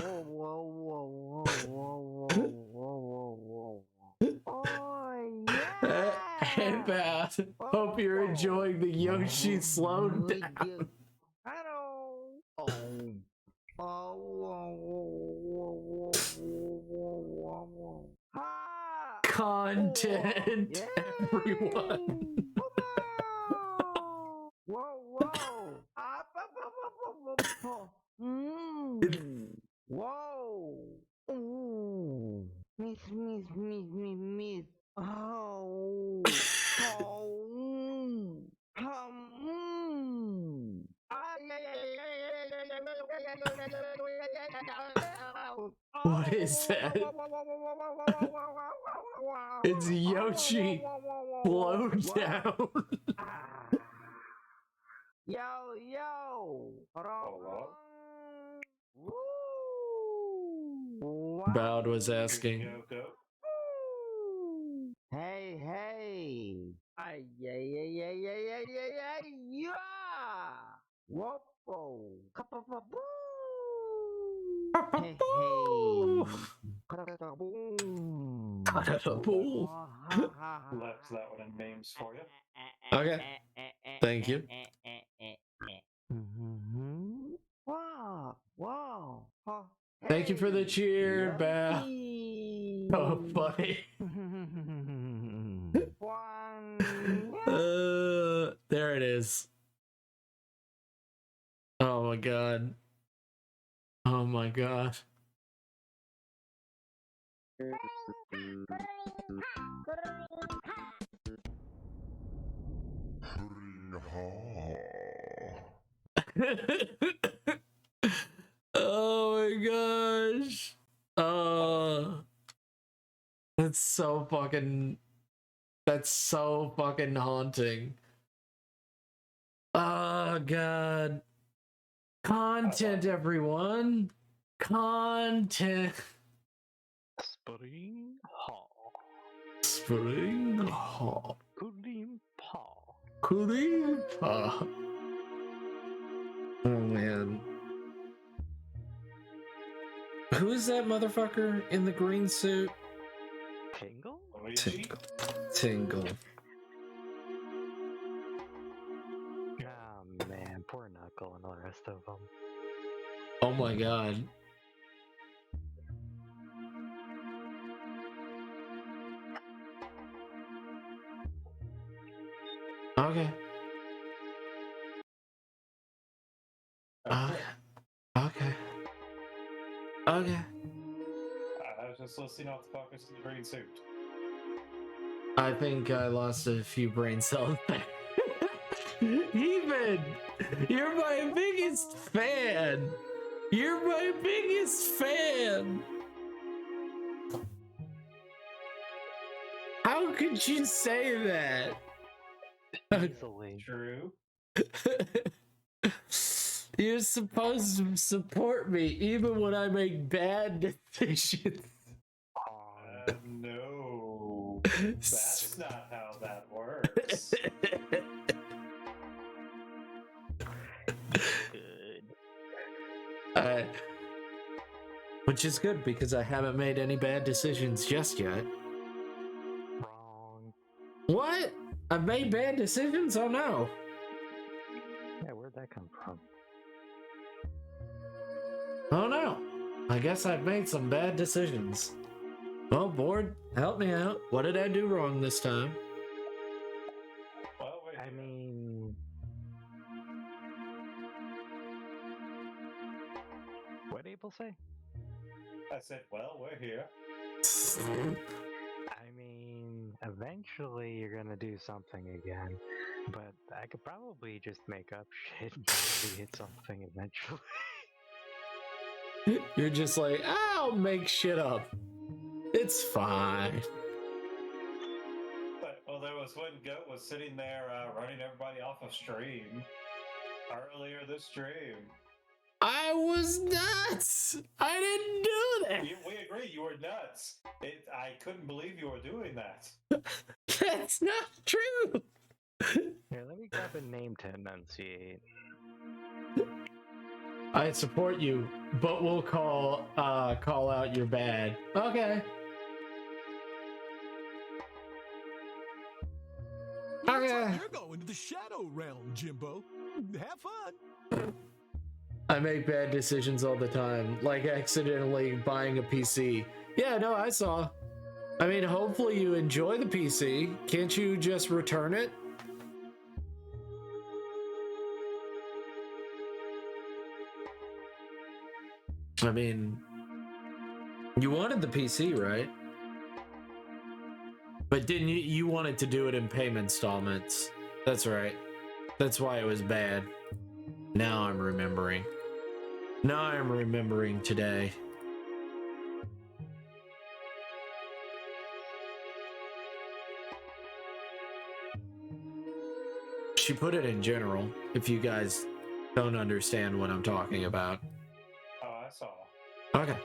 Oh, yeah. Hey, Bound. Hope you're enjoying the Yoshi slowdown. Content, everyone. Whoa. Whoa. Ooh. Miss. Oh. What is that? It's Yoshi slowdown. Yo. Bound was asking. Hey. Yeah. Whoa. Hey. Boom. Left that one in names for you. Okay. Thank you. Wow. Thank you for the cheer, Bound. Oh, funny. There it is. Oh my god. Oh my god. Oh my gosh. That's so fucking haunting. Oh god. Content, everyone. Content. Spring Hall. Spring Hall. Kulimpa. Kulimpa. Oh man. Who is that motherfucker in the green suit? Tingle? Tingle. Oh man, poor Knuckle and all the rest of them. Oh my god. Okay. Okay. I was just listening off the focus of the green suit. I think I lost a few brain cells there. Even, you're my biggest fan. You're my biggest fan. How could you say that? Easily. True. You're supposed to support me even when I make bad decisions. No. That's not how that works. Good. Which is good because I haven't made any bad decisions just yet. Wrong. What? I've made bad decisions? Oh no. Yeah, where'd that come from? Oh no. I guess I've made some bad decisions. Well, board, help me out. What did I do wrong this time? Well, wait. I mean, what did Abel say? I said, well, we're here. I mean, eventually you're gonna do something again, but I could probably just make up shit and probably hit something eventually. You're just like, I'll make shit up. It's fine. But, well, there was when Goat was sitting there running everybody off of stream earlier this stream. I was nuts. I didn't do that. We agree, you were nuts. I couldn't believe you were doing that. That's not true. Here, let me grab a name to enunciate. I support you, but we'll call out your bad. Okay. Looks like you're going to the Shadow Realm, Jimbo. Have fun. I make bad decisions all the time, like accidentally buying a PC. Yeah, no, I saw. I mean, hopefully you enjoy the PC. Can't you just return it? I mean, you wanted the PC, right? But didn't you wanted to do it in payment installments? That's right. That's why it was bad. Now I'm remembering. Now I'm remembering today. She put it in general, if you guys don't understand what I'm talking about. Oh, I saw. Okay.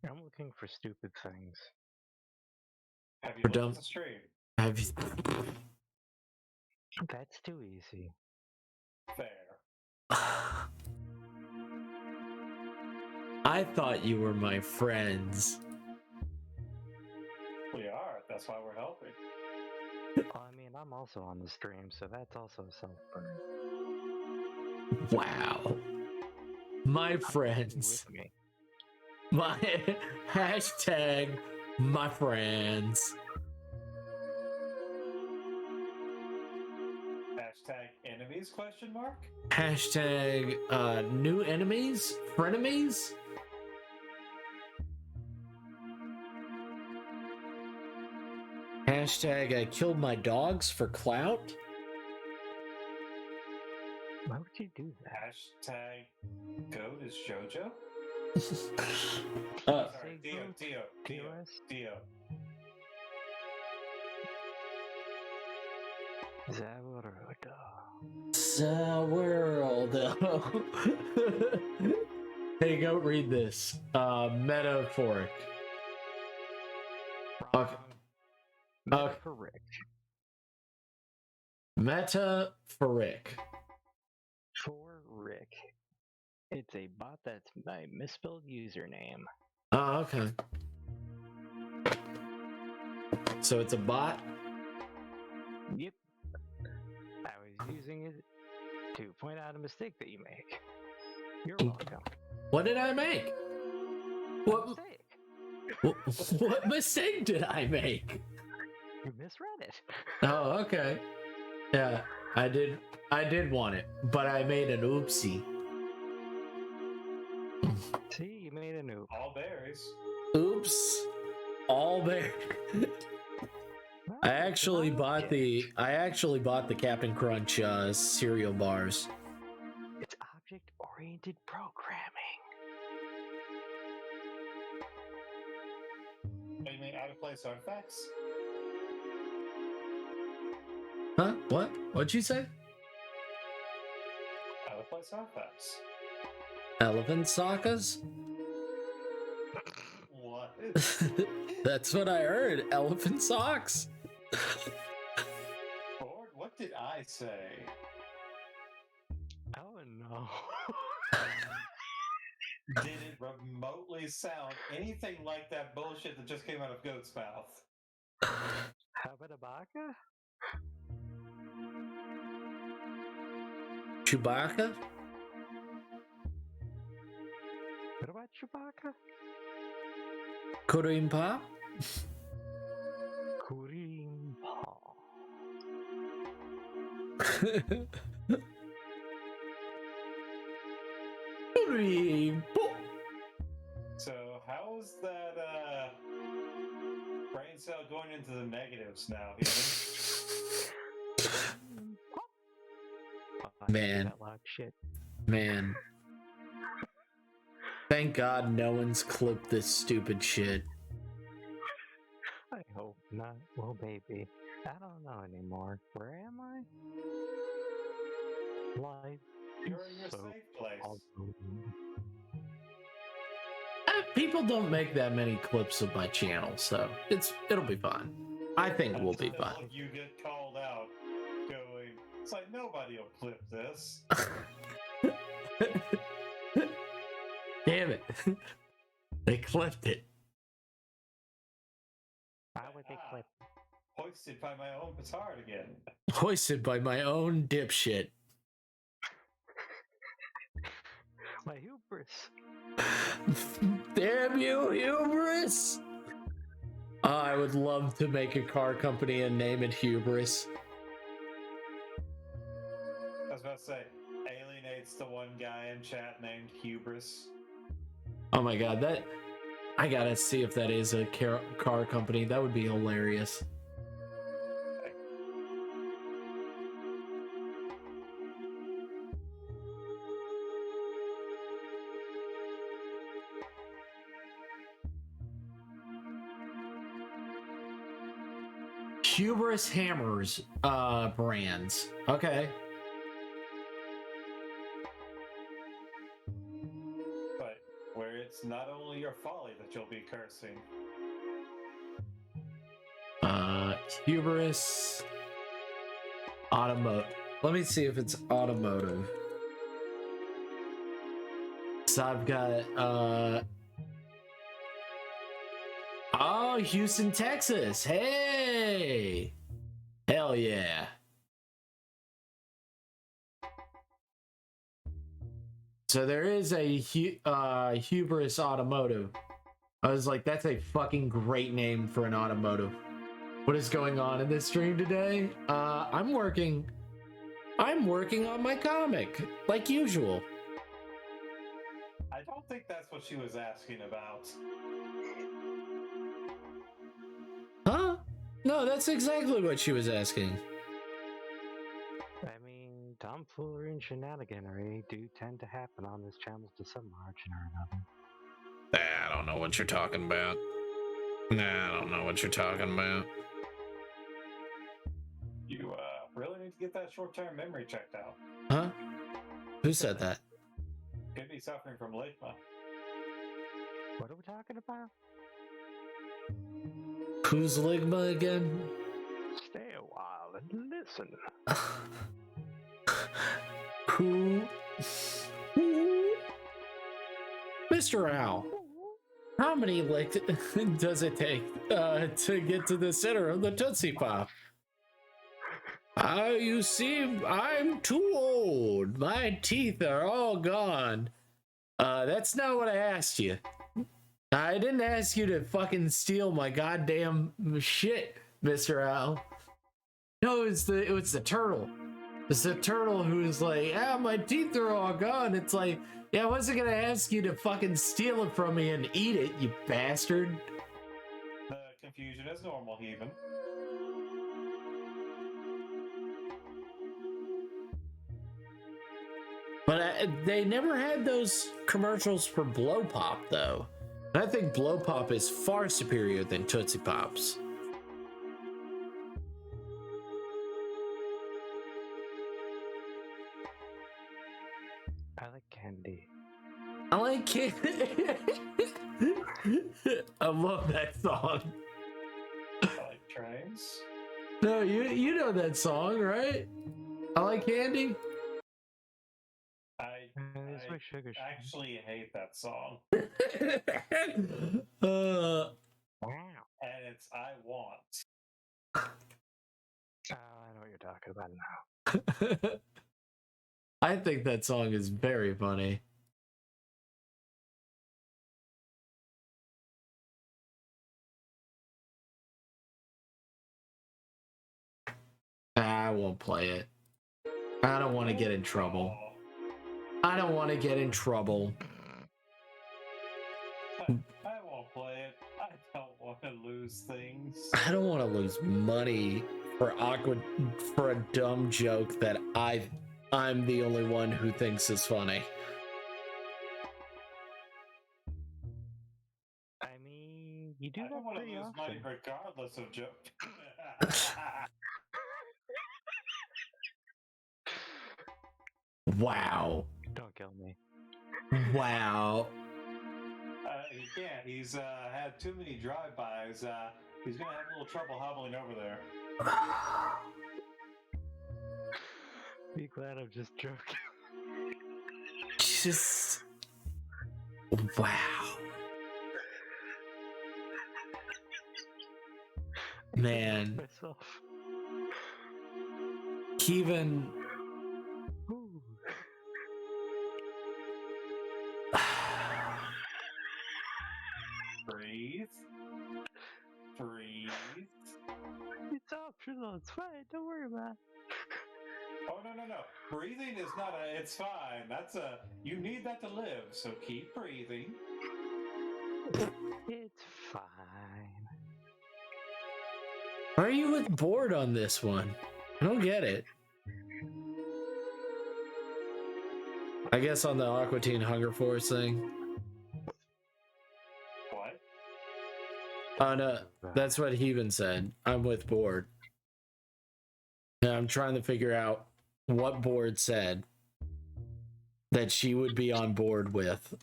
I'm looking for stupid things. Have you We're looked done. at the stream? Have you? That's too easy. Fair. I thought you were my friends. We are. That's why we're helping. Well, I mean, I'm also on the stream, so that's also self-burn. Wow. My friends. With me. My hashtag my friends. Hashtag enemies question mark? Hashtag new enemies? Frenemies? Hashtag I killed my dogs for clout? Why would you do that? Hashtag goat is JoJo? Say Dio. Zaworld. Hey, go read this. Metaphoric. Okay. Metaphoric. Metaphoric. For Rick. It's a bot that's my misspelled username. Oh, okay. So it's a bot? Yep. I was using it to point out a mistake that you make. You're welcome. What did I make? What Mistake? what mistake did I make? You misread it. Oh, okay. Yeah, I did want it, but I made an oopsie. See, you made a noob. All berries. Oops. All there. I actually bought the Captain Crunch cereal bars. It's object-oriented programming. You mean out of place artifacts? Huh? What? What'd you say? Out of place artifacts. Elephant soccas? What? That's what I heard. Elephant socks. Lord, what did I say? Oh no. Did it remotely sound anything like that bullshit that just came out of Goat's mouth? Habadabaka? Chewbacca? What about Chewbacca? Kurim Pop? Kurim Paw. Kurim Pop. So how is that brain cell going into the negatives now? Man. That loud shit. Man. Thank God no one's clipped this stupid shit. I hope not. Well, maybe. I don't know anymore. Where am I? Life. You're in your So safe place. People don't make that many clips of my channel, so it'll be fine. I think we'll be fine. Until you get called out going, it's like nobody will clip this. Damn it. They clipped it. Why would they clip? Hoisted by my own petard again. Hoisted by my own dipshit. My hubris. Damn you, hubris! I would love to make a car company and name it Hubris. I was about to say, alienates the one guy in chat named Hubris. Oh my god, I gotta see if that is a car company. That would be hilarious. Hubris Hammers brands. Okay. But where it's not only your folly that you'll be cursing. Hubris Automotive. Let me see if it's automotive. So I've got oh, Houston, Texas. Hey. Hell yeah. So there is a Hubris Automotive. I was like, that's a fucking great name for an automotive. What is going on in this stream today? I'm working on my comic, like usual. I don't think that's what she was asking about. Huh? No, that's exactly what she was asking. I mean, tomfoolery and shenaniganery do tend to happen on this channel to some margin or another. I don't know what you're talking about. I don't know what you're talking about. You really need to get that short-term memory checked out. Huh? Who said that? Could be suffering from ligma. What are we talking about? Who's ligma again? Stay a while and listen. Who? Mr. Owl, how many licks does it take to get to the center of the Tootsie Pop? You see, I'm too old. My teeth are all gone. That's not what I asked you. I didn't ask you to fucking steal my goddamn shit, Mr. Owl. No, it was the turtle. It's the turtle who's like, my teeth are all gone. It's like, yeah, I wasn't gonna ask you to fucking steal it from me and eat it, you bastard. The confusion is normal, Heathen. But they never had those commercials for Blow Pop, though. And I think Blow Pop is far superior than Tootsie Pops. I like candy. I like candy. I love that song. I like trains. No, you know that song, right? I like candy. I actually hate that song. Wow. And it's I Want. Oh, I know what you're talking about now. I think that song is very funny. I won't play it. I don't want to get in trouble. I don't want to get in trouble. I won't play it. I don't want to lose things. I don't want to lose money for a dumb joke that I I'm the only one who thinks is funny. I mean, you do I that don't want to pretty lose often. money regardless of joke. Wow. Don't kill me. Wow. He can't. He's had too many drive-bys. He's gonna have a little trouble hobbling over there. Be glad I'm just joking. Just wow. Man. Myself. Even Ooh. Breathe. Breathe. It's optional. It's fine. Don't worry about it. Oh, no. Breathing is not it's fine. That's you need that to live, so keep breathing. It's fine. Why are you with bored on this one? I don't get it. I guess on the Aqua Teen Hunger Force thing. What? Oh no, that's what Heaven said. I'm with bored. And I'm trying to figure out what board said that she would be on board with.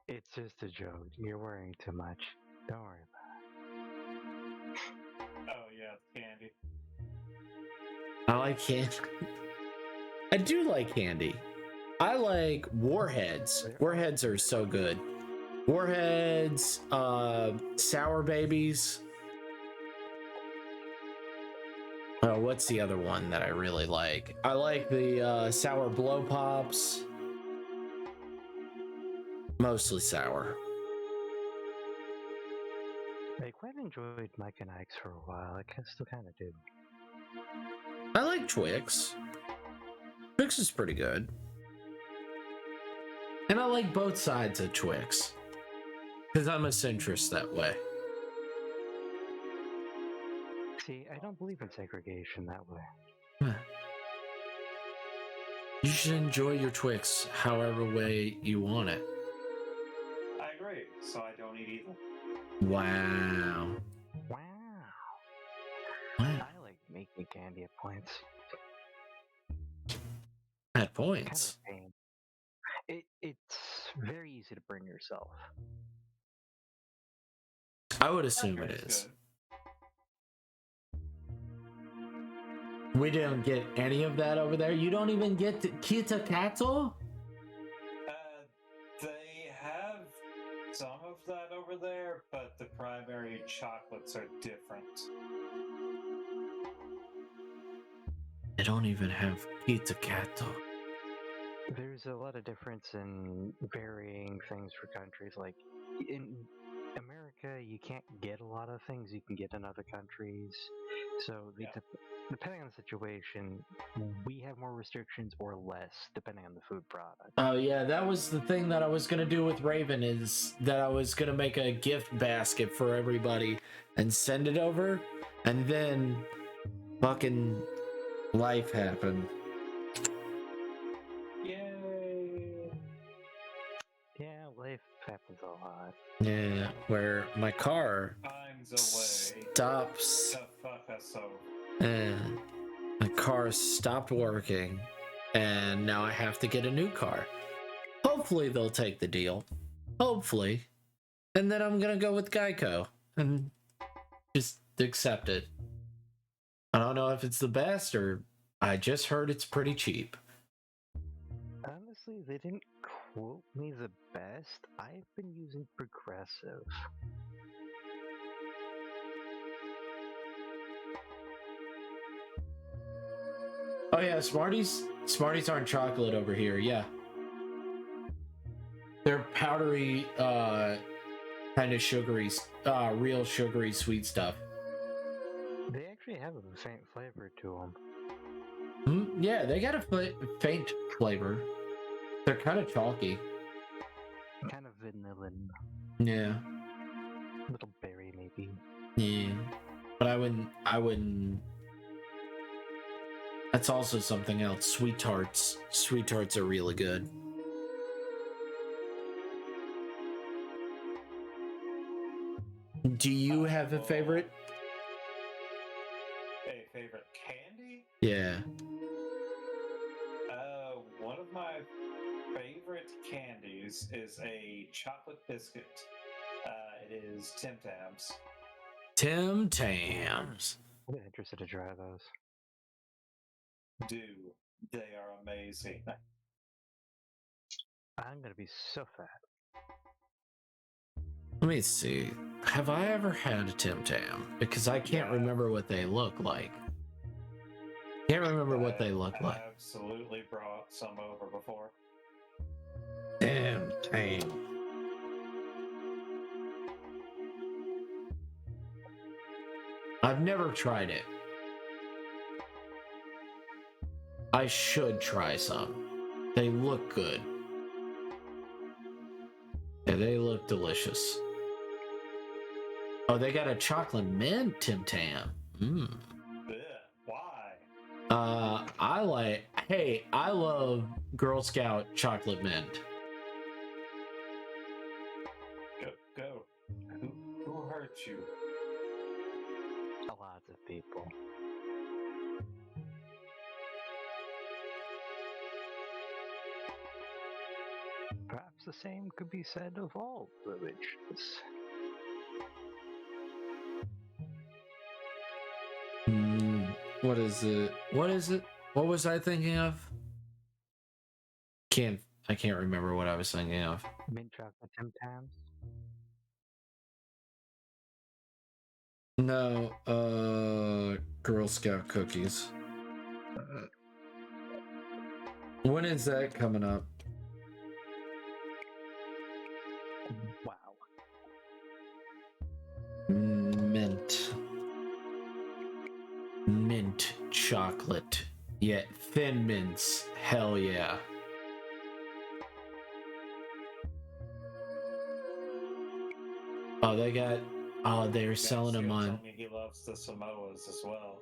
It's just a joke. You're worrying too much. Don't worry about Oh yeah, candy. I like candy. I do like candy. I like warheads. Warheads are so good. Warheads, sour babies. Oh, what's the other one that I really like? I like the sour blow pops. Mostly sour. I quite enjoyed Mike and Ike's for a while. I still kind of do. I like Twix. Twix is pretty good. And I like both sides of Twix. Because I'm a centrist that way. See, I don't believe in segregation that way. Huh. You should enjoy your Twix however way you want it. I agree, so I don't eat either. Wow. Wow. Wow. I like making candy at points. At points. Kind of a pain. It's very easy to bring yourself. I would assume it is. We didn't get any of that over there. You don't even get Kita Kato? They have some of that over there, but the primary chocolates are different. They don't even have Kita Kato. There's a lot of difference in varying things for countries. Like in America, you can't get a lot of things you can get in other countries. So depending on the situation, we have more restrictions or less, depending on the food product. Oh yeah, that was the thing that I was gonna do with Raven, is that I was gonna make a gift basket for everybody and send it over, and then fucking life happened. Yay! Yeah, life happens a lot. Yeah, where my car Finds a way stops. to fuck us over. And the car stopped working, and now I have to get a new car. Hopefully they'll take the deal. Hopefully. And then I'm gonna go with Geico and just accept it. I don't know if it's the best, or I just heard it's pretty cheap. Honestly, they didn't quote me the best. I've been using Progressive. Oh yeah, Smarties aren't chocolate over here. Yeah, they're powdery, kind of sugary, real sugary sweet stuff. They actually have a faint flavor to them. Yeah, they got a faint flavor. They're kind of chalky. Kind of vanilla. Yeah. Little berry, maybe. Yeah. But I wouldn't. That's also something else. Sweet tarts. Sweet tarts are really good. Do you have a favorite? A favorite candy? Yeah. One of my favorite candies is a chocolate biscuit. It is Tim Tams. Tim Tams. I'm interested to try those. Do. They are amazing. I'm gonna be so fat. Let me see. Have I ever had a Tim Tam? Because I can't remember what they look like. Can't remember what they look like. Absolutely brought some over before. Tim Tam. I've never tried it. I should try some. They look good. Yeah, they look delicious. Oh, they got a chocolate mint Tim Tam. Mmm. Why? I love Girl Scout chocolate mint. Go. Who hurt you? A lot of people. Perhaps the same could be said of all religions. What is it? What is it? What was I thinking of? I can't remember what I was thinking of. Mint chocolate Tim Tams? No, Girl Scout cookies. When is that coming up? Wow. Mint chocolate. Yeah, thin mints. Hell yeah. Oh, they're selling them on. Told me he loves the Samoas as well.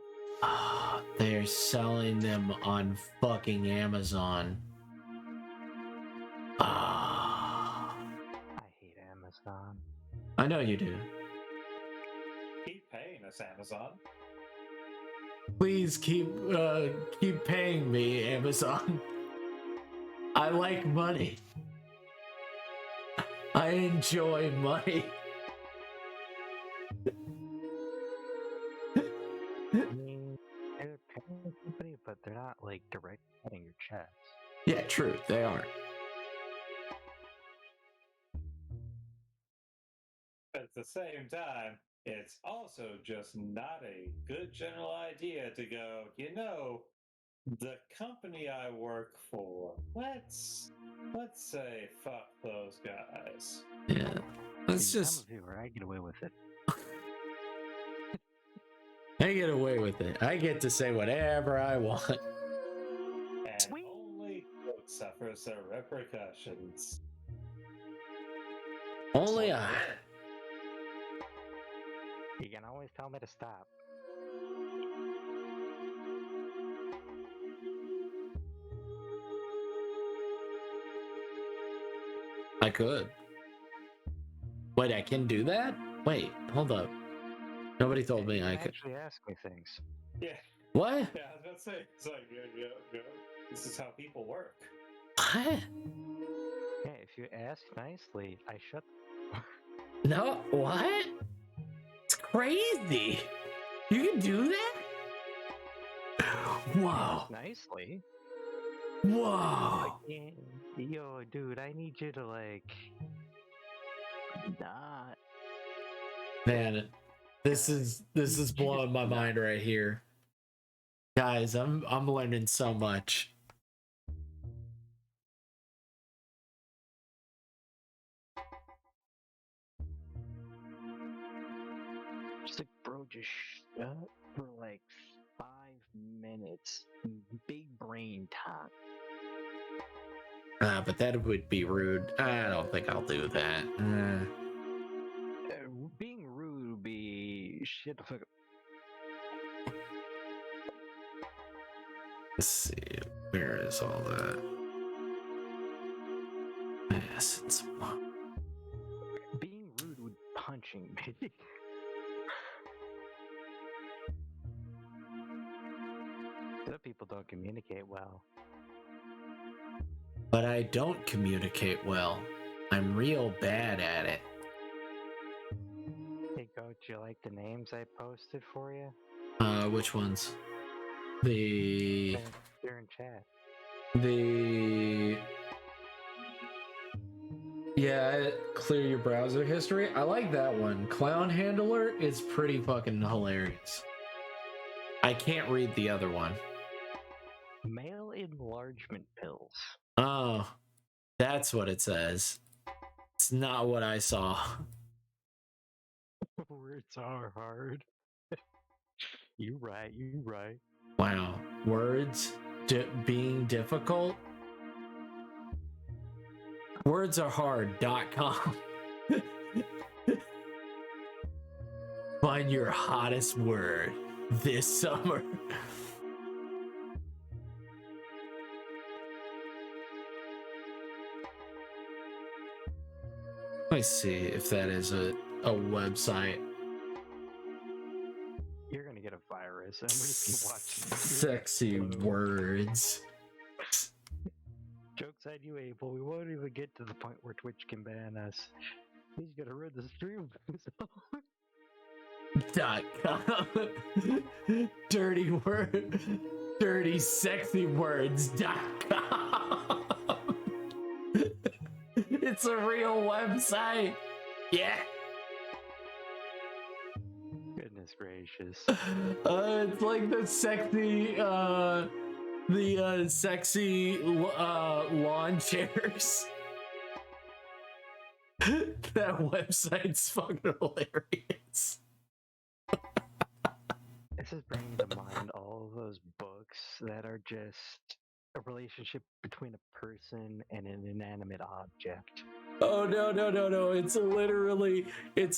They're selling them on fucking Amazon. I hate Amazon. I know you do. Keep paying us, Amazon. Please keep paying me, Amazon. I like money. I enjoy money. I mean, they're a paying company, but they're not like direct cutting your checks. Yeah, true. They aren't. But at the same time, it's also just not a good general idea to go, the company I work for, let's say fuck those guys. Yeah. Let's just. Some of you, I get away with it. I get away with it. I get to say whatever I want. And only good suffers the repercussions. Only I. You can always tell me to stop. I could. Wait, I can do that? Wait, hold up. Nobody told me I could. Actually ask me things. Yeah. What? Yeah, I was about to say, it's like, this is how people work. What? Yeah, if you ask nicely, I shut. No, what? It's crazy. You can do that? Whoa. Nicely. Whoa. Like, yo, dude, I need you to not. Man, this is blowing my mind right here. Guys, I'm learning so much. Just like, bro, just shut for like 5 minutes. Big brain talk. But that would be rude. I don't think I'll do that. Being rude would be shit. Let's see. Where is all that? Yes, it's Being rude would be punching me. Some people don't communicate well. But I don't communicate well. I'm real bad at it. Hey, Coach, you like the names I posted for you? Which ones? The They're in chat. Yeah, clear your browser history. I like that one. Clown Handler is pretty fucking hilarious. I can't read the other one. Male enlargement pills. Oh, that's what it says. It's not what I saw. Words are hard. You right. Wow. Words being difficult? WordsareHard.com. Find your hottest word this summer. Let me see if that is a website. You're gonna get a virus. I'm just gonna watch Sexy words. Jokes on you, Abel. We won't even get to the point where Twitch can ban us. He's gonna ruin the stream. .com. Dirty sexy words.com. It's a real website. Yeah. Goodness gracious. It's like the sexy lawn chairs. That website's fucking hilarious. This is bringing to mind all of those books that are just a relationship between a person and an inanimate object. Oh no. It's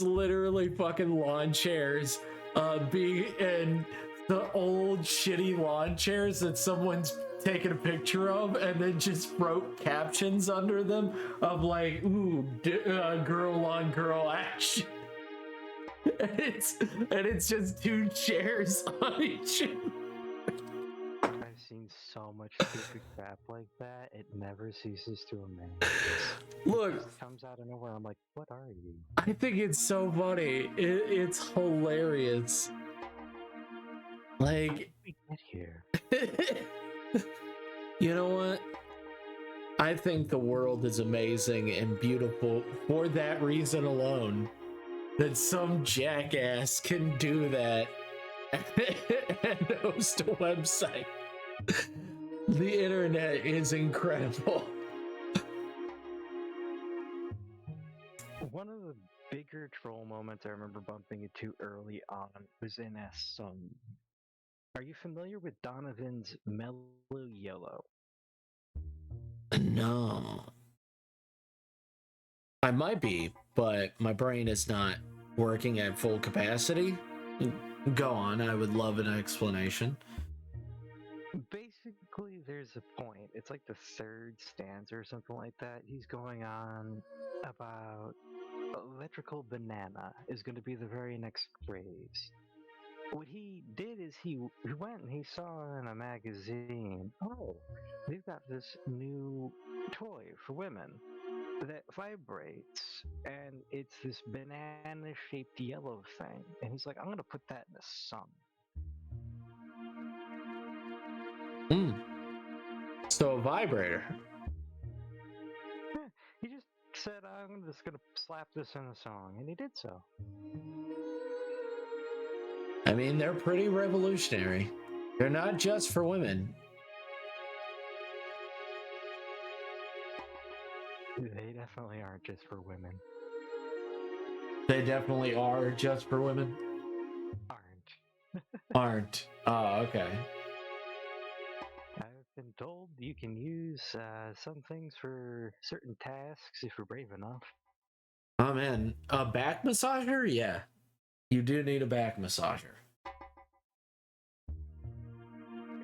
literally fucking lawn chairs. And the old shitty lawn chairs that someone's taken a picture of and then just wrote captions under them of like, ooh, girl on girl action. And it's just two chairs on each. I've seen so much stupid crap like that. It never ceases to amaze. Look, it just comes out of nowhere. I'm like, what are you? I think it's so funny. It's hilarious. Like, how did we get here? You know what? I think the world is amazing and beautiful for that reason alone. That some jackass can do that and host a website. The internet is incredible. One of the bigger troll moments I remember bumping into early on was in Are you familiar with Donovan's Mellow Yellow? No. I might be, but my brain is not working at full capacity. Go on, I would love an explanation. Basically, there's a point. It's like the third stanza or something like that. He's going on about electrical banana is going to be the very next craze. What he did is he went and he saw in a magazine, oh, they've got this new toy for women that vibrates, and it's this banana-shaped yellow thing. And he's like, I'm going to put that in the sun. So a vibrator. Yeah, he just said, I'm just going to slap this in a song, and he did so. I mean, they're pretty revolutionary. They're not just for women. They definitely aren't just for women. They definitely are just for women. Aren't. Oh, okay. I've been told you can use some things for certain tasks if you're brave enough. Oh man, a back massager? Yeah. You do need a back massager.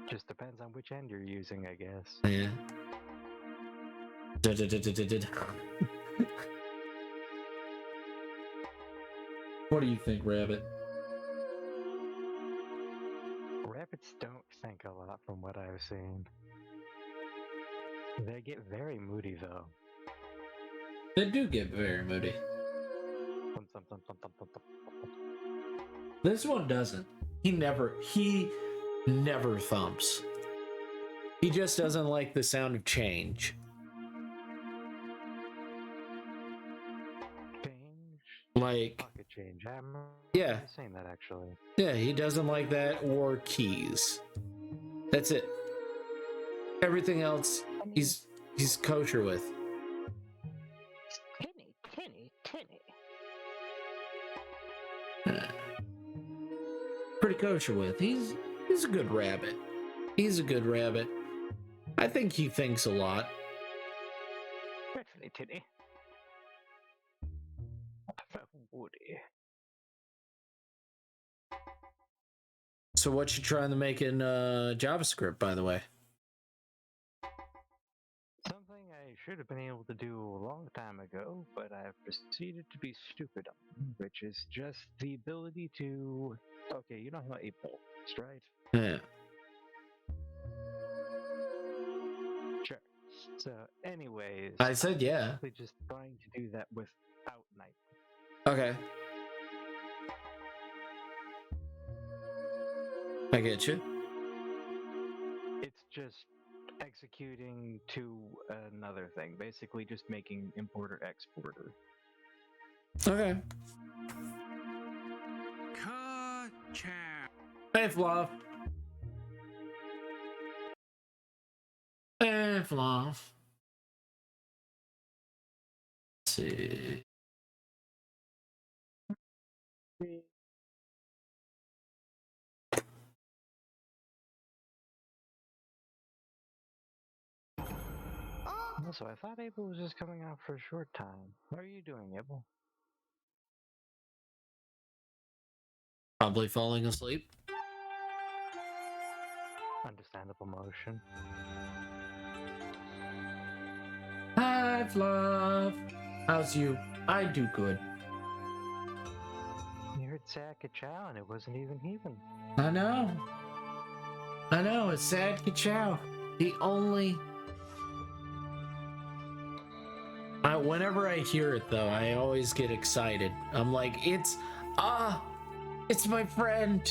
Just depends on which end you're using, I guess. Yeah. What do you think, Rabbit? Rabbits don't think a lot from what I've seen. They get very moody, though. They do get very moody. This one doesn't. He never thumps. He just doesn't like the sound of change. Like, pocket change. I'm yeah, saying that actually. Yeah, he doesn't like that or keys. That's it. Everything else, he's kosher with. Tinny. Pretty kosher with. He's a good rabbit. He's a good rabbit. I think he thinks a lot. Definitely Tinny. Woody. So what you trying to make in JavaScript, by the way? Something I should have been able to do a long time ago, but I've proceeded to be stupid on, which is just the ability to... Okay, you know how 8-ball is, right? Yeah. Sure. So, anyways... I said yeah. I'm just trying to do that without night. Okay. I get you. It's just executing to another thing. Basically just making importer exporter. Okay. Hey, Fluff. Hey, Fluff. Let's see. Also, I thought Abel was just coming out for a short time. What are you doing, Abel? Probably falling asleep. Understandable motion. Hi, Fluff. How's you? I do good. You heard Sack-a-chow and it wasn't even even. I know. It's sad Ka-chow. The only... whenever I hear it, though, I always get excited. I'm like, it's my friend.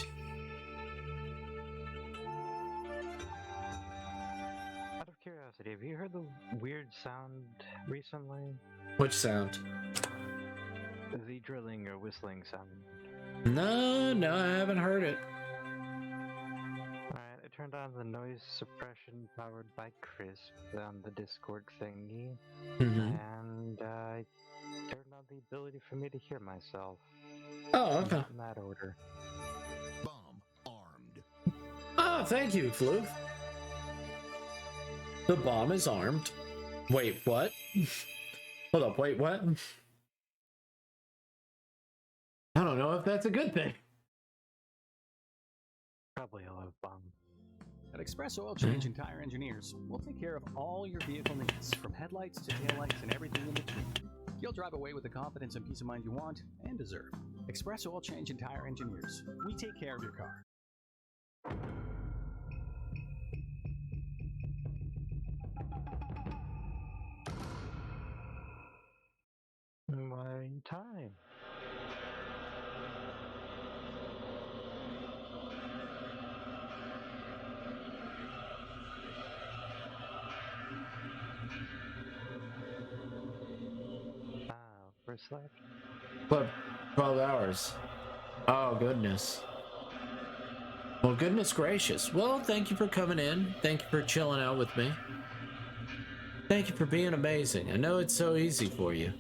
Out of curiosity, have you heard the weird sound recently? Which sound? The drilling or whistling sound. No, I haven't heard it. Alright, I turned on the noise suppression powered by Crisp on the Discord thingy, and I turned on the ability for me to hear myself. Oh, okay. Not in that order. Bomb armed. Oh, thank you, Floof. The bomb is armed. Wait, what? Hold up, wait, what? I don't know if that's a good thing. Probably a love bomb. At Express Oil Change and Tire Engineers, we'll take care of all your vehicle needs, from headlights to taillights and everything in between. You'll drive away with the confidence and peace of mind you want and deserve. Express Oil Change and Tire Engineers. We take care of your car. My time. Overslept? But 12 hours. Oh, goodness. Well, goodness gracious. Well, thank you for coming in. Thank you for chilling out with me. Thank you for being amazing. I know it's so easy for you.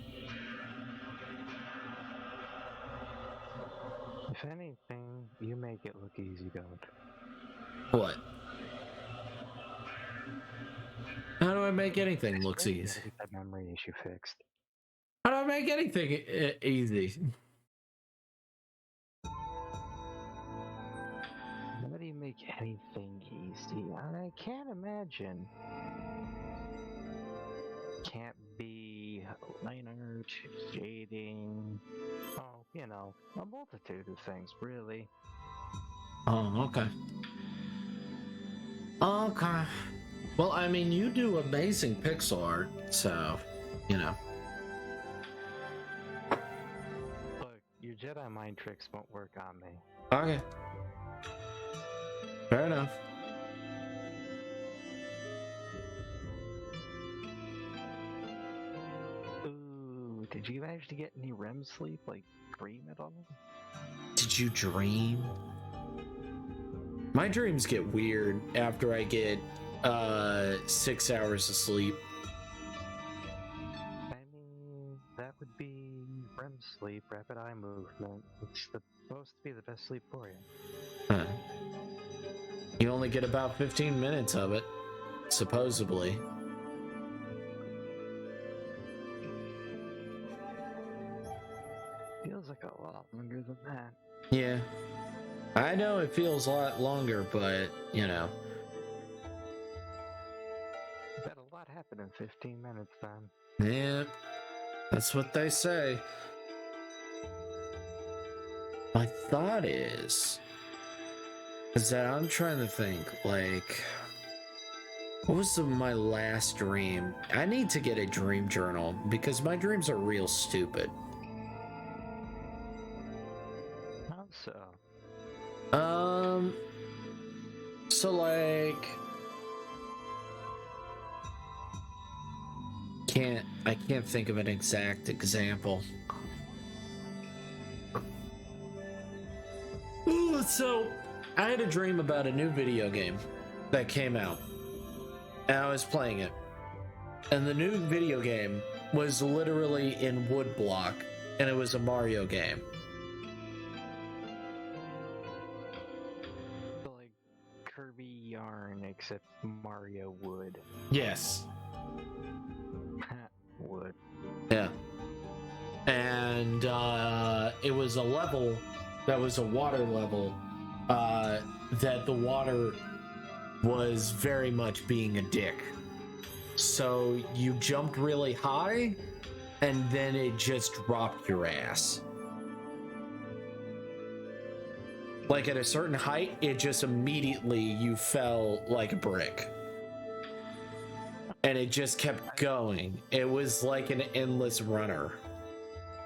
If anything, you make it look easy, don't. What? How do I make anything look easy? Get that memory issue fixed. How do I make anything easy? How do you make anything easy. I can't imagine. Can't be Leonard, dating. Oh, you know, a multitude of things, really. Oh, okay. Okay. Well, I mean, you do amazing pixel art, so, you know. Look, your Jedi mind tricks won't work on me. Okay. Fair enough. Ooh, did you manage to get any REM sleep, like dream at all? Did you dream? My dreams get weird after I get 6 hours of sleep. I mean, that would be REM sleep, rapid eye movement. It's supposed to be the best sleep for you. Huh. You only get about 15 minutes of it, supposedly. Feels like a lot longer than that. Yeah. I know it feels a lot longer, but, you know. Bet a lot happened in 15 minutes then. Yeah. That's what they say. My thought is that I'm trying to think, like, what was my last dream? I need to get a dream journal because my dreams are real stupid. How so? So like, I can't think of an exact example. Ooh, so I had a dream about a new video game that came out, and I was playing it, and the new video game was literally in woodblock, and it was a Mario game. Like Kirby Yarn, except Mario wood. Yes. Wood. Yeah. And it was a level that was a water level that the water was very much being a dick. So you jumped really high and then it just dropped your ass. Like at a certain height, it just immediately you fell like a brick. And it just kept going. It was like an endless runner.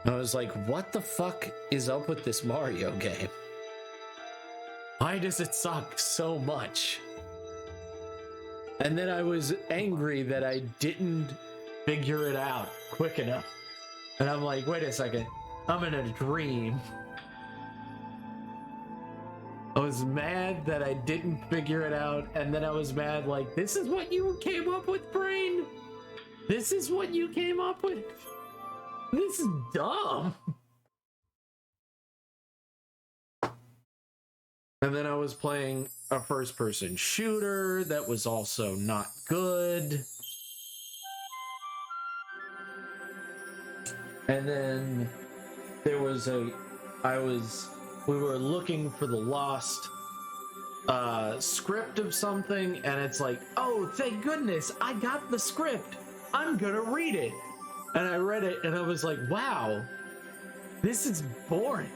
I was like, what the fuck is up with this Mario game? Why does it suck so much? And then I was angry that I didn't figure it out quick enough. And I'm like, wait a second, I'm in a dream. I was mad that I didn't figure it out, and then I was mad like, this is what you came up with, brain? This is what you came up with? This is dumb. And then I was playing a first-person shooter that was also not good. And then there was we were looking for the lost script of something, and it's like, oh, thank goodness, I got the script. I'm gonna read it. And I read it, and I was like, wow, this is boring.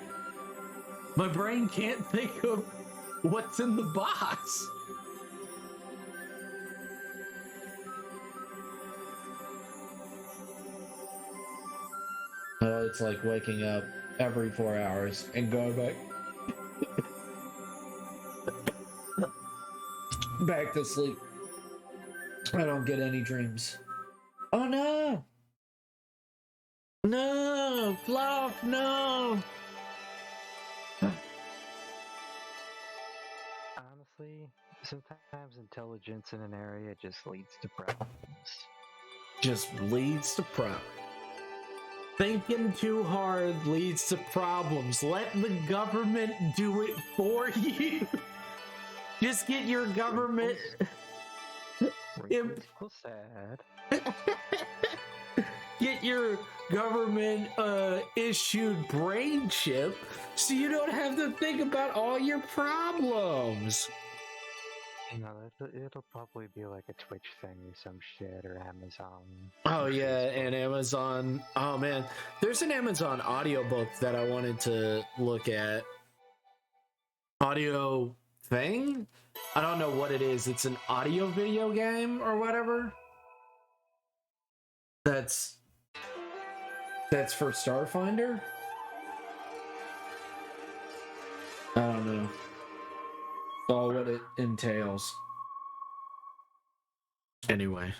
My brain can't think of what's in the box. Oh, it's like waking up every 4 hours and going back to sleep. I don't get any dreams. Oh no! No! Fluff, no! Honestly, sometimes intelligence in an area just leads to problems. Just leads to problems. Thinking too hard leads to problems. Let the government do it for you. Just get your government... sad. Get your government issued brain chip so you don't have to think about all your problems. No, it'll probably be like a Twitch thing or some shit, or Amazon. Oh yeah, and Amazon. Oh man, there's an Amazon audiobook that I wanted to look at. Audio thing? I don't know what it is. It's an audio video game or whatever. That's for Starfinder? I don't know. All what it entails. Anyway.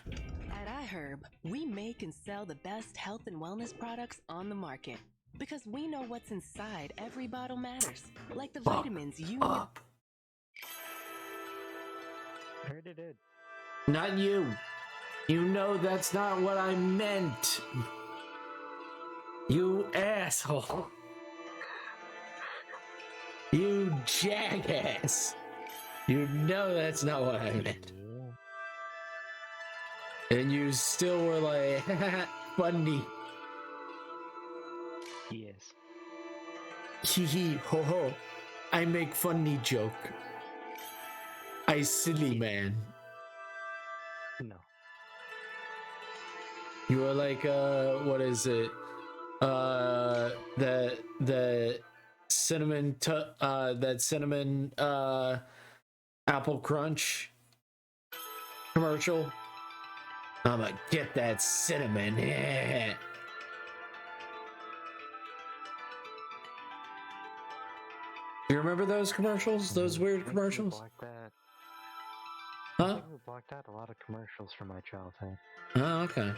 At iHerb, we make and sell the best health and wellness products on the market because we know what's inside every bottle matters, like the vitamins you need. Heard it did. Not you. You know that's not what I meant. You asshole. You jackass. You know that's not what I meant. And you still were like, funny. Yes. Hee hee, ho ho. I make funny joke. I silly man. No. You were like, what is it? The cinnamon, that cinnamon, apple crunch commercial. I'm gonna get that cinnamon. Yeah. You remember those commercials? Those weird commercials? I think we blocked out a lot of commercials from my childhood. Oh, okay.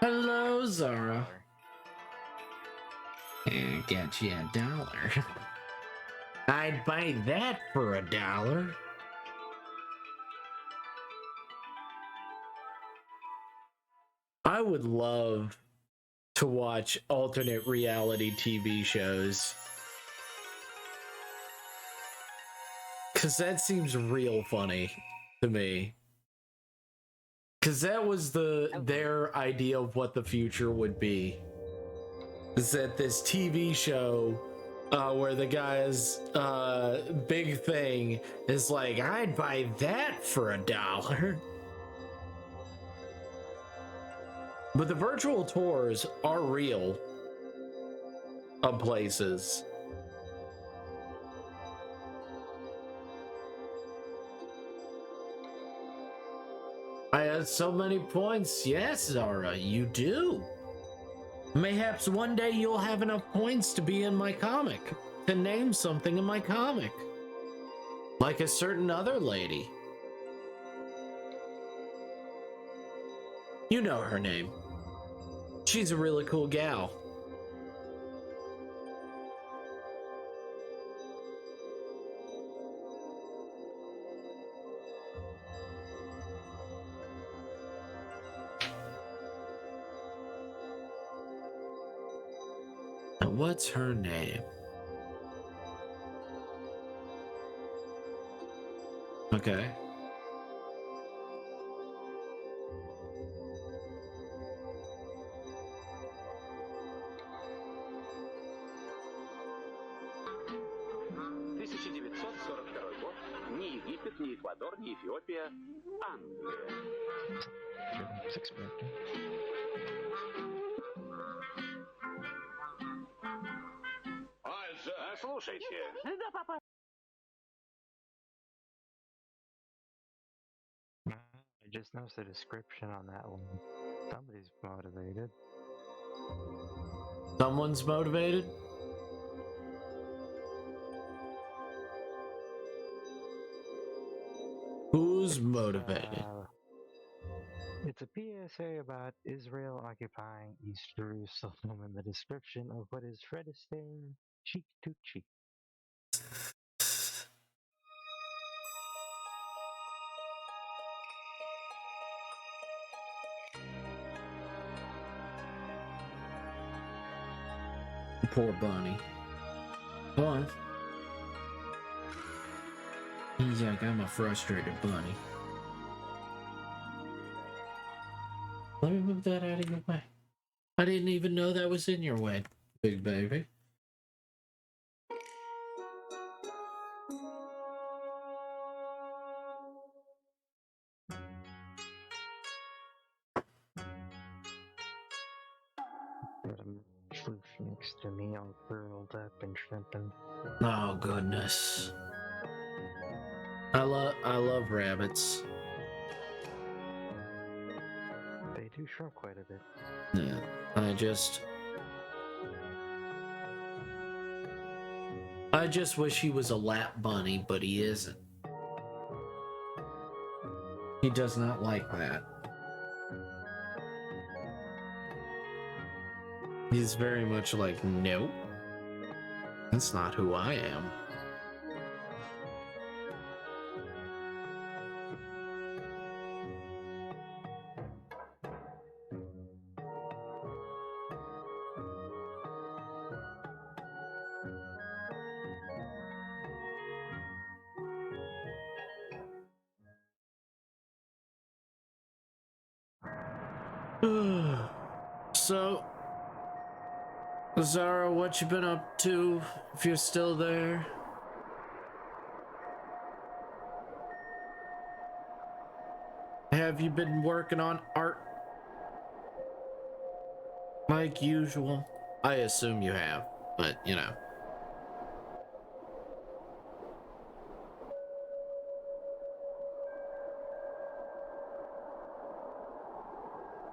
Hello, Zara. Get you $1. I'd buy that for $1. I would love to watch alternate reality TV shows. Because that seems real funny to me. Because that was their idea of what the future would be. Is that this TV show where the guy's big thing is like, I'd buy that for $1. But the virtual tours are real of places. I have so many points. Yes, Zara, you do. Mayhaps one day you'll have enough points to be in my comic, to name something in my comic. Like a certain other lady. You know her name. She's a really cool gal. Now, what's her name? Okay. Ни Египет, ни Эквадор, ни Эфиопия, Англия. Слушайте. Да, папа. I just noticed the description on that one. Somebody's motivated. Someone's motivated? Who's motivated? It's a PSA about Israel occupying East Jerusalem and the description of what is Fred Astaire cheek to cheek. Poor Bunny. Go on. He's like, I'm a frustrated bunny. Let me move that out of your way. I didn't even know that was in your way, big baby. Got a floof next to me all curled up and shrimping. Oh goodness. I love rabbits. They do shrunk quite a bit. Yeah, I just wish he was a lap bunny, but he isn't. He does not like that. He's very much like, no, that's not who I am. So, Zara, what you been up to, if you're still there? Have you been working on art? Like usual? I assume you have, but you know.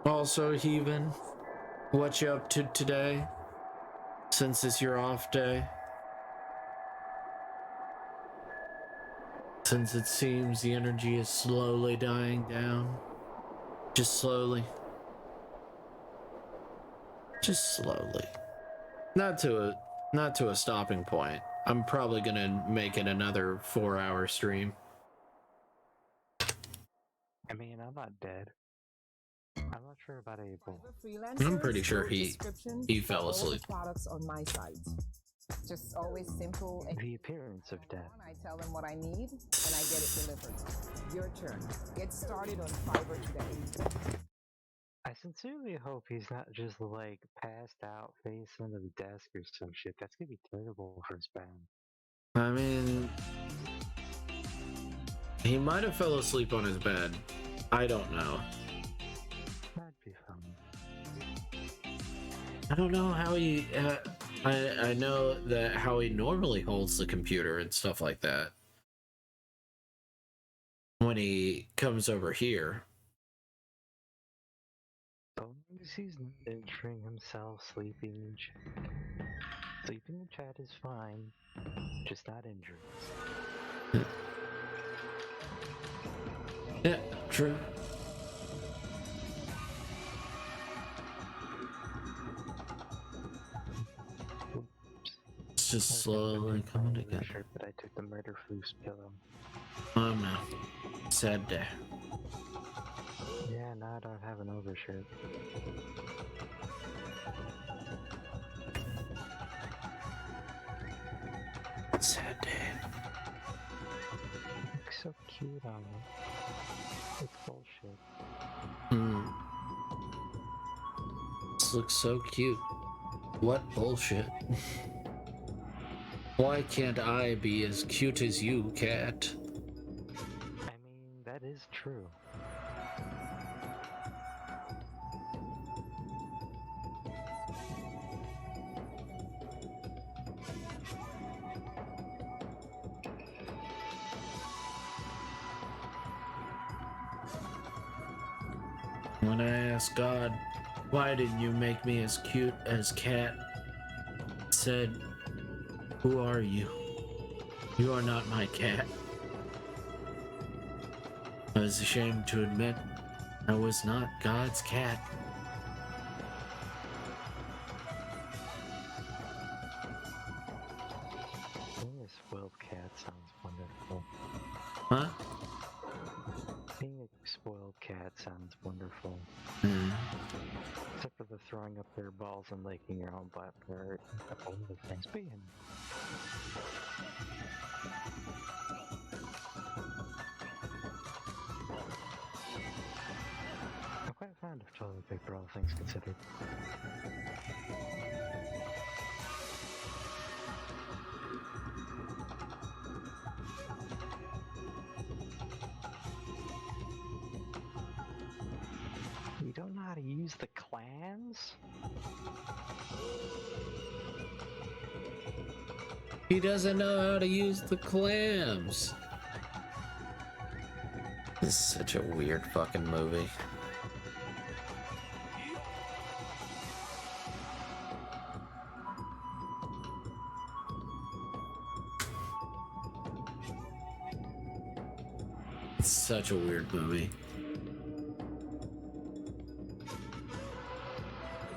Also, Heaven, what you up to today? Since it's your off day? Since it seems the energy is slowly dying down. Just slowly. Just slowly. Not to a stopping point. I'm probably gonna make it another 4-hour stream. I mean, I'm not dead. I'm not sure about April. I'm pretty sure he fell asleep. Products on my site. Just always simple. And the appearance of death. I tell them what I need, and I get it delivered. Your turn. Get started on Fiverr today. I sincerely hope he's not just like passed out face under the desk or some shit. That's gonna be terrible for his band. I mean, he might have fell asleep on his bed. I don't know. That'd be fun. I don't know how he. I know that how he normally holds the computer and stuff like that when he comes over here. As long as he's not injuring himself, sleeping in chat. Sleeping in chat is fine, just not injuries. Yeah, true. It's just slowly coming together. But I took the murder floof's pillow. Oh no. Sad day. Yeah, now I don't have an overshirt. Sad day. Looks so cute on it. It's bullshit. This looks so cute. What bullshit. Why can't I be as cute as you, cat? I mean, that is true. When I asked God, why didn't you make me as cute as Cat? Said, who are you? You are not my cat. I was ashamed to admit I was not God's cat. Being a spoiled cat sounds wonderful. Huh? Being a spoiled cat sounds wonderful. Except for the throwing up their balls and licking your own butt for a couple of other things. But I'm quite fond of toilet paper, all things considered. You don't know how to use the clans? He doesn't know how to use the clams. This is such a weird fucking movie. It's such a weird movie.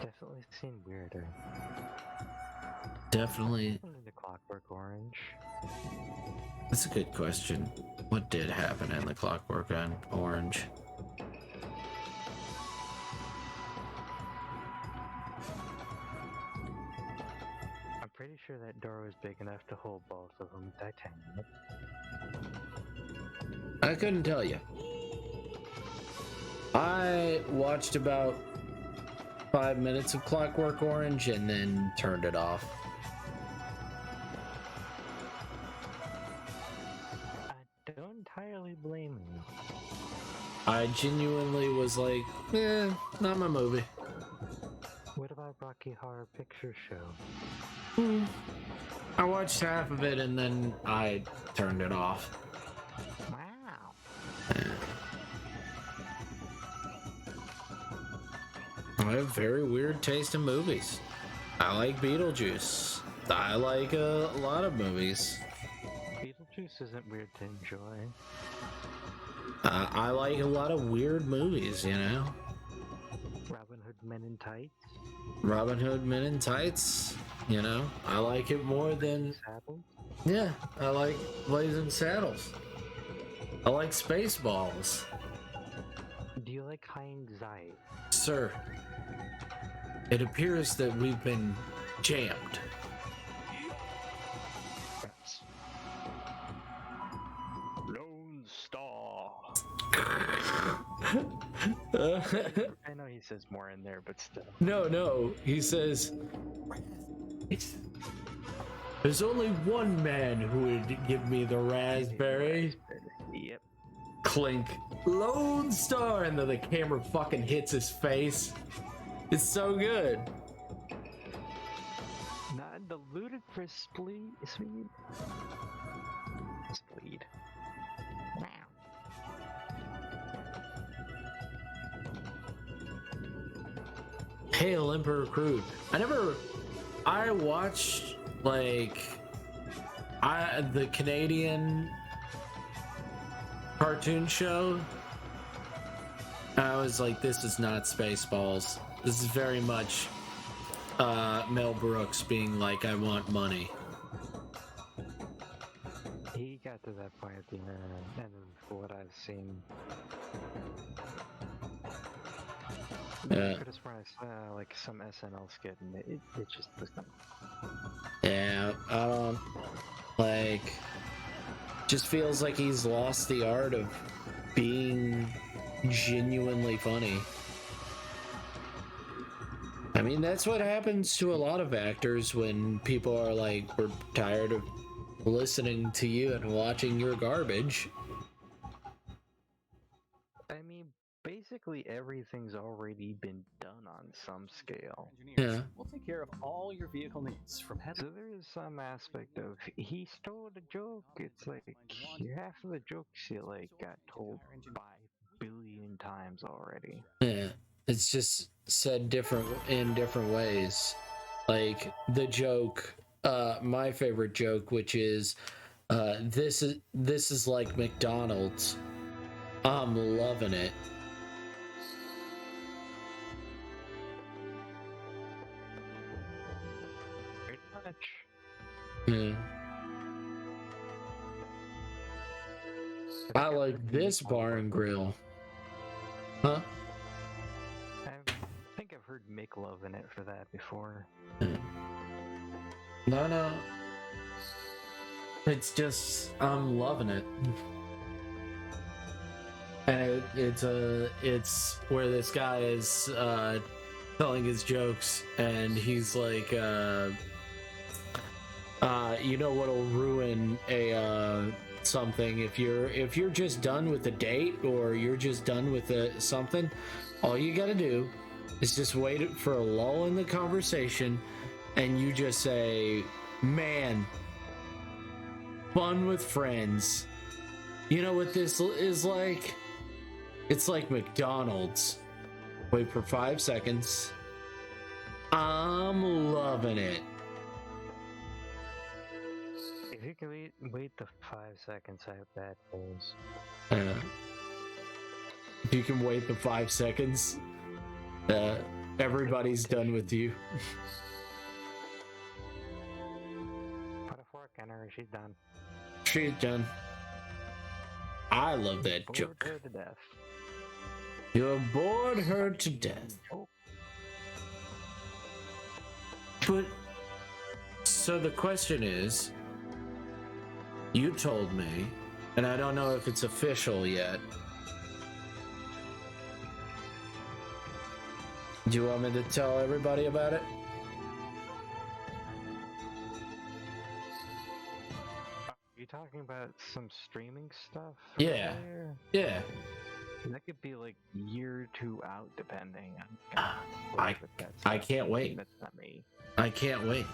Definitely seen weirder. Definitely. The Clockwork Orange. That's a good question. What did happen in the Clockwork Orange? I'm pretty sure that door was big enough to hold both of them. Titanium. I couldn't tell you. I watched about 5 minutes of Clockwork Orange and then turned it off. I don't entirely blame you. I genuinely was like, not my movie. What about Rocky Horror Picture Show? I watched half of it and then I turned it off. Wow. I have very weird taste in movies. I like Beetlejuice. I like a lot of movies. Beetlejuice isn't weird to enjoy. I like a lot of weird movies, you know? Robin Hood Men in Tights? Robin Hood Men in Tights, you know? I like it more than... Saddles? Yeah, I like Blazing Saddles. I like Spaceballs. Do you like High Anxiety? Sir, it appears that we've been jammed. Lone Star. I know he says more in there, but still. No, he says... There's only one man who would give me the raspberry. Yep. Clink. Lone Star! And then the camera fucking hits his face. It's so good. Not the ludicrous speed. Wow. Hail Emperor Crude. I watched like the Canadian cartoon show. I was like, this is not Spaceballs. This is very much Mel Brooks being like, I want money. He got to that point at the end of what I've seen. Yeah. I could have sworn I saw like some SNL skit and it just was not. Yeah, like, just feels like he's lost the art of being genuinely funny. I mean, that's what happens to a lot of actors when people are like, we're tired of listening to you and watching your garbage. I mean, basically everything's already been done on some scale. Yeah. We'll take care of all your vehicle needs from head. So there is some aspect of he stole the joke. It's like half of the jokes you like got told 5 billion times already. Yeah, it's just said in different ways. Like the joke, my favorite joke, which is, this is like McDonald's. I'm loving it. Pretty much. Yeah. I like this bar and grill. Huh? I think I've heard Mick Love in it for that before. No. It's just, I'm loving it. And it's where this guy is telling his jokes, and he's like, you know what'll ruin a something if you're just done with a date or you're just done with something, all you gotta do is just wait for a lull in the conversation, and you just say, man, Fun with friends. You know what this is like? It's like McDonald's. Wait for 5 seconds. I'm loving it. If you can wait the 5 seconds, I bet is. If you can wait the 5 seconds, everybody's done with you. Put a fork in her, she's done. She's done. I love that Bored joke. her to death. You have bored her to death. But, so the question is, you told me, and I don't know if it's official yet. Do you want me to tell everybody about it? Are you talking about some streaming stuff? Yeah. Earlier? Yeah. That could be like a year or two out, depending on. I can't wait. That's not me. I can't wait.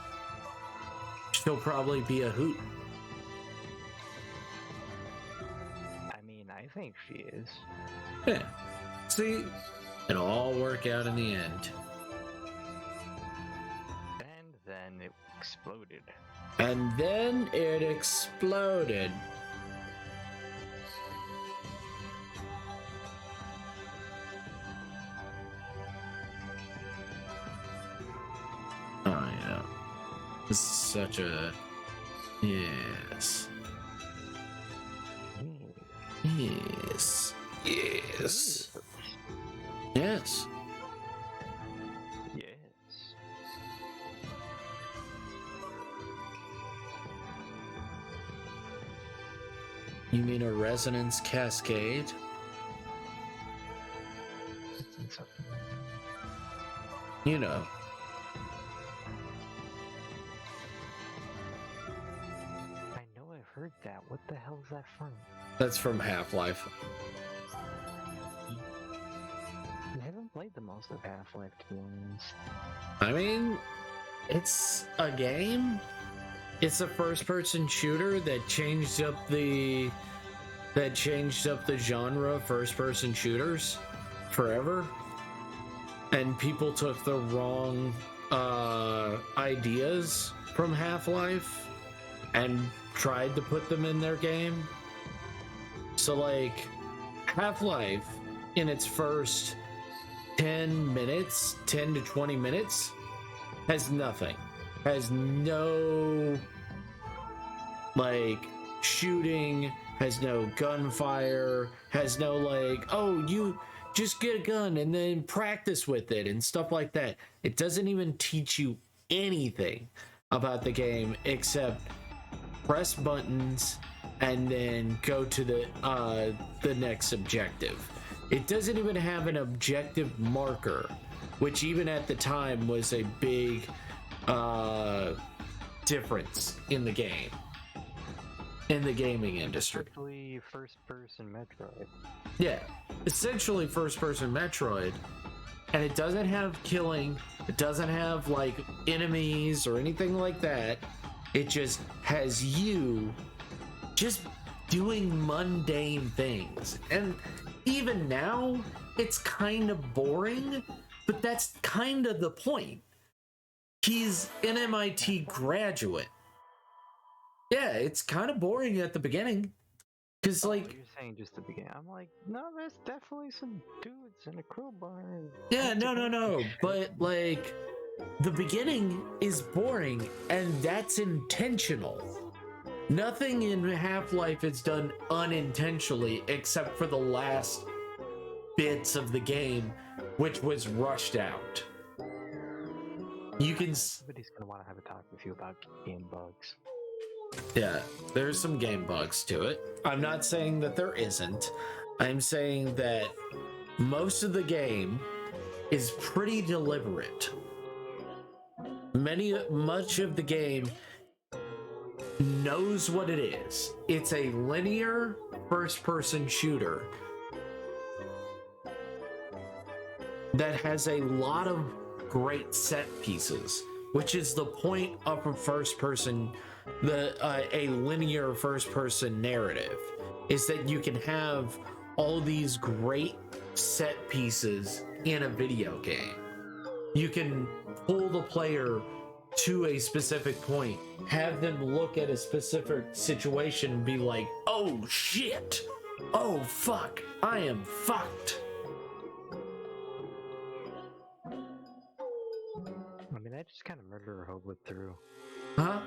She'll probably be a hoot. I mean, I think she is. Yeah. See, it'll all work out in the end. And then it exploded. And then it exploded. Oh, yeah. This is such a... Yes. Yes. Yes. Yes. Yes. You mean a resonance cascade? You know. I know I've heard that. What the hell is that from? That's from Half-Life. I haven't played the most of Half-Life, to be honest. I mean, it's a game. It's a first-person shooter that changed up the genre of first-person shooters forever. And people took the wrong ideas from Half-Life and tried to put them in their game. So, like, Half-Life, in its first 10 to 20 minutes, has nothing. Has no, like, shooting, has no gunfire, has no, like, oh, you just get a gun and then practice with it and stuff like that. It doesn't even teach you anything about the game except press buttons and then go to the next objective. It doesn't even have an objective marker, which even at the time was a big difference in the game, in the gaming industry. Essentially first-person Metroid. Yeah, essentially first-person Metroid, and it doesn't have killing, it doesn't have like enemies or anything like that. It just has you just doing mundane things. And even now, it's kind of boring, but that's kind of the point. He's an MIT graduate. Yeah, it's kind of boring at the beginning. Because, like... You're saying just the beginning. I'm like, no, there's definitely some dudes in a crowbar. Yeah, no. But, like, the beginning is boring, and that's intentional. Nothing in Half-Life is done unintentionally, except for the last bits of the game, which was rushed out. You can... Somebody's gonna want to have a talk with you about game bugs. Yeah, there's some game bugs to it. I'm not saying that there isn't. I'm saying that most of the game is pretty deliberate. Much of the game knows what it is. It's a linear first-person shooter that has a lot of great set pieces, which is the point of a first-person a linear first-person narrative, is that you can have all these great set pieces in a video game. You can pull the player to a specific point, have them look at a specific situation and be like, oh shit, oh fuck, I am fucked. I mean, I just kind of murder hoboed through. Huh?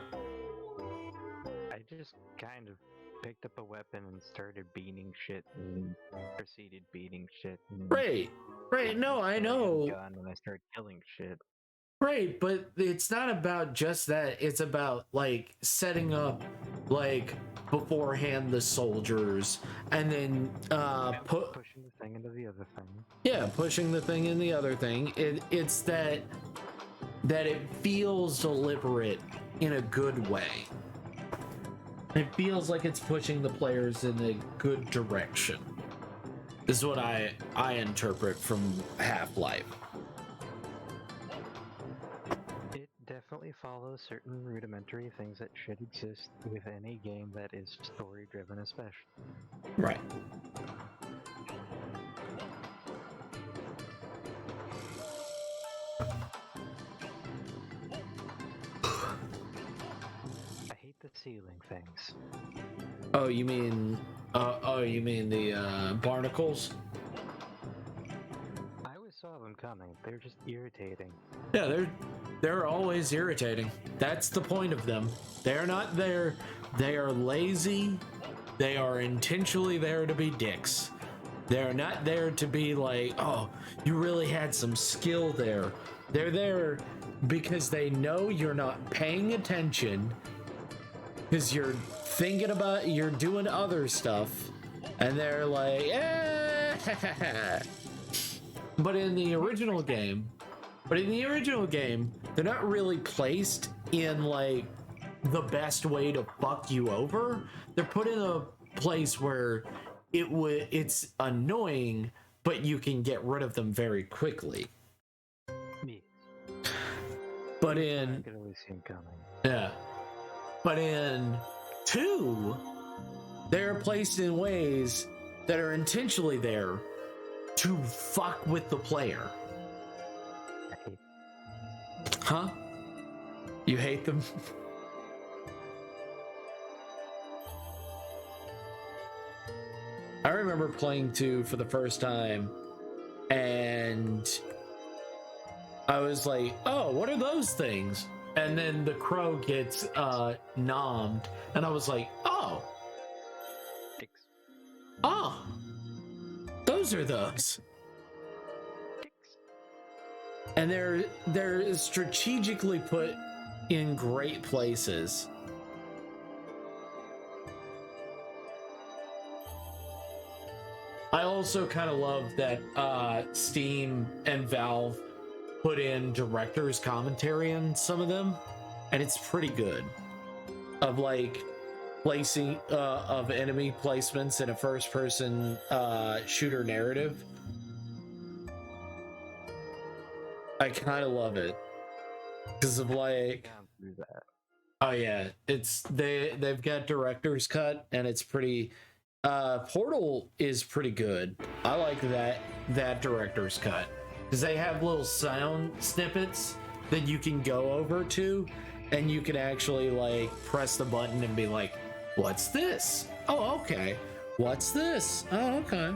I just kind of picked up a weapon and started beating shit and proceeded beating shit. And Right, no, I know. Gun and I started killing shit. Right, but it's not about just that. It's about like setting up like beforehand the soldiers and then pushing the thing into the other thing. Yeah, pushing the thing in the other thing. It's that it feels deliberate in a good way. It feels like it's pushing the players in a good direction. This is what I interpret from Half-Life. It definitely follows certain rudimentary things that should exist with any game that is story-driven, especially. Right. I hate the ceiling things. Oh, you mean the barnacles? I always saw them coming. They're just irritating. Yeah, they're always irritating. That's the point of them. They're not there. They are lazy. They are intentionally there to be dicks. They're not there to be like, oh, you really had some skill there. They're there because they know you're not paying attention, because you're thinking about, you're doing other stuff, and they're like, eh. But in the original game, they're not really placed in like the best way to fuck you over. They're put in a place where it's annoying, but you can get rid of them very quickly. But in I could always see them coming. Yeah. But in 2, they're placed in ways that are intentionally there to fuck with the player. Huh? You hate them? I remember playing 2 for the first time, and I was like, oh, what are those things? And then the crow gets nommed, and I was like, oh. Oh. Those are those. And they're strategically put in great places. I also kind of love that Steam and Valve put in director's commentary on some of them, and it's pretty good. Of like placing of enemy placements in a first-person shooter narrative. I kind of love it because of like, oh yeah, it's they've got director's cut, and it's pretty. Portal is pretty good. I like that director's cut because they have little sound snippets that you can go over to, and you can actually like press the button and be like, what's this? Oh, okay. What's this? Oh, okay.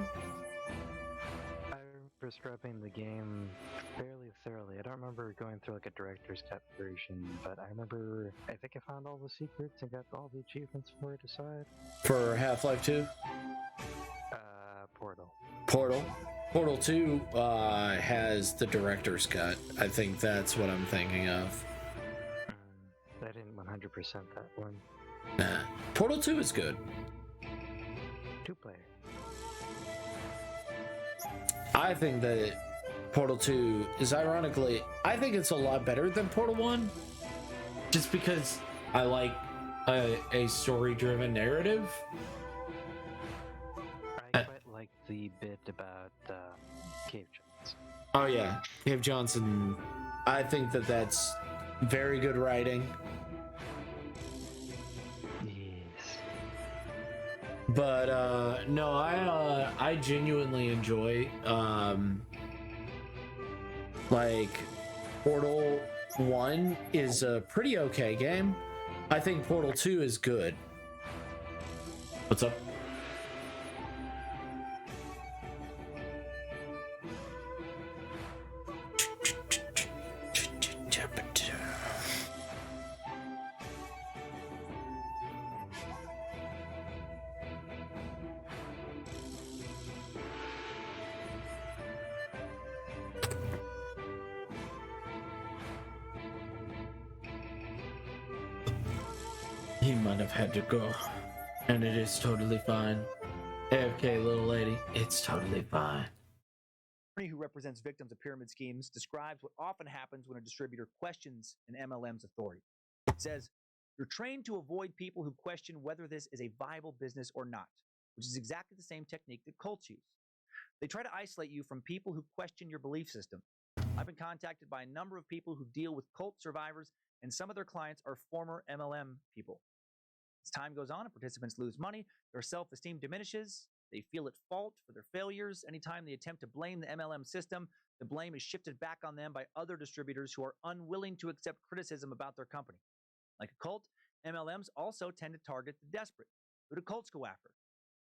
I remember scrubbing the game fairly thoroughly. I don't remember going through like a director's cut version, but I think I found all the secrets and got all the achievements for it aside. For Half-Life 2? Portal. Portal 2 has the director's cut. I think that's what I'm thinking of. I didn't 100% that one. Nah. Portal 2 is good. 2-player. I think that Portal 2 is ironically, I think it's a lot better than Portal 1. Just because I like a story-driven narrative. I quite like the bit about Cave Johnson. Oh yeah, Cave Johnson. I think that that's very good writing. But no, I genuinely enjoy like Portal 1 is a pretty okay game. I think Portal 2 is good. What's up? He might have had to go, and it is totally fine. AFK, little lady, it's totally fine. Who represents victims of pyramid schemes describes what often happens when a distributor questions an MLM's authority. It says, you're trained to avoid people who question whether this is a viable business or not, which is exactly the same technique that cults use. They try to isolate you from people who question your belief system. I've been contacted by a number of people who deal with cult survivors, and some of their clients are former MLM people. As time goes on and participants lose money, their self-esteem diminishes. They feel at fault for their failures. Anytime they attempt to blame the MLM system, the blame is shifted back on them by other distributors who are unwilling to accept criticism about their company. Like a cult, MLMs also tend to target the desperate. Who do cults go after?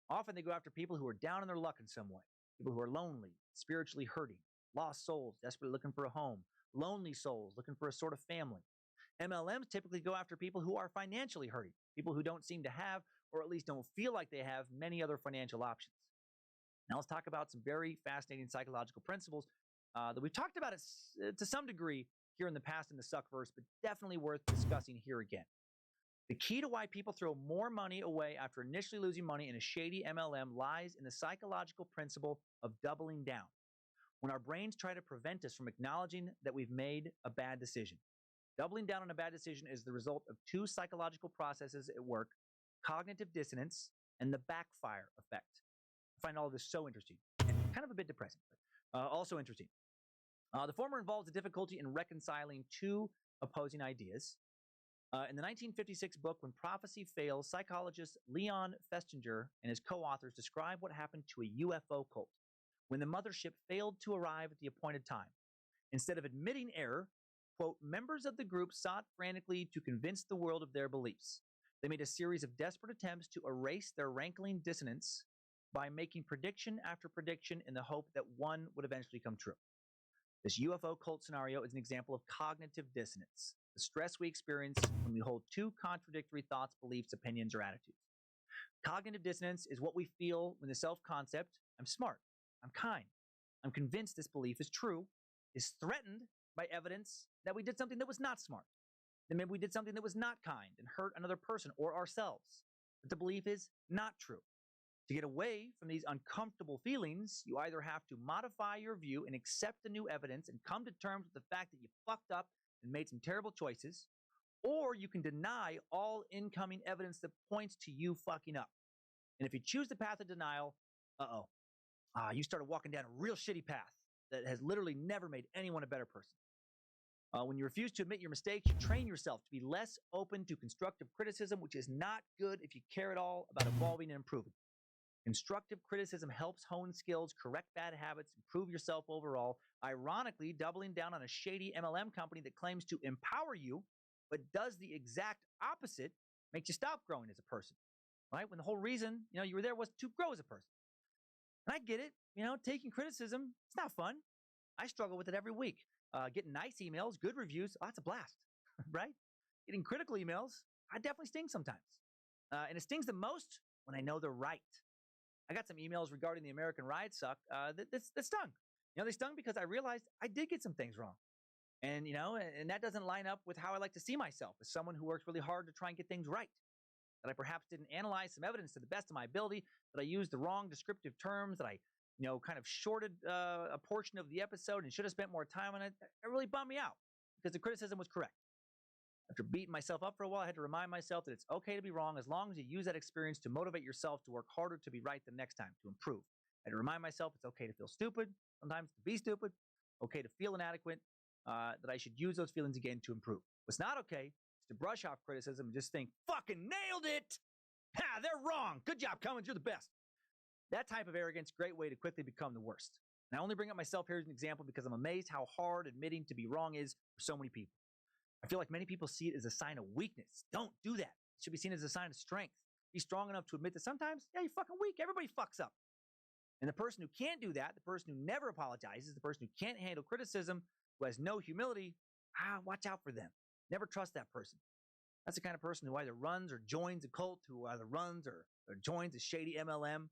Often they go after people who are down on their luck in some way, people who are lonely, spiritually hurting, lost souls desperately looking for a home, lonely souls looking for a sort of family. MLMs typically go after people who are financially hurting, people who don't seem to have, or at least don't feel like they have, many other financial options. Now let's talk about some very fascinating psychological principles that we've talked about to some degree here in the past in the Suckverse, but definitely worth discussing here again. The key to why people throw more money away after initially losing money in a shady MLM lies in the psychological principle of doubling down. When our brains try to prevent us from acknowledging that we've made a bad decision. Doubling down on a bad decision is the result of two psychological processes at work, cognitive dissonance and the backfire effect. I find all of this so interesting and kind of a bit depressing, but also interesting. The former involves the difficulty in reconciling two opposing ideas. In the 1956 book, When Prophecy Fails, psychologist Leon Festinger and his co-authors describe what happened to a UFO cult when the mothership failed to arrive at the appointed time. Instead of admitting error, quote, members of the group sought frantically to convince the world of their beliefs. They made a series of desperate attempts to erase their rankling dissonance by making prediction after prediction in the hope that one would eventually come true. This UFO cult scenario is an example of cognitive dissonance, the stress we experience when we hold two contradictory thoughts, beliefs, opinions, or attitudes. Cognitive dissonance is what we feel when the self-concept, I'm smart, I'm kind, I'm convinced this belief is true, is threatened by evidence that we did something that was not smart. Then maybe we did something that was not kind and hurt another person or ourselves. But the belief is not true. To get away from these uncomfortable feelings, you either have to modify your view and accept the new evidence and come to terms with the fact that you fucked up and made some terrible choices, or you can deny all incoming evidence that points to you fucking up. And if you choose the path of denial, you started walking down a real shitty path that has literally never made anyone a better person. When you refuse to admit your mistakes, you train yourself to be less open to constructive criticism, which is not good if you care at all about evolving and improving. Constructive criticism helps hone skills, correct bad habits, improve yourself overall. Ironically, doubling down on a shady MLM company that claims to empower you, but does the exact opposite, makes you stop growing as a person, right? When the whole reason, you were there was to grow as a person. And I get it, taking criticism, it's not fun. I struggle with it every week. Getting nice emails, good reviews, that's a blast, right? Getting critical emails, I definitely sting sometimes. And it stings the most when I know they're right. I got some emails regarding the American ride suck that stung. They stung because I realized I did get some things wrong. And, and that doesn't line up with how I like to see myself as someone who works really hard to try and get things right. That I perhaps didn't analyze some evidence to the best of my ability, that I used the wrong descriptive terms, that I kind of shorted a portion of the episode and should have spent more time on it. It really bummed me out because the criticism was correct. After beating myself up for a while, I had to remind myself that it's okay to be wrong as long as you use that experience to motivate yourself to work harder to be right the next time, to improve. I had to remind myself it's okay to feel stupid, sometimes to be stupid, okay to feel inadequate, that I should use those feelings again to improve. What's not okay is to brush off criticism and just think, fucking nailed it! Ha, they're wrong. Good job, Cummins. You're the best. That type of arrogance, great way to quickly become the worst. And I only bring up myself here as an example because I'm amazed how hard admitting to be wrong is for so many people. I feel like many people see it as a sign of weakness. Don't do that. It should be seen as a sign of strength. Be strong enough to admit that sometimes, yeah, you're fucking weak. Everybody fucks up. And the person who can't do that, the person who never apologizes, the person who can't handle criticism, who has no humility, watch out for them. Never trust that person. That's the kind of person who either runs or joins a cult, who either runs or joins a shady MLM,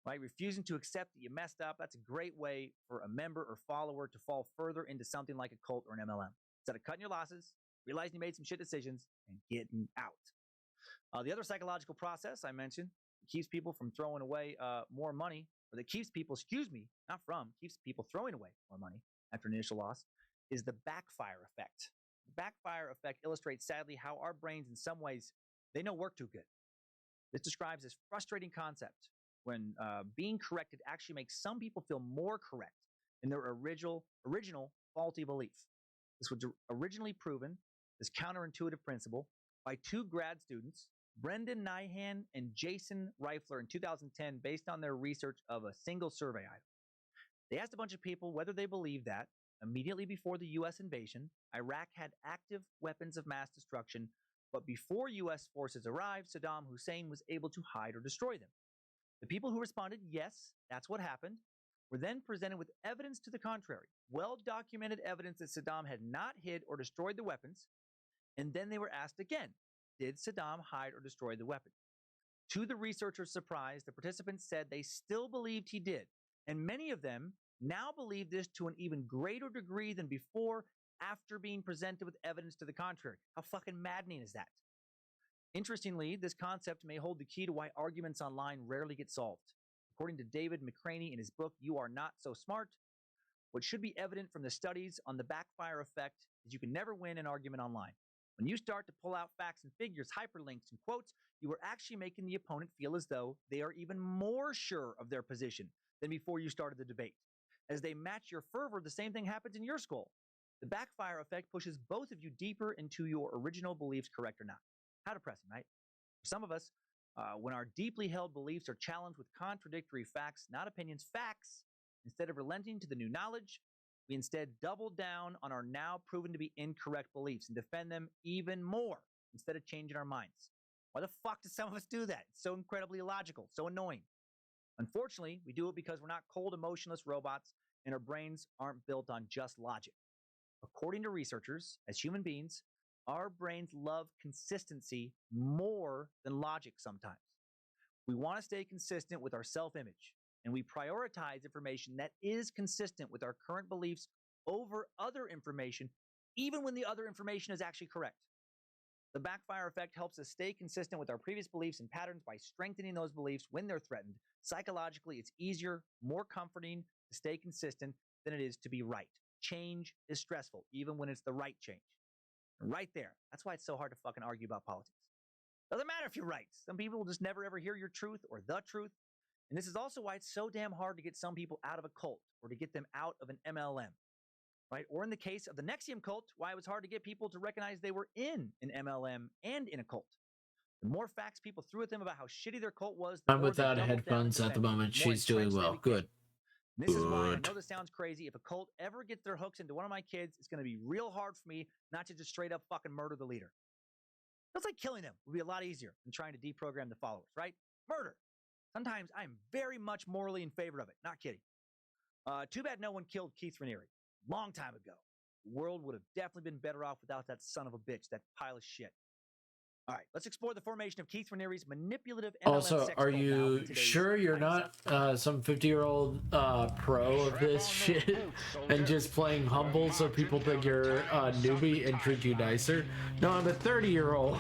right? Refusing to accept that you messed up. That's a great way for a member or follower to fall further into something like a cult or an MLM. Instead of cutting your losses, realizing you made some shit decisions, and getting out. The other psychological process I mentioned keeps people from throwing away more money, or that keeps people, keeps people throwing away more money after an initial loss, is the backfire effect. The backfire effect illustrates sadly how our brains, in some ways, they know work too good. This describes this frustrating concept when being corrected actually makes some people feel more correct in their original faulty belief. This was originally proven, this counterintuitive principle, by two grad students, Brendan Nyhan and Jason Reifler, in 2010, based on their research of a single survey item. They asked a bunch of people whether they believed that, immediately before the U.S. invasion, Iraq had active weapons of mass destruction, but before U.S. forces arrived, Saddam Hussein was able to hide or destroy them. The people who responded, yes, that's what happened, were then presented with evidence to the contrary, well-documented evidence that Saddam had not hid or destroyed the weapons, and then they were asked again, did Saddam hide or destroy the weapons? To the researchers' surprise, the participants said they still believed he did, and many of them now believe this to an even greater degree than before after being presented with evidence to the contrary. How fucking maddening is that? Interestingly, this concept may hold the key to why arguments online rarely get solved. According to David McCraney in his book, You Are Not So Smart, what should be evident from the studies on the backfire effect is you can never win an argument online. When you start to pull out facts and figures, hyperlinks, and quotes, you are actually making the opponent feel as though they are even more sure of their position than before you started the debate. As they match your fervor, the same thing happens in your skull. The backfire effect pushes both of you deeper into your original beliefs, correct or not. How depressing, right? For some of us, when our deeply held beliefs are challenged with contradictory facts, not opinions, facts, instead of relenting to the new knowledge, we instead double down on our now proven to be incorrect beliefs and defend them even more instead of changing our minds. Why the fuck do some of us do that? It's so incredibly illogical, so annoying. Unfortunately, we do it because we're not cold, emotionless robots and our brains aren't built on just logic. According to researchers, as human beings, our brains love consistency more than logic sometimes. We want to stay consistent with our self-image, and we prioritize information that is consistent with our current beliefs over other information, even when the other information is actually correct. The backfire effect helps us stay consistent with our previous beliefs and patterns by strengthening those beliefs when they're threatened. Psychologically, it's easier, more comforting to stay consistent than it is to be right. Change is stressful, even when it's the right change. And right there, that's why it's so hard to fucking argue about politics. Doesn't matter if you're right. Some people will just never ever hear your truth or the truth. And this is also why it's so damn hard to get some people out of a cult or to get them out of an MLM, right? Or in the case of the Nexium cult, why it was hard to get people to recognize they were in an MLM and in a cult. The more facts people threw at them about how shitty their cult was, the I'm more without they headphones at the moment. She's doing well. Good. And this is why I know this sounds crazy. If a cult ever gets their hooks into one of my kids, it's going to be real hard for me not to just straight up fucking murder the leader. It's like killing them would be a lot easier than trying to deprogram the followers, right? Murder. Sometimes I'm very much morally in favor of it. Not kidding. Too bad no one killed Keith Raniere. Long time ago. The world would have definitely been better off without that son of a bitch, that pile of shit. All right, let's explore the formation of Keith Raniere's manipulative MLM Also, sex are cult now you in today's sure you're not some 50-year-old pro of this shit and just playing humble so people think you're a newbie and treat you nicer? No, I'm a 30-year-old.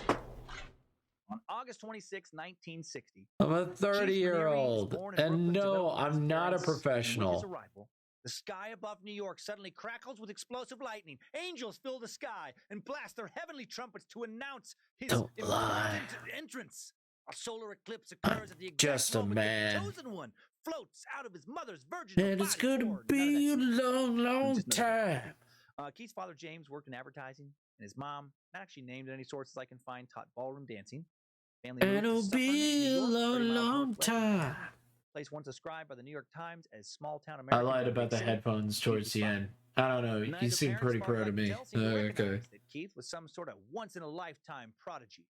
On August 26, 1960, I'm a 30-year-old, and no, I'm not a professional. With his arrival, the sky above New York suddenly crackles with explosive lightning. Angels fill the sky and blast their heavenly trumpets to announce his important entrance. A solar eclipse occurs at the exact moment the chosen one floats out of his mother's virginal body. And it's going to be a long, long time. Keith's father, James, worked in advertising and his mom, not actually named in any sources I can find, taught ballroom dancing. Family moved to It'll Suffern, be New a York, 30 long, miles long northwest of time. Manhattan. Place once described by the New York Times as small-town I American. lied but a about big the city. headphones Keith towards was the fine. end. I don't know. You Neither seem parent, pretty as far as proud I of can me. tell, seemed to recognize Okay. that Keith was some sort of once-in-a-lifetime prodigy,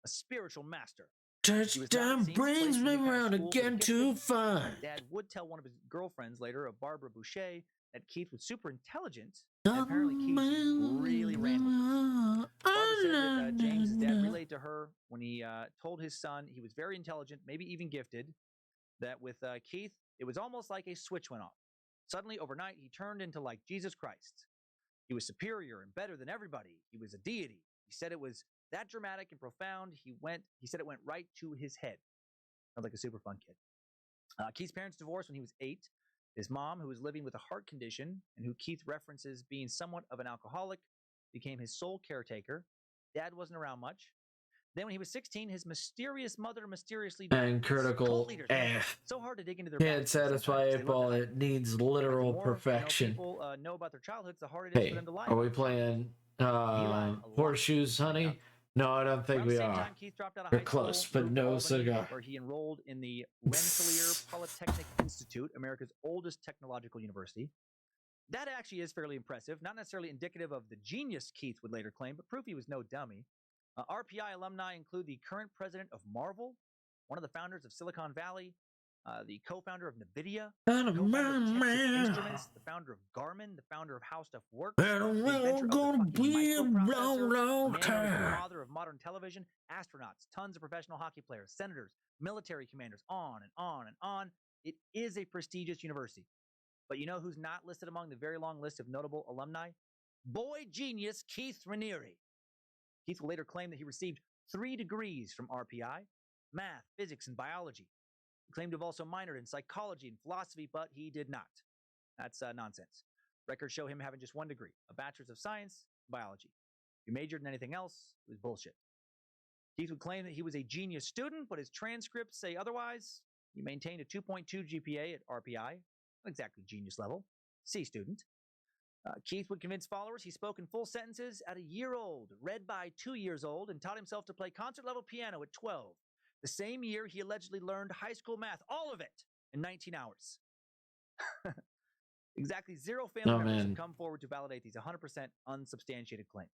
a spiritual master. He was not, it Touchdown seems, brings placed in me any kind of round school for the again gifted. to find. Dad would tell one of his girlfriends later, a Barbara Boucher, that Keith was super intelligent, and apparently Keith really ran with it. Barbara said that James's dad relayed to her when he told his son he was very intelligent, maybe even gifted, that with Keith, it was almost like a switch went off. Suddenly, overnight, he turned into like Jesus Christ. He was superior and better than everybody. He was a deity. He said it was that dramatic and profound. He said it went right to his head. Sounds like a super fun kid. Keith's parents divorced when he was 8. His mom, who was living with a heart condition and who Keith references being somewhat of an alcoholic, became his sole caretaker. Dad wasn't around much. Then when he was 16, his mysterious mother mysteriously died. And critical F. So hard to dig into their Can't backstory satisfy sometimes. it, ball. It needs literal perfection. People know about their childhoods, the harder it is for Hey, them to lie. are we playing horseshoes, honey? No, I don't think Around we the same are. time, Keith dropped out of We're high close, school, but moved to no Albany, cigar. where he enrolled in the Rensselaer Polytechnic Institute, America's oldest technological university. That actually is fairly impressive, not necessarily indicative of the genius Keith would later claim, but proof he was no dummy. RPI alumni include the current president of Marvel, one of the founders of Silicon Valley, the co-founder of NVIDIA, co-founder of Texas Instruments, the founder of Garmin, the founder of How Stuff Works, the inventor of the fucking microprocessor, the man who is the father of modern television, astronauts, tons of professional hockey players, senators, military commanders, on and on and on. It is a prestigious university. But you know who's not listed among the very long list of notable alumni? Boy genius Keith Raniere. Keith will later claim that he received 3 degrees from RPI, math, physics, and biology. He claimed to have also minored in psychology and philosophy, but he did not. That's nonsense. Records show him having just 1 degree, a bachelor's of science, biology. If he majored in anything else, it was bullshit. Keith would claim that he was a genius student, but his transcripts say otherwise. He maintained a 2.2 GPA at RPI, not exactly genius level, C student. Keith would convince followers he spoke in full sentences at a year old, read by 2 years old, and taught himself to play concert-level piano at 12. The same year, he allegedly learned high school math, all of it, in 19 hours. Exactly 0 family members have come forward to validate these 100% unsubstantiated claims.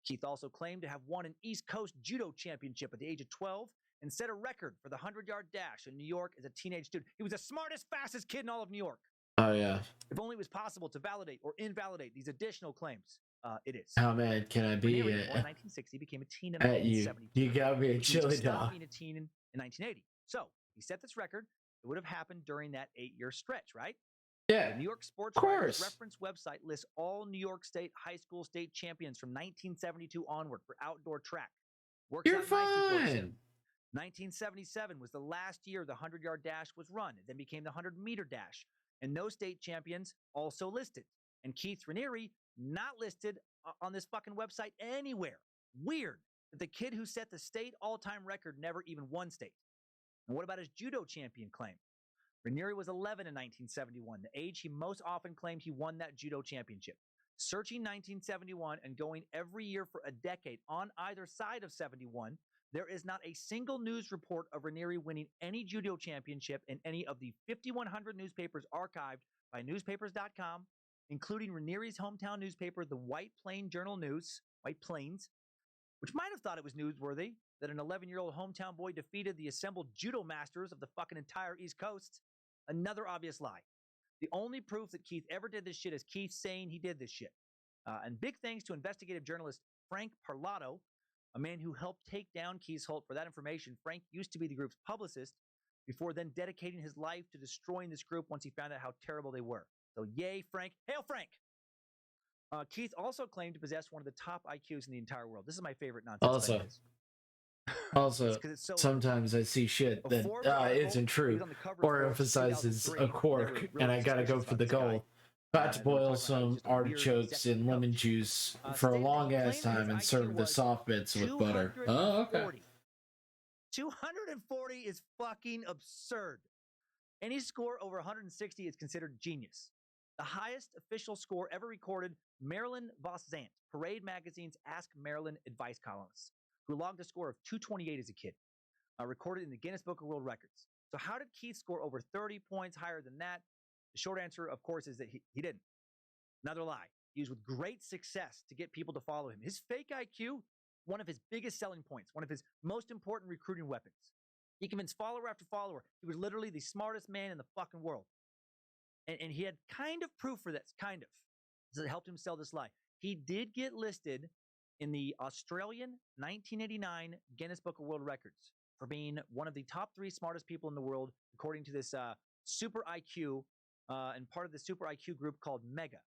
Keith also claimed to have won an East Coast judo championship at the age of 12 and set a record for the 100-yard dash in New York as a teenage student. He was the smartest, fastest kid in all of New York. Oh, yeah. If only it was possible to validate or invalidate these additional claims, it is. How mad can I be Raniere, born in 1960, became a teen in at you? 1972. You got me a He chili stopped dog. being a teen in 1980. So he set this record. It would have happened during that 8-year stretch, right? Yeah. The New York Sports of Writers course. Reference website lists all New York State high school state champions from 1972 onward for outdoor track. Works You're out nicely for us. fine. 1977 was the last year the 100-yard dash was run. It then became the 100-meter dash. And those state champions also listed. And Keith Raniere not listed on this fucking website anywhere. Weird that the kid who set the state all-time record never even won state. And what about his judo champion claim? Raniere was 11 in 1971, the age he most often claimed he won that judo championship. Searching 1971 and going every year for a decade on either side of 71, there is not a single news report of Raniere winning any judo championship in any of the 5,100 newspapers archived by newspapers.com, including Raniere's hometown newspaper, the White Plains Journal News, White Plains, which might have thought it was newsworthy that an 11-year-old hometown boy defeated the assembled judo masters of the fucking entire East Coast. Another obvious lie. The only proof that Keith ever did this shit is Keith saying he did this shit. And big thanks to investigative journalist Frank Parlato, a man who helped take down Keith Holt for that information. Frank used to be the group's publicist before then dedicating his life to destroying this group once he found out how terrible they were. So yay, Frank. Hail, Frank! Keith also claimed to possess one of the top IQs in the entire world. This is my favorite nonsense. Also, sometimes I see shit that isn't true or emphasizes a quirk, and I gotta go for the goal. About to boil some artichokes in lemon juice for a long ass time and serve the soft bits with butter. Oh, okay. 240 is fucking absurd. Any score over 160 is considered genius. The highest official score ever recorded, Marilyn Vossant, Parade Magazine's Ask Marilyn advice columnist, who logged a score of 228 as a kid, recorded in the Guinness Book of World Records. So how did Keith score over 30 points higher than that? The short answer, of course, is that he didn't. Another lie. He used with great success to get people to follow him. His fake IQ, one of his biggest selling points, one of his most important recruiting weapons. He convinced follower after follower he was literally the smartest man in the fucking world. And he had kind of proof for this, kind of. So it helped him sell this lie. He did get listed in the Australian 1989 Guinness Book of World Records for being one of the top 3 smartest people in the world, according to this super IQ and part of the super IQ group called Mega.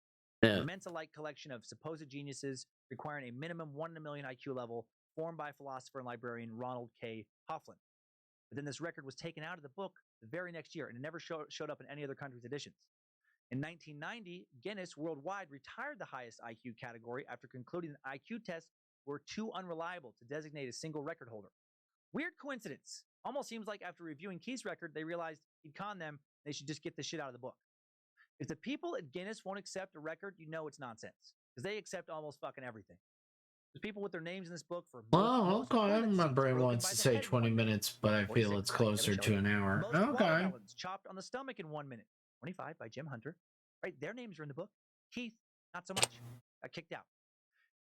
Yeah. An immense alike collection of supposed geniuses requiring a minimum 1 in a million IQ level, formed by philosopher and librarian Ronald K. Hofflin. But then this record was taken out of the book the very next year, and it never showed up in any other country's editions. In 1990, Guinness worldwide retired the highest IQ category after concluding that IQ tests were too unreliable to designate a single record holder. Weird coincidence. Almost seems like after reviewing Keith's record, they realized he'd conned them. They should just get this shit out of the book. If the people at Guinness won't accept a record, you know it's nonsense, because they accept almost fucking everything. There's people with their names in this book for Oh, okay. My brain wants to say 20 minutes, but I feel it's closer to an hour. Okay. Watermelons chopped on the stomach in 1 minute. 25 by Jim Hunter. Right, their names are in the book. Keith, not so much. Got kicked out.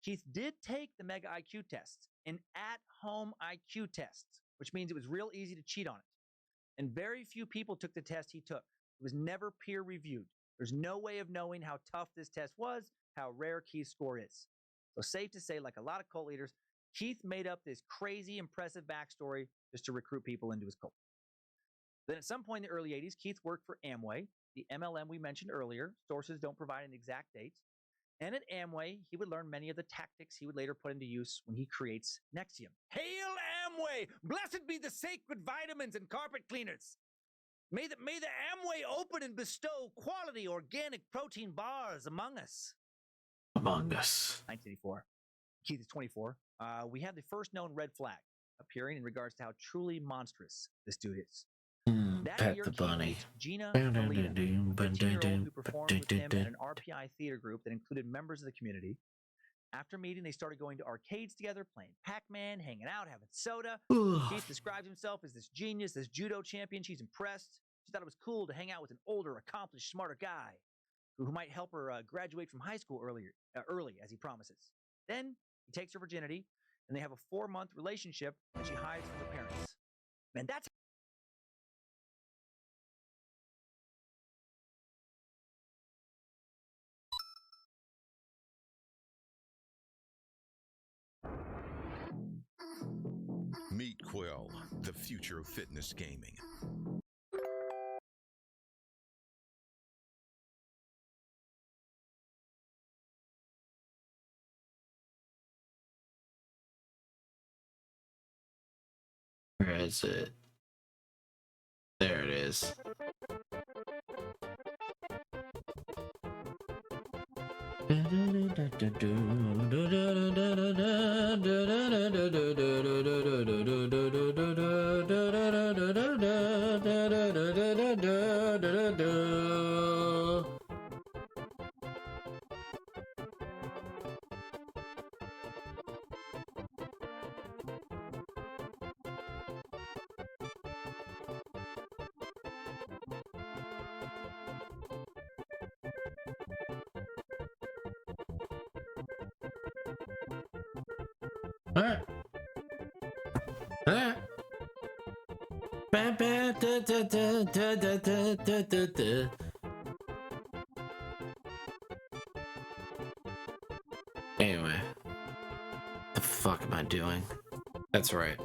Keith did take the Mega IQ test, an at-home IQ test, which means it was real easy to cheat on it. And very few people took the test he took. It was never peer-reviewed. There's no way of knowing how tough this test was, how rare Keith's score is. So safe to say, like a lot of cult leaders, Keith made up this crazy, impressive backstory just to recruit people into his cult. Then at some point in the early 80s, Keith worked for Amway, the MLM we mentioned earlier. Sources don't provide an exact date. And at Amway, he would learn many of the tactics he would later put into use when he creates Nexium. Hail Amway! Blessed be the sacred vitamins and carpet cleaners! May the Amway open and bestow quality organic protein bars among us. Among us. 1984. Keith is 24. We have the first known red flag appearing in regards to how truly monstrous this dude is. Pet the bunny. Gina Alita, a 15-year-old who performed with him at an RPI theater group that included members of the community. After meeting, they started going to arcades together, playing Pac-Man, hanging out, having soda. Keith describes himself as this genius, this judo champion. She's impressed. She thought it was cool to hang out with an older, accomplished, smarter guy who might help her graduate from high school early, as he promises. Then he takes her virginity, and they have a 4-month relationship that she hides from her parents. Man, that's Meet Quill, the future of fitness gaming. Where is it? There it is. Anyway, the fuck am I doing? That's right.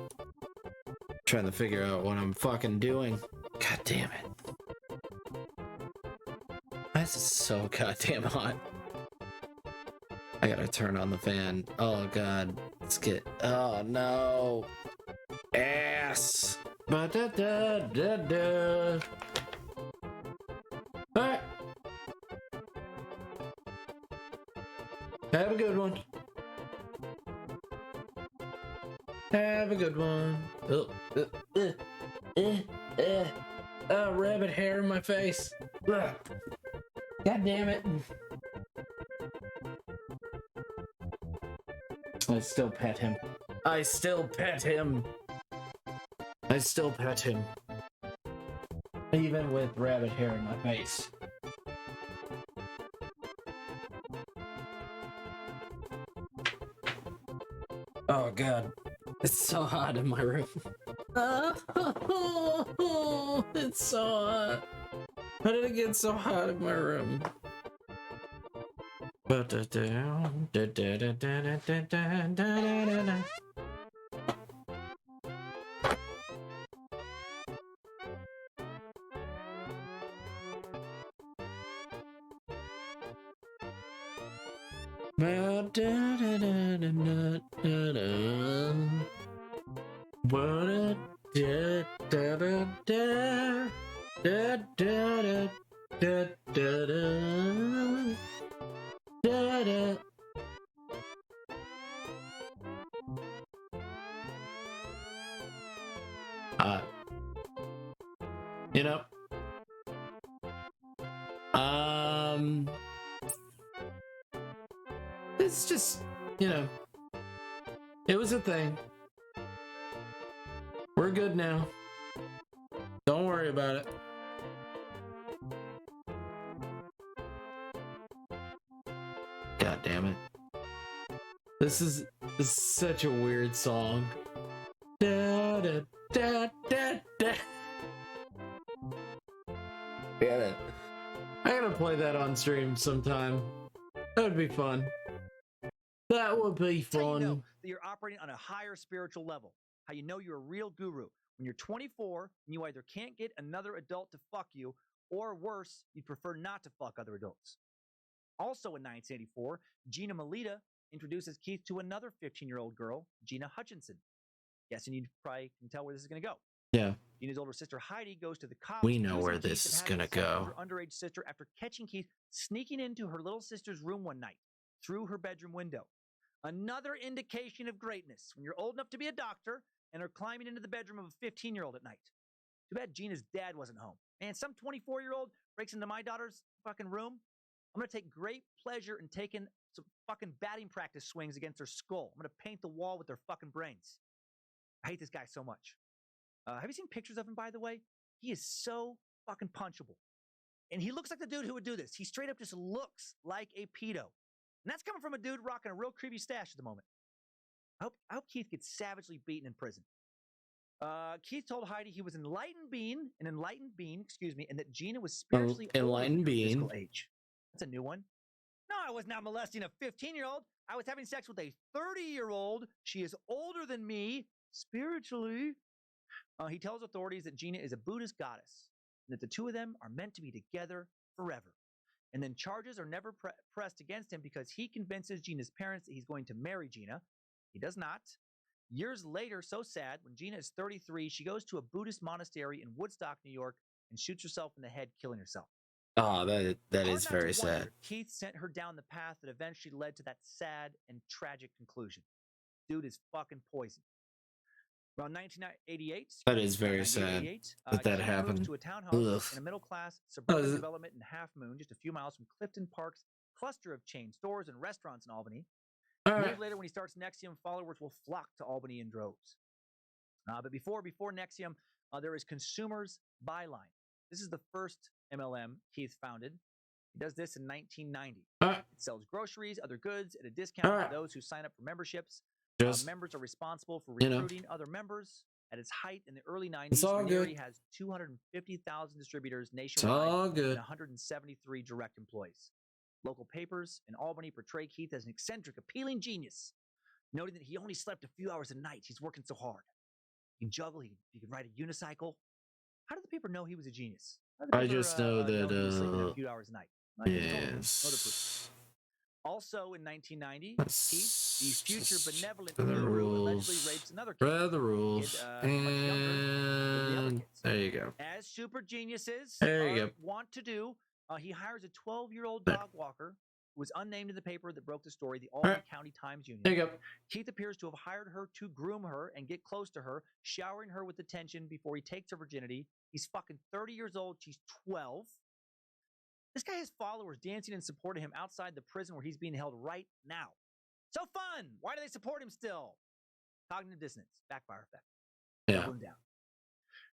Trying to figure out what I'm fucking doing. God damn it. This is so goddamn hot. I gotta turn on the fan. Oh god. Let's get. Oh no. Ass. Ba-da-da-da-da. Alright. Have a good one. Have a good one. Oh, rabbit hair in my face. Ugh. God damn it. I still pet him. I still pet him. I still pet him. Even with rabbit hair in my face. Oh god. It's so hot in my room. It's so hot. How did it get so hot in my room? You know, it's just, you know, it was a thing. We're good now. Don't worry about it. God damn it. This is such a weird song. Da, da, da, da, da. I gotta play that on stream sometime. That would be fun. That would be fun. How you know that you're operating on a higher spiritual level. How you know you're a real guru. When you're 24 and you either can't get another adult to fuck you, or worse, you'd prefer not to fuck other adults. Also in 1984, Gina Melita introduces Keith to another 15-year-old girl, Gina Hutchinson. Guessing you probably can tell where this is going to go. Yeah. Gina's older sister Heidi goes to the cops. We know where this is gonna go. Her underage sister after catching Keith sneaking into her little sister's room one night through her bedroom window. Another indication of greatness when you're old enough to be a doctor and are climbing into the bedroom of a 15-year-old at night. Too bad Gina's dad wasn't home. Man, some 24-year-old breaks into my daughter's fucking room. I'm gonna take great pleasure in taking some fucking batting practice swings against her skull. I'm gonna paint the wall with their fucking brains. I hate this guy so much. Have you seen pictures of him, by the way? He is so fucking punchable. And he looks like the dude who would do this. He straight up just looks like a pedo. And that's coming from a dude rocking a real creepy stash at the moment. I hope Keith gets savagely beaten in prison. Keith told Heidi he was an enlightened being, and that Gina was spiritually enlightened being. Physical age. That's a new one. No, I was not molesting a 15-year-old. I was having sex with a 30-year-old. She is older than me spiritually. He tells authorities that Gina is a Buddhist goddess, and that the two of them are meant to be together forever. And then charges are never pressed against him because he convinces Gina's parents that he's going to marry Gina. He does not. Years later, so sad, when Gina is 33, she goes to a Buddhist monastery in Woodstock, New York, and shoots herself in the head, killing herself. Oh, that is very sad. Keith sent her down the path that eventually led to that sad and tragic conclusion. Dude is fucking poison. Around 1988, that is very sad that happened. To a townhouse in a middle-class suburban development in Half Moon, just a few miles from Clifton Park's cluster of chain stores and restaurants in Albany. Years later, when he starts NXIVM, followers will flock to Albany in droves. But before NXIVM, there is Consumers Byline. This is the first MLM Keith founded. He does this in 1990. It sells groceries, other goods at a discount for those who sign up for memberships. Members are responsible for recruiting other members. At its height in the early 90s, Reneri has 250,000 distributors nationwide and 173 direct employees. Local papers in Albany portray Keith as an eccentric, appealing genius, noting that he only slept a few hours a night. He's working so hard. He can juggle, he can ride a unicycle. How did the paper know he was a genius? I just know that he was sleeping a few hours a night. Yes. Also in 1990, Keith, the future benevolent guru, allegedly rapes another kid. The rules. And there you go. As super geniuses go. want to do, he hires a 12-year-old dog walker who was unnamed in the paper that broke the story, the Albany County Times Union. There you go. Keith appears to have hired her to groom her and get close to her, showering her with attention before he takes her virginity. He's fucking 30 years old. She's 12. This guy has followers dancing and supporting him outside the prison where he's being held right now. So fun! Why do they support him still? Cognitive dissonance, backfire effect. Yeah. Doubling down.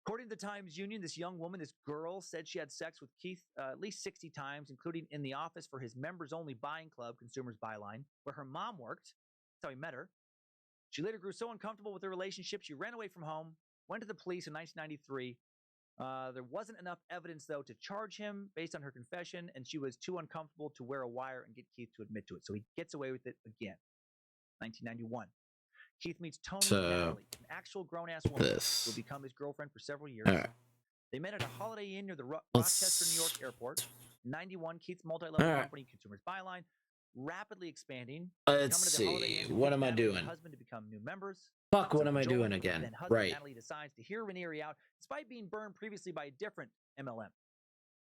According to the Times Union, this young woman, this girl, said she had sex with Keith at least 60 times, including in the office for his members-only buying club, Consumers Buyline, where her mom worked. That's how he met her. She later grew so uncomfortable with their relationship, she ran away from home, went to the police in 1993. There wasn't enough evidence, though, to charge him based on her confession, and she was too uncomfortable to wear a wire and get Keith to admit to it. So he gets away with it again. 1991. Keith meets Tony Natalie, an actual grown-ass woman who will become his girlfriend for several years. All right. They met at a Holiday Inn near the Rochester, New York airport. In 91, Keith's multi-level company, Consumers Buyline, rapidly expanding. Let's see. What am I doing? Husband to become new members. Fuck, what am I doing again? Then husband Right. Natalie decides to hear Raniere out despite being burned previously by a different MLM.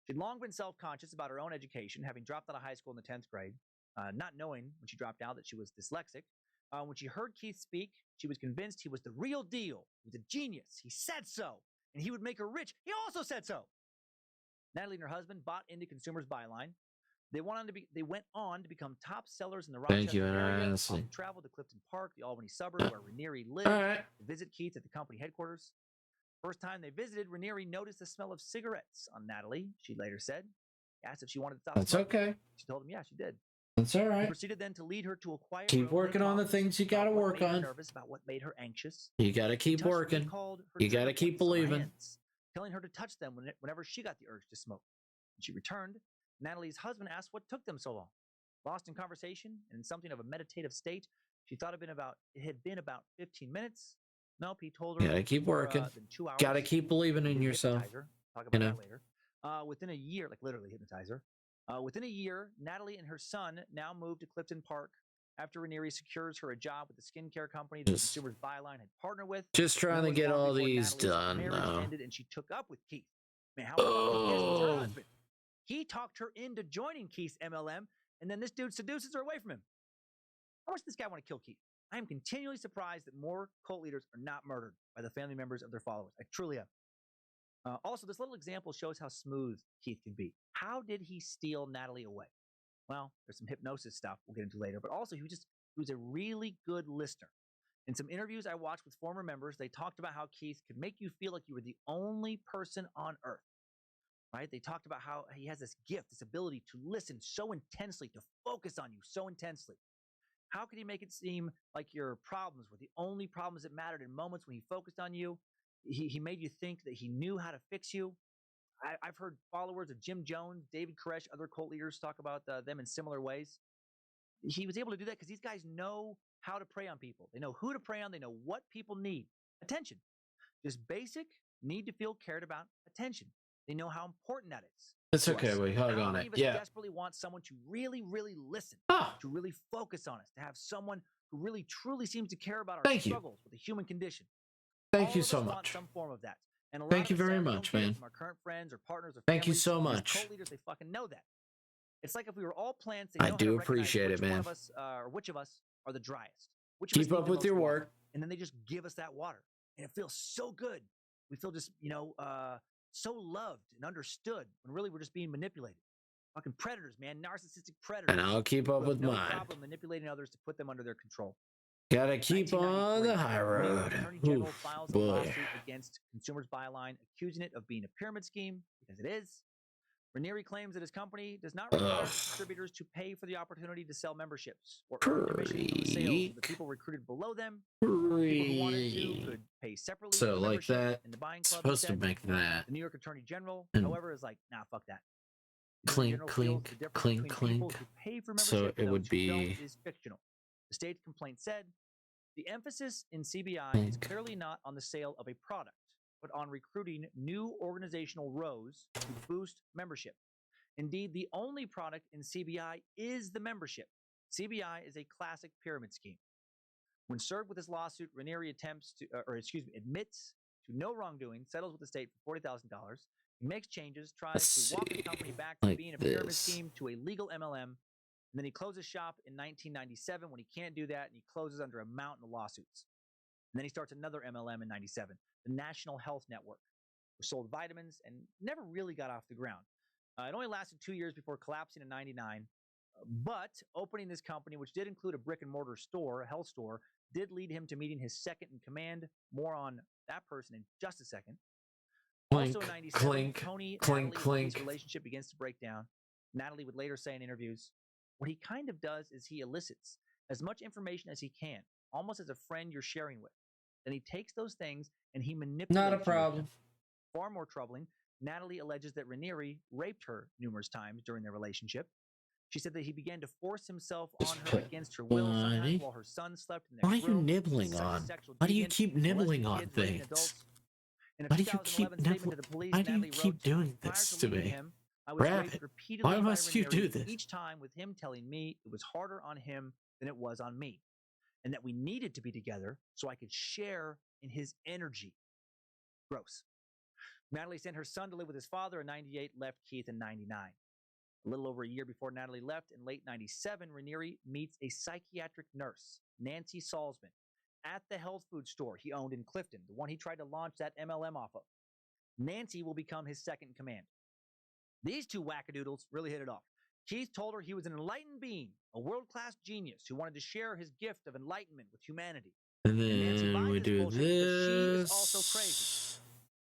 She'd long been self-conscious about her own education, having dropped out of high school in the 10th grade, not knowing when she dropped out that she was dyslexic. When she heard Keith speak, she was convinced he was the real deal. He was a genius. He said so. And he would make her rich. He also said so. Natalie and her husband bought into Consumers Buyline. They went on to become top sellers in the Rochester area. Traveled to Clifton Park, the Albany suburb where Raniere lived, to visit Keith at the company headquarters. First time they visited, Raniere noticed the smell of cigarettes on Natalie. She later said, asked if she wanted to stop That's smoking. okay. She told him, yeah, she did. That's all right. He proceeded then to lead her to a quiet Keep room. working on the things you gotta work on. Nervous about what made her anxious. You gotta keep working. You gotta keep believing. Telling her to touch them whenever she got the urge to smoke. When she returned, Natalie's husband asked what took them so long. Lost in conversation and in something of a meditative state, she thought it had been about 15 minutes. Nope, he told her. You gotta keep working. 2 hours. Gotta keep believing in yourself. Talk about that later. Within a year, like literally hypnotize her. Within a year, Natalie and her son now moved to Clifton Park after Raniere secures her a job with the skincare company that Consumers Buyline had partnered with. Just trying to get all these done now. Ended and she took up with Keith. Man, how was her husband? He talked her into joining Keith's MLM, and then this dude seduces her away from him. How much does this guy want to kill Keith? I am continually surprised that more cult leaders are not murdered by the family members of their followers. I truly am. Also, this little example shows how smooth Keith can be. How did he steal Natalie away? Well, there's some hypnosis stuff we'll get into later, but also he was a really good listener. In some interviews I watched with former members, they talked about how Keith could make you feel like you were the only person on earth. Right? They talked about how he has this gift, this ability to listen so intensely, to focus on you so intensely. How could he make it seem like your problems were the only problems that mattered in moments when he focused on you? He made you think that he knew how to fix you. I've heard followers of Jim Jones, David Koresh, other cult leaders talk about them in similar ways. He was able to do that because these guys know how to prey on people. They know who to prey on. They know what people need. Attention. Just basic need to feel cared about attention. They know how important that is. It's okay. We hug on it. Yeah. Desperately want someone to really, really listen, to really focus on us, to have someone who really, truly seems to care about our struggles with the human condition. Thank you so much. Some form of that. And thank you very much, man. From our current friends or partners or thank you so much. Cult leaders, they fucking know that. It's like if we were all plants. I do appreciate it, man. Which of us are the driest? Keep up with your work. And then they just give us that water, and it feels so good. We feel just, so loved and understood when really we're just being manipulated. Fucking predators, man. Narcissistic predators. And I'll keep up with mine. Problem manipulating others to put them under their control. Gotta keep on the high road. Attorney General files a lawsuit against Consumers Buyline, accusing it of being a pyramid scheme, because it is. Raniere claims that his company does not require distributors to pay for the opportunity to sell memberships or earn commissions on the sales of the people recruited below them. People who wanted to could pay separately. So like that, in the buying club supposed to make that. The New York Attorney General, and however, is like, nah, fuck that. Clink, clink, clink, clink. So it would be. Is fictional. The state's complaint said, the emphasis in CBI is clearly not on the sale of a product, but on recruiting new organizational rows to boost membership. Indeed, the only product in CBI is the membership. CBI is a classic pyramid scheme. When served with this lawsuit, Raniere admits to no wrongdoing, settles with the state for $40,000, makes changes, tries to walk the company back to being a pyramid scheme to a legal MLM. And then he closes shop in 1997 when he can't do that, and he closes under a mountain of lawsuits. And then he starts another MLM in 97, the National Health Network, which sold vitamins and never really got off the ground. It only lasted 2 years before collapsing in 99. But opening this company, which did include a brick and mortar store, a health store, did lead him to meeting his second in command. More on that person in just a second. Clink, Also in 97, clink, Tony, clink, Natalie, clink. Keith's relationship begins to break down. Natalie would later say in interviews, what he kind of does is he elicits as much information as he can, almost as a friend you're sharing with. Then he takes those things and he manipulates Not a you with problem. them. Far more troubling, Natalie alleges that Raniere raped her numerous times during their relationship. She said that he began to force himself on her against her will, sometimes while her son slept in the What are next you room. nibbling Such a on? sexual Why do you deviant, keep molesting nibbling on kids, raping things? adults. In a Why do you keep 2011 statement to the police, Why do you Natalie keep wrote, doing prior this to to leaving me? him, I was raped Rabbit, repeatedly why by must you do Raniere, this? each time with him telling me it was harder on him than it was on me, and that we needed to be together so I could share in his energy. Gross. Natalie sent her son to live with his father in 98, left Keith in 99. A little over a year before Natalie left, in late 97, Raniere meets a psychiatric nurse, Nancy Salzman, at the health food store he owned in Clifton, the one he tried to launch that MLM off of. Nancy will become his second in command. These two wackadoodles really hit it off. Keith told her he was an enlightened being, a world-class genius who wanted to share his gift of enlightenment with humanity. And Nancy then buys we this do bullshit because she is this. also crazy.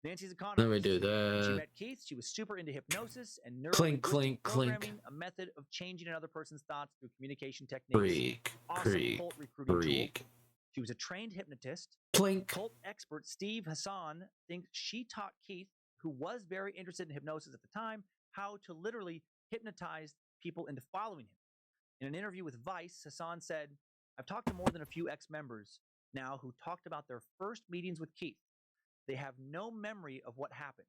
Nancy's a con Then we artist. do When she that. met Keith, she was super into hypnosis and Clink, neuro-linguistic clink, clink. programming, a method of changing another person's thoughts through communication techniques. Creak, Awesome creak, cult recruiting creak. tool. She was a trained hypnotist. Clink. Cult expert Steve Hassan thinks she taught Keith, who was very interested in hypnosis at the time, how to literally hypnotize people into following him. In an interview with Vice, Hassan said, I've talked to more than a few ex-members now who talked about their first meetings with Keith. They have no memory of what happened.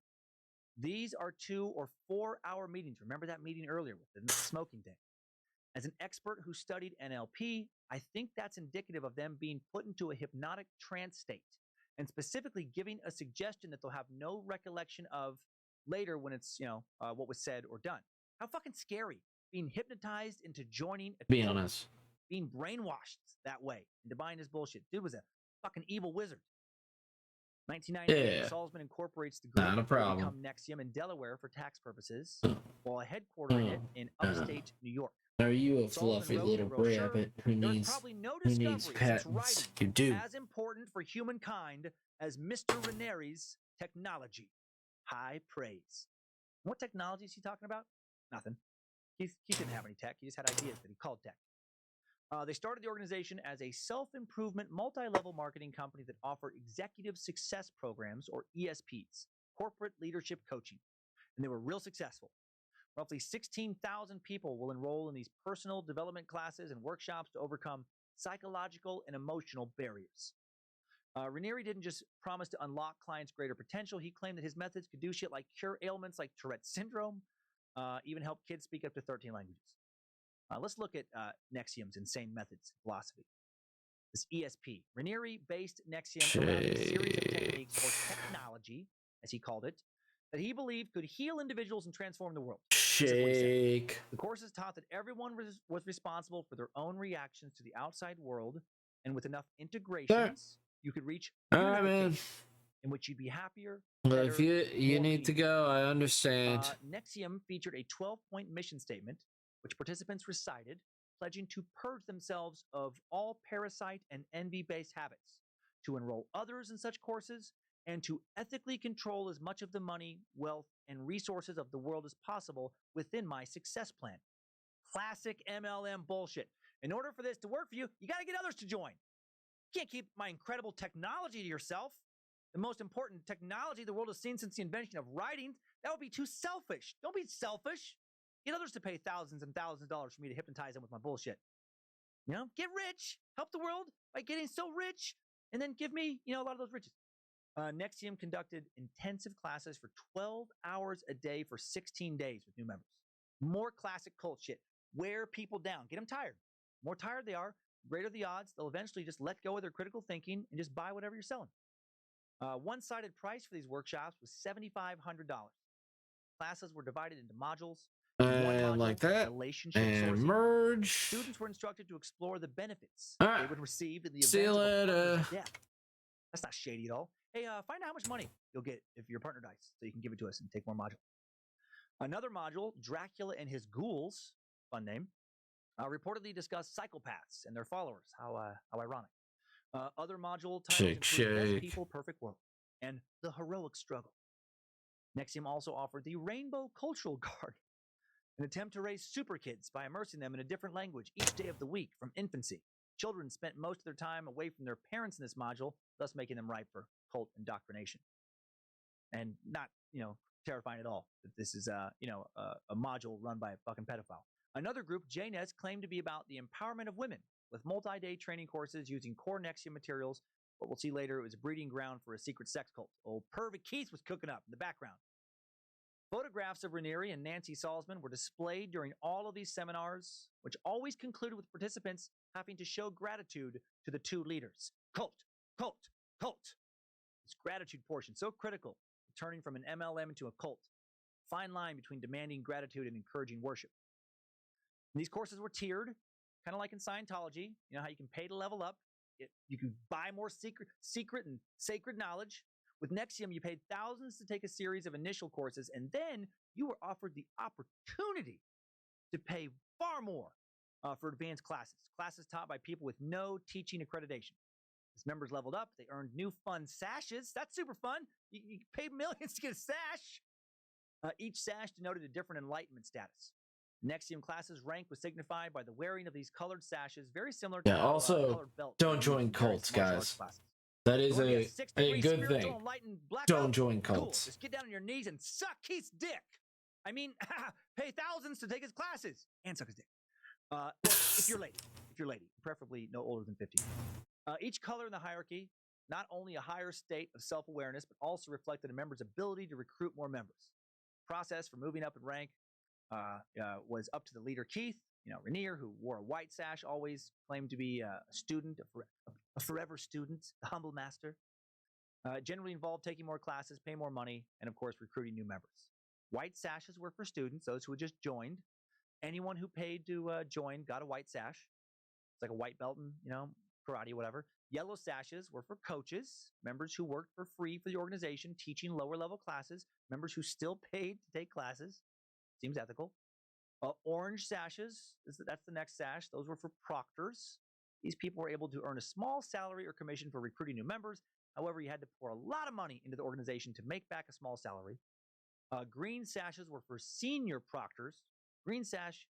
These are 2 or 4 hour meetings. Remember that meeting earlier with the smoking thing. As an expert who studied NLP, I think that's indicative of them being put into a hypnotic trance state and specifically giving a suggestion that they'll have no recollection of later when it's, what was said or done. How fucking scary. Being hypnotized into joining a Be cult, honest. being brainwashed that way into buying his bullshit. Dude was a fucking evil wizard. 1998, Yeah. Salzman incorporates the group Not a to problem. become Nexium in Delaware for tax purposes, while headquartering it in upstate New York. Are you a Salzman fluffy wrote in little a brochure, rabbit who "There is needs probably no who discovery needs since patents? writing You do. as important for humankind as Mr. Raniere's technology. High praise." What technology is he talking about? Nothing. He didn't have any tech. He just had ideas that he called tech. They started the organization as a self-improvement, multi-level marketing company that offered executive success programs, or ESPs, corporate leadership coaching, and they were real successful. Roughly 16,000 people will enroll in these personal development classes and workshops to overcome psychological and emotional barriers. Raniere didn't just promise to unlock clients' greater potential. He claimed that his methods could do shit like cure ailments like Tourette's syndrome, even help kids speak up to 13 languages. Let's look at Nexium's insane methods philosophy. This ESP. Raniere based Nexium around a series of techniques or technology, as he called it, that he believed could heal individuals and transform the world. Shake. The courses taught that everyone was responsible for their own reactions to the outside world, and with enough integrations, you could reach unification, in which you'd be happier. Well, better, if you more need to go, I understand. Nexium featured a 12-point mission statement, which participants recited, pledging to purge themselves of all parasite and envy-based habits, to enroll others in such courses, and to ethically control as much of the money, wealth, and resources of the world as possible within my success plan. Classic MLM bullshit. In order for this to work for you, you got to get others to join. You can't keep my incredible technology to yourself. The most important technology the world has seen since the invention of writing. That would be too selfish. Don't be selfish. Get others to pay thousands and thousands of dollars for me to hypnotize them with my bullshit. Get rich. Help the world by getting so rich, and then give me, a lot of those riches. Nexium conducted intensive classes for 12 hours a day for 16 days with new members. More classic cult shit. Wear people down. Get them tired. The more tired they are, greater the odds they'll eventually just let go of their critical thinking and just buy whatever you're selling. One-sided price for these workshops was $7,500. Classes were divided into modules. And like that. And merge. Students were instructed to explore the benefits All right. they would receive in the See you event of a later. partner's death. That's not shady at all. Hey, find out how much money you'll get if your partner dies, so you can give it to us and take more modules. Another module, Dracula and His Ghouls, fun name, reportedly discussed psychopaths and their followers. How ironic. Other module titles include Best People, Perfect World, and The Heroic Struggle. Nexium also offered the Rainbow Cultural Guard, an attempt to raise super kids by immersing them in a different language each day of the week from infancy. Children spent most of their time away from their parents in this module, thus making them ripe for cult indoctrination. And not, terrifying at all that this is, a module run by a fucking pedophile. Another group, JNES, claimed to be about the empowerment of women with multi-day training courses using core Nexium materials. But we'll see later, it was a breeding ground for a secret sex cult. Old Pervy Keith was cooking up in the background. Photographs of Raniere and Nancy Salzman were displayed during all of these seminars, which always concluded with participants having to show gratitude to the two leaders. Cult, cult, cult. This gratitude portion, so critical, turning from an MLM into a cult. Fine line between demanding gratitude and encouraging worship. And these courses were tiered, kind of like in Scientology. You know how you can pay to level up. You can buy more secret and sacred knowledge. With Nexium, you paid thousands to take a series of initial courses, and then you were offered the opportunity to pay far more for advanced classes taught by people with no teaching accreditation. As members leveled up, they earned new fun sashes. That's super fun. You paid millions to get a sash. Each sash denoted a different enlightenment status. Nexium classes' rank was signified by the wearing of these colored sashes, very similar to also, colored belts. don't join cults, guys. That is a good thing. Don't join cults. Just get down on your knees and suck Keith's dick. I mean, pay thousands to take his classes and suck his dick. If you're lady, preferably no older than 50. Each color in the hierarchy, not only a higher state of self-awareness, but also reflected a member's ability to recruit more members. Process for moving up in rank was up to the leader, Keith. Raniere, who wore a white sash, always claimed to be a student, a forever student, a humble master. Generally involved taking more classes, paying more money, and of course, recruiting new members. White sashes were for students, those who had just joined. Anyone who paid to join got a white sash. It's like a white belt in, karate, whatever. Yellow sashes were for coaches, members who worked for free for the organization, teaching lower level classes, members who still paid to take classes. Seems ethical. Orange sashes, that's the next sash. Those were for proctors. These people were able to earn a small salary or commission for recruiting new members. However, you had to pour a lot of money into the organization to make back a small salary. Green sashes were for senior proctors. Green sash,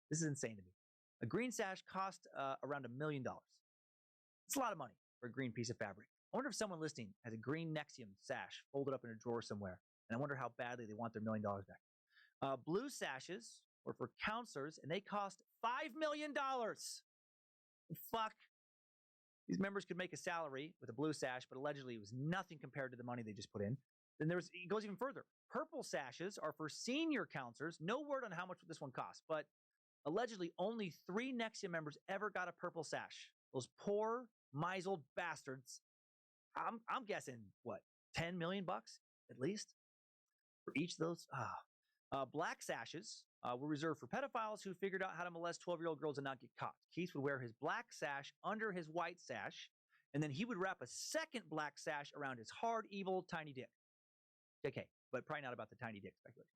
this is insane to me. A green sash cost around $1 million. It's a lot of money for a green piece of fabric. I wonder if someone listening has a green Nexium sash folded up in a drawer somewhere, and I wonder how badly they want their $1 million back. Blue sashes were for counselors, and they cost $5 million. Fuck. These members could make a salary with a blue sash, but allegedly it was nothing compared to the money they just put in. Then it goes even further. Purple sashes are for senior counselors. No word on how much this one costs, but allegedly only 3 Nexium members ever got a purple sash. Those poor, misled bastards. I'm guessing, what, 10 million bucks at least for each of those? Black sashes were reserved for pedophiles who figured out how to molest 12-year-old girls and not get caught. Keith would wear his black sash under his white sash, and then he would wrap a second black sash around his hard, evil, tiny dick. Okay, but probably not about the tiny dick speculation.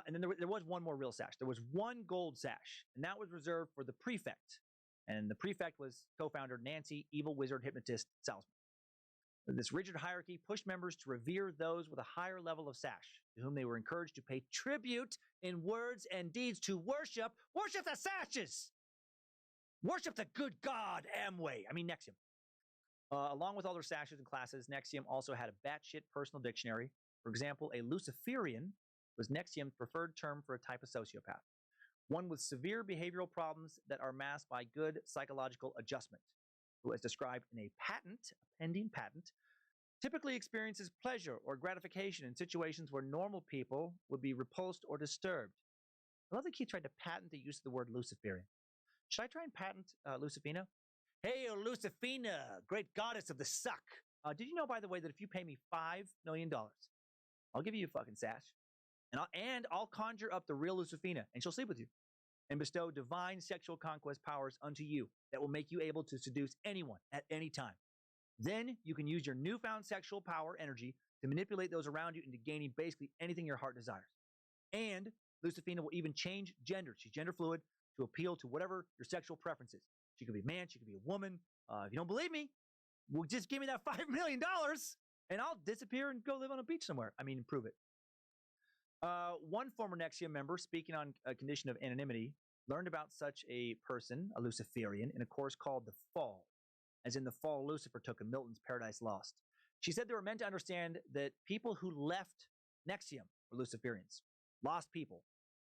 And then there was one more real sash. There was one gold sash, and that was reserved for the prefect. And the prefect was co-founder Nancy, evil wizard hypnotist Salzman. This rigid hierarchy pushed members to revere those with a higher level of sash, to whom they were encouraged to pay tribute in words and deeds to worship the sashes! Worship the good God, Amway. Nexium. Along with all their sashes and classes, Nexium also had a batshit personal dictionary. For example, a Luciferian was Nexium's preferred term for a type of sociopath. One with severe behavioral problems that are masked by good psychological adjustment, who, as described in a pending patent, typically experiences pleasure or gratification in situations where normal people would be repulsed or disturbed. I love that he tried to patent the use of the word Luciferian. Should I try and patent Lucifina? Hey, Lucifina, great goddess of the suck. Did you know, by the way, that if you pay me $5 million, I'll give you a fucking sash, and I'll conjure up the real Lucifina, and she'll sleep with you, and bestow divine sexual conquest powers unto you that will make you able to seduce anyone at any time. Then you can use your newfound sexual power energy to manipulate those around you into gaining basically anything your heart desires. And Lucifina will even change gender. She's gender fluid to appeal to whatever your sexual preference is. She could be a man, she could be a woman. If you don't believe me, well, just give me that $5 million and I'll disappear and go live on a beach somewhere. I mean, prove it. One former NXIVM member, speaking on a condition of anonymity, learned about such a person, a Luciferian, in a course called The Fall, as in the fall Lucifer took in Milton's Paradise Lost. She said they were meant to understand that people who left NXIVM were Luciferians, lost people,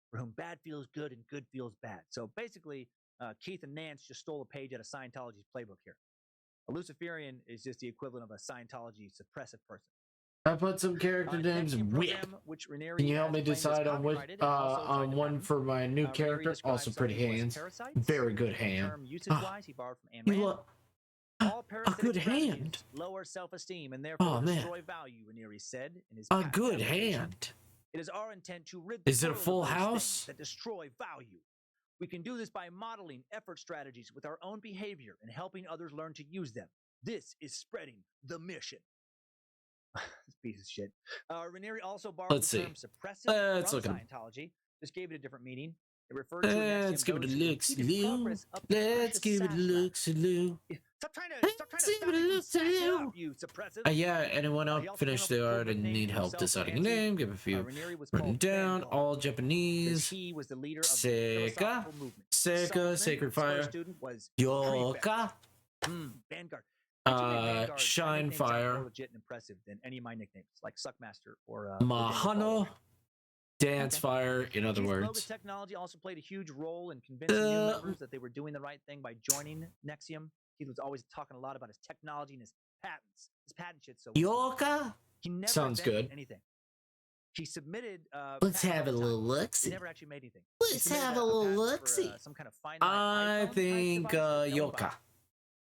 for whom bad feels good and good feels bad. So basically, Keith and Nance just stole a page out of Scientology's playbook here. A Luciferian is just the equivalent of a Scientology suppressive person. I put some character names. Whip. Can you help me decide on which one for my new character? Also pretty hands. Very good hand. You look a good hand. Lower self-esteem and therefore destroy value, Raniere said in his a good hand. It is our intent to rid the Is it a world full of those house? things that destroy value. We can do this by modeling effort strategies with our own behavior and helping others learn to use them. This is spreading the mission. This piece of shit. Raniere also borrowed the term suppressive from Scientology. Just gave it a different meaning. It referred to let's give it a look, Lou. Let's give it a look, Lou. Stop trying to up, you suppressive. Yeah, anyone else finish the art and need help deciding a name? Give a few written down. All Japanese. He was the leader of Seka. Seka, Sacred Fire. Yoka. Vanguard. Shine Fire. More legit and impressive than any of my nicknames, like Suckmaster or Mahano. Dance Fire, in other words. Bogus technology also played a huge role in convincing new members that they were doing the right thing by joining NXIVM. He was always talking a lot about his technology and his patents. His patent shit. So Yoka? He never sounds good. Anything. He submitted. Let's have a little look. He never actually made anything. Let's have a little look. Some kind of finite I think Yoka.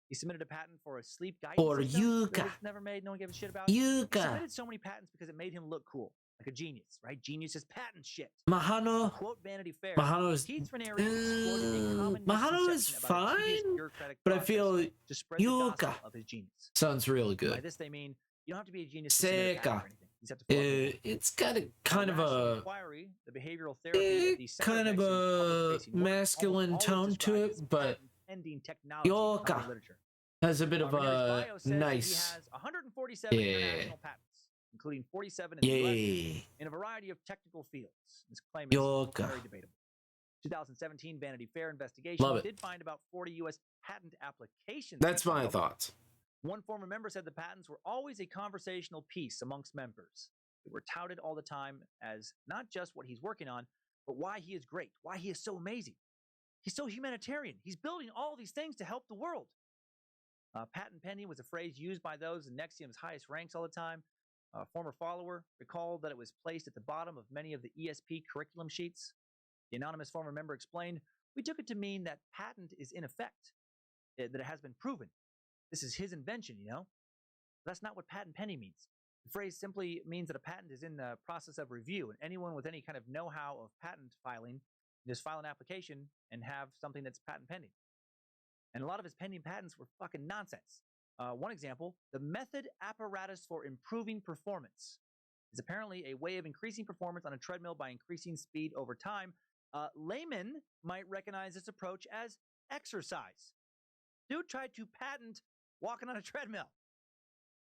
He submitted a patent for a sleep guidance or Yuka. That was never made. No one gave a shit about. Yuka. He submitted so many patents because it made him look cool, like a genius, right? Genius is patent shit. Mahano. Quote Vanity Fair. Mahano is. Mahano is fine, but I feel Yuka sounds really good. By this they mean you don't have to be a genius. Seka. It's got a kind of a kind of a masculine tone to it, but Yoka has a bit of a nice. He has 147 international patents, including 47 in the US, in a variety of technical fields. This claim is very debatable. 2017 Vanity Fair investigation did find about 40 U.S. patent applications. That's my thoughts. One former member said the patents were always a conversational piece amongst members. They were touted all the time as not just what he's working on, but why he is great, why he is so amazing. He's so humanitarian. He's building all these things to help the world. Patent pending was a phrase used by those in NXIVM's highest ranks all the time. A former follower recalled that it was placed at the bottom of many of the ESP curriculum sheets. The anonymous former member explained, "We took it to mean that patent is in effect, that it has been proven. This is his invention, you know? That's not what patent pending means. The phrase simply means that a patent is in the process of review, and anyone with any kind of know-how of patent filing can just file an application and have something that's patent pending." And a lot of his pending patents were fucking nonsense. One example, the method apparatus for improving performance is apparently a way of increasing performance on a treadmill by increasing speed over time. Laymen might recognize this approach as exercise. Dude tried to patent walking on a treadmill.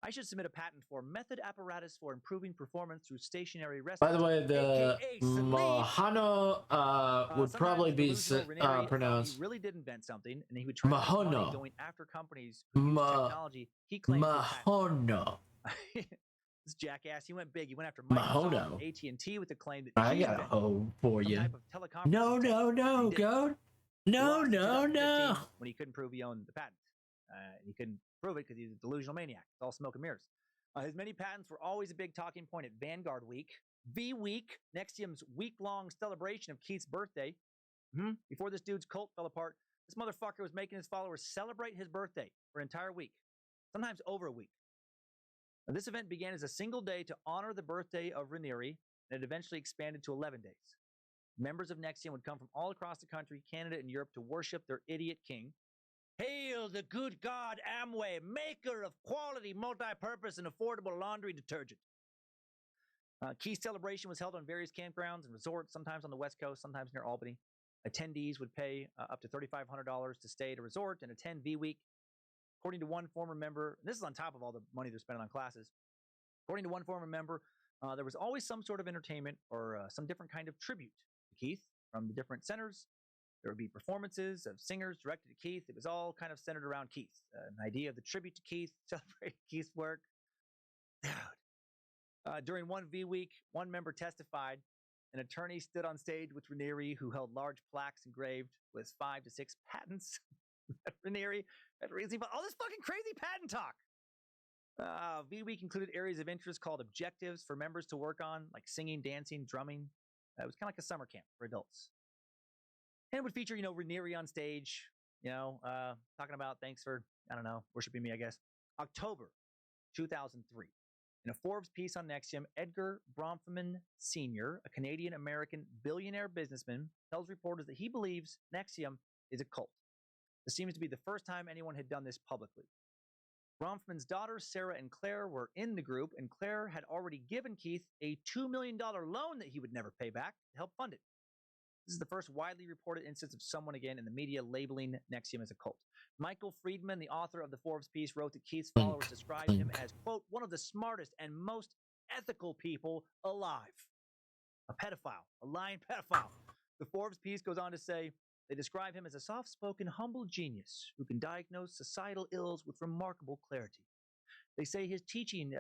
I should submit a patent for method apparatus for improving performance through stationary rest. By the way, the Mahano would probably be pronounced. He really did invent something, and he would try to make money going after companies who use technology. He claimed Mahono. This jackass, he went big. He went after Microsoft, AT&T with the claim that I got a home for you. No, go. No. When he couldn't prove he owned the patent. He couldn't prove it because he's a delusional maniac. It's all smoke and mirrors. His many patents were always a big talking point at Vanguard Week. V-Week, NXIVM's week-long celebration of Keith's birthday. Before this dude's cult fell apart, this motherfucker was making his followers celebrate his birthday for an entire week, sometimes over a week. Now, this event began as a single day to honor the birthday of Raniere, and it eventually expanded to 11 days. Members of NXIVM would come from all across the country, Canada, and Europe to worship their idiot king. Hail the good God Amway, maker of quality, multi-purpose, and affordable laundry detergent. Keith's celebration was held on various campgrounds and resorts, sometimes on the West Coast, sometimes near Albany. Attendees would pay up to $3,500 to stay at a resort and attend V-Week. According to one former member, this is on top of all the money they're spending on classes. According to one former member, there was always some sort of entertainment or some different kind of tribute to Keith from the different centers. There would be performances of singers directed to Keith. It was all kind of centered around Keith. An idea of the tribute to Keith, celebrate Keith's work. Dude. During one V-Week, one member testified. An attorney stood on stage with Raniere, who held large plaques engraved with 5 to 6 patents. Raniere had recently all this fucking crazy patent talk. V-Week included areas of interest called objectives for members to work on, like singing, dancing, drumming. It was kind of like a summer camp for adults. And it would feature, Raniere on stage, talking about thanks for, worshiping me, I guess. October 2003. In a Forbes piece on Nexium, Edgar Bronfman Sr., a Canadian-American billionaire businessman, tells reporters that he believes Nexium is a cult. This seems to be the first time anyone had done this publicly. Bronfman's daughters, Sarah and Claire, were in the group, and Claire had already given Keith a $2 million loan that he would never pay back to help fund it. This is the first widely reported instance of someone again in the media labeling Nexium as a cult. Michael Friedman, the author of the Forbes piece, wrote that Keith's followers described him as, quote, one of the smartest and most ethical people alive. A pedophile, a lying pedophile. The Forbes piece goes on to say, they describe him as a soft-spoken, humble genius who can diagnose societal ills with remarkable clarity. They say his teachings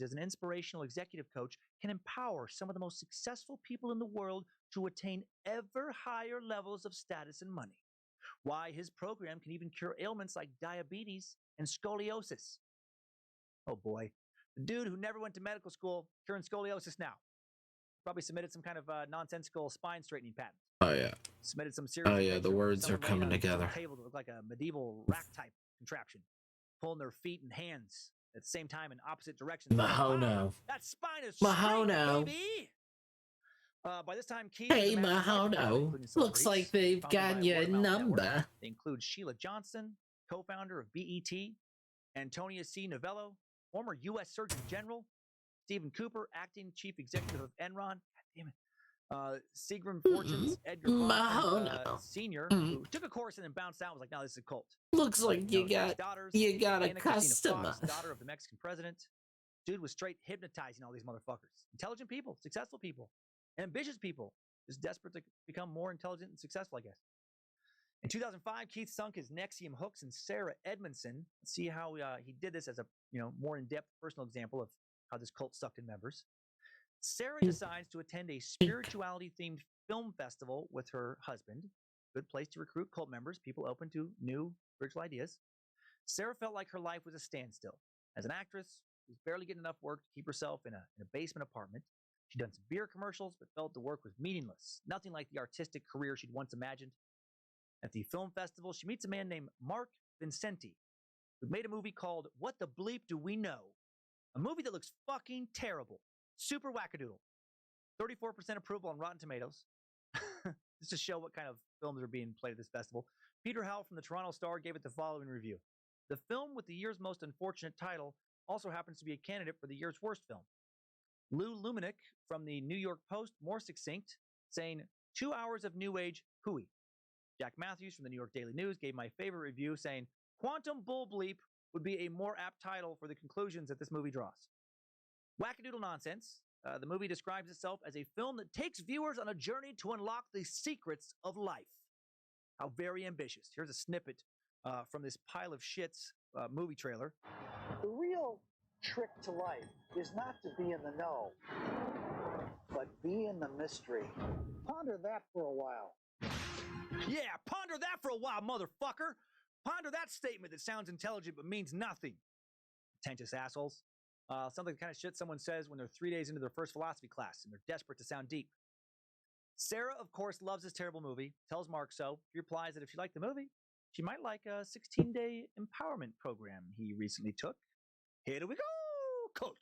as an inspirational executive coach can empower some of the most successful people in the world to attain ever higher levels of status and money. Why his program can even cure ailments like diabetes and scoliosis. Oh boy. The dude who never went to medical school curing scoliosis now. Probably submitted some kind of nonsensical spine straightening patent. Oh, yeah. Submitted some serious. Oh, yeah, the words are coming together. Table that looked like a medieval rack type contraption, pulling their feet and hands at the same time in opposite directions. Mahono. Wow, that spine is Mahono. straight, baby. By this time, Keith. Hey, Mahono. Looks like they've got your number. They include Sheila Johnson, co-founder of BET, Antonia C. Novello, former U.S. Surgeon General, Stephen Cooper, acting chief executive of Enron. God damn it. Seagram Fortunes, Edgar Bronfman Sr., who took a course and then bounced out, was like, no, this is a cult. Looks like you got a customer. Fox, daughter of the Mexican president. Dude was straight hypnotizing all these motherfuckers. Intelligent people, successful people, ambitious people, just desperate to become more intelligent and successful, I guess. In 2005, Keith sunk his Nexium hooks in Sarah Edmondson. Let's see how he did this as a more in-depth personal example of how this cult sucked in members. Sarah decides to attend a spirituality-themed film festival with her husband. Good place to recruit cult members, people open to new spiritual ideas. Sarah felt like her life was a standstill. As an actress, she was barely getting enough work to keep herself in a basement apartment. She'd done some beer commercials, but felt the work was meaningless. Nothing like the artistic career she'd once imagined. At the film festival, she meets a man named Mark Vincenti, who made a movie called What the Bleep Do We Know? A movie that looks fucking terrible. Super wackadoodle. 34% approval on Rotten Tomatoes. Just to show what kind of films are being played at this festival. Peter Howell from the Toronto Star gave it the following review. The film with the year's most unfortunate title also happens to be a candidate for the year's worst film. Lou Luminick from the New York Post, more succinct, saying, 2 hours of new age hooey. Jack Matthews from the New York Daily News gave my favorite review saying, Quantum Bull Bleep would be a more apt title for the conclusions that this movie draws. Wackadoodle nonsense. The movie describes itself as a film that takes viewers on a journey to unlock the secrets of life. How very ambitious. Here's a snippet from this pile of shits movie trailer. The real trick to life is not to be in the know, but be in the mystery. Ponder that for a while. Yeah, ponder that for a while, motherfucker. Ponder that statement that sounds intelligent but means nothing. Pretentious assholes. Sounds like the kind of shit someone says when they're 3 days into their first philosophy class and they're desperate to sound deep. Sarah, of course, loves this terrible movie, tells Mark so. He replies that if she liked the movie, she might like a 16-day empowerment program he recently took. Here we go! Quote.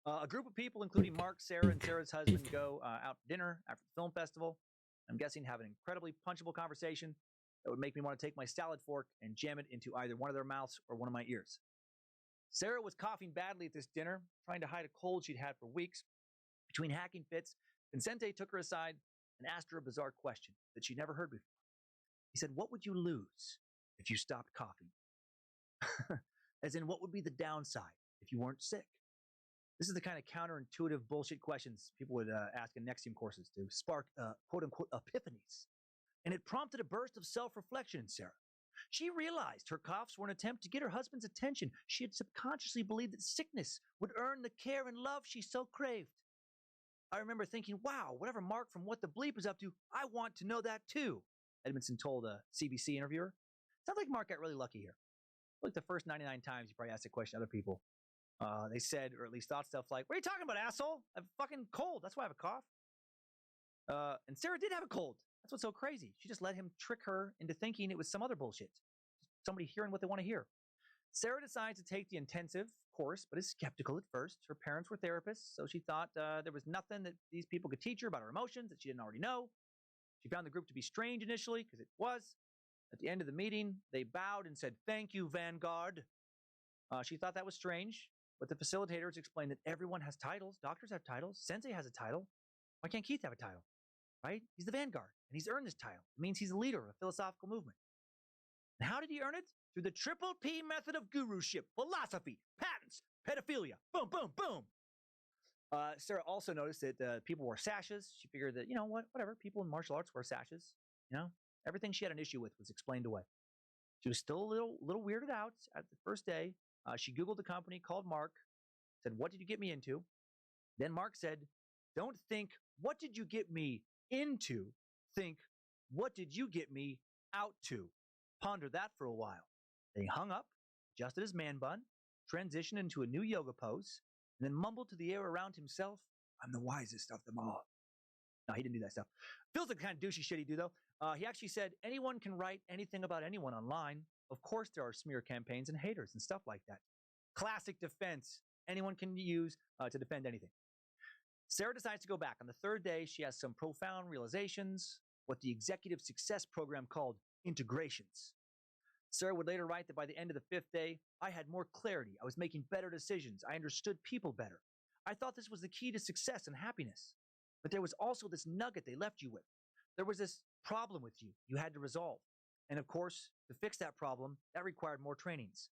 A group of people, including Mark, Sarah, and Sarah's husband, go out to dinner after the film festival. I'm guessing have an incredibly punchable conversation. that would make me want to take my salad fork and jam it into either one of their mouths or one of my ears. Sarah was coughing badly at this dinner, trying to hide a cold she'd had for weeks. Between hacking fits, Vincente took her aside and asked her a bizarre question that she'd never heard before. He said, "What would you lose if you stopped coughing?" As in, what would be the downside if you weren't sick? This is the kind of counterintuitive bullshit questions people would ask in Nexium courses to spark quote-unquote epiphanies. And it prompted a burst of self-reflection in Sarah. She realized her coughs were an attempt to get her husband's attention. She had subconsciously believed that sickness would earn the care and love she so craved. I remember thinking, wow, whatever Mark from What the Bleep is up to, I want to know that too, Edmondson told a CBC interviewer. Sounds like Mark got really lucky here. Like the first 99 times you probably asked a question to other people. They said, or at least thought stuff like, "What are you talking about, asshole? I have a fucking cold. That's why I have a cough." And Sarah did have a cold. That's what's so crazy. She just let him trick her into thinking it was some other bullshit. Somebody hearing what they want to hear. Sarah decides to take the intensive course, but is skeptical at first. Her parents were therapists, so she thought there was nothing that these people could teach her about her emotions that she didn't already know. She found the group to be strange initially, because it was. At the end of the meeting, they bowed and said, "Thank you, Vanguard." She thought that was strange, but the facilitators explained that everyone has titles. Doctors have titles. Sensei has a title. Why can't Keith have a title? Right? He's the Vanguard, and he's earned this title. It means he's a leader of a philosophical movement. And how did he earn it? Through the triple P method of guruship, philosophy, patents, pedophilia. Boom, boom, boom. Sarah also noticed that people wore sashes. She figured that, whatever, people in martial arts wear sashes. Everything she had an issue with was explained away. She was still a little weirded out at the first day. She Googled the company, called Mark, said, "What did you get me into?" Then Mark said, "Don't think, what did you get me into? Think, what did you get me out to?" Ponder that for a while. Then he hung up, adjusted his man bun, transitioned into a new yoga pose, and then mumbled to the air around himself, "I'm the wisest of them all." No, he didn't do that stuff. Feels like the kind of douchey shit he'd do, though. He actually said, anyone can write anything about anyone online. Of course there are smear campaigns and haters and stuff like that. Classic defense anyone can use to defend anything. Sarah decides to go back. On the third day, she has some profound realizations, what the executive success program called integrations. Sarah would later write that by the end of the fifth day, I had more clarity. I was making better decisions. I understood people better. I thought this was the key to success and happiness. But there was also this nugget they left you with. There was this problem with you had to resolve. And of course, to fix that problem, that required more trainings.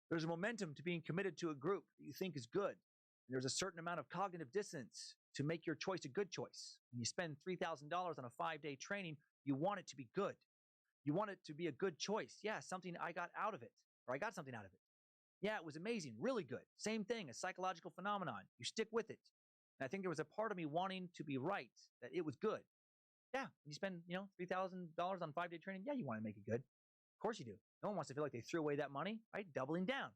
There's a momentum to being committed to a group that you think is good. And there's a certain amount of cognitive dissonance to make your choice a good choice. When you spend $3,000 on a 5-day training, you want it to be good. You want it to be a good choice. Yeah, something I got out of it, or I got something out of it. Yeah, it was amazing, really good. Same thing, a psychological phenomenon. You stick with it. And I think there was a part of me wanting to be right, that it was good. Yeah, you spend, $3,000 on 5-day training. Yeah, you want to make it good. Of course you do. No one wants to feel like they threw away that money, right? Doubling down.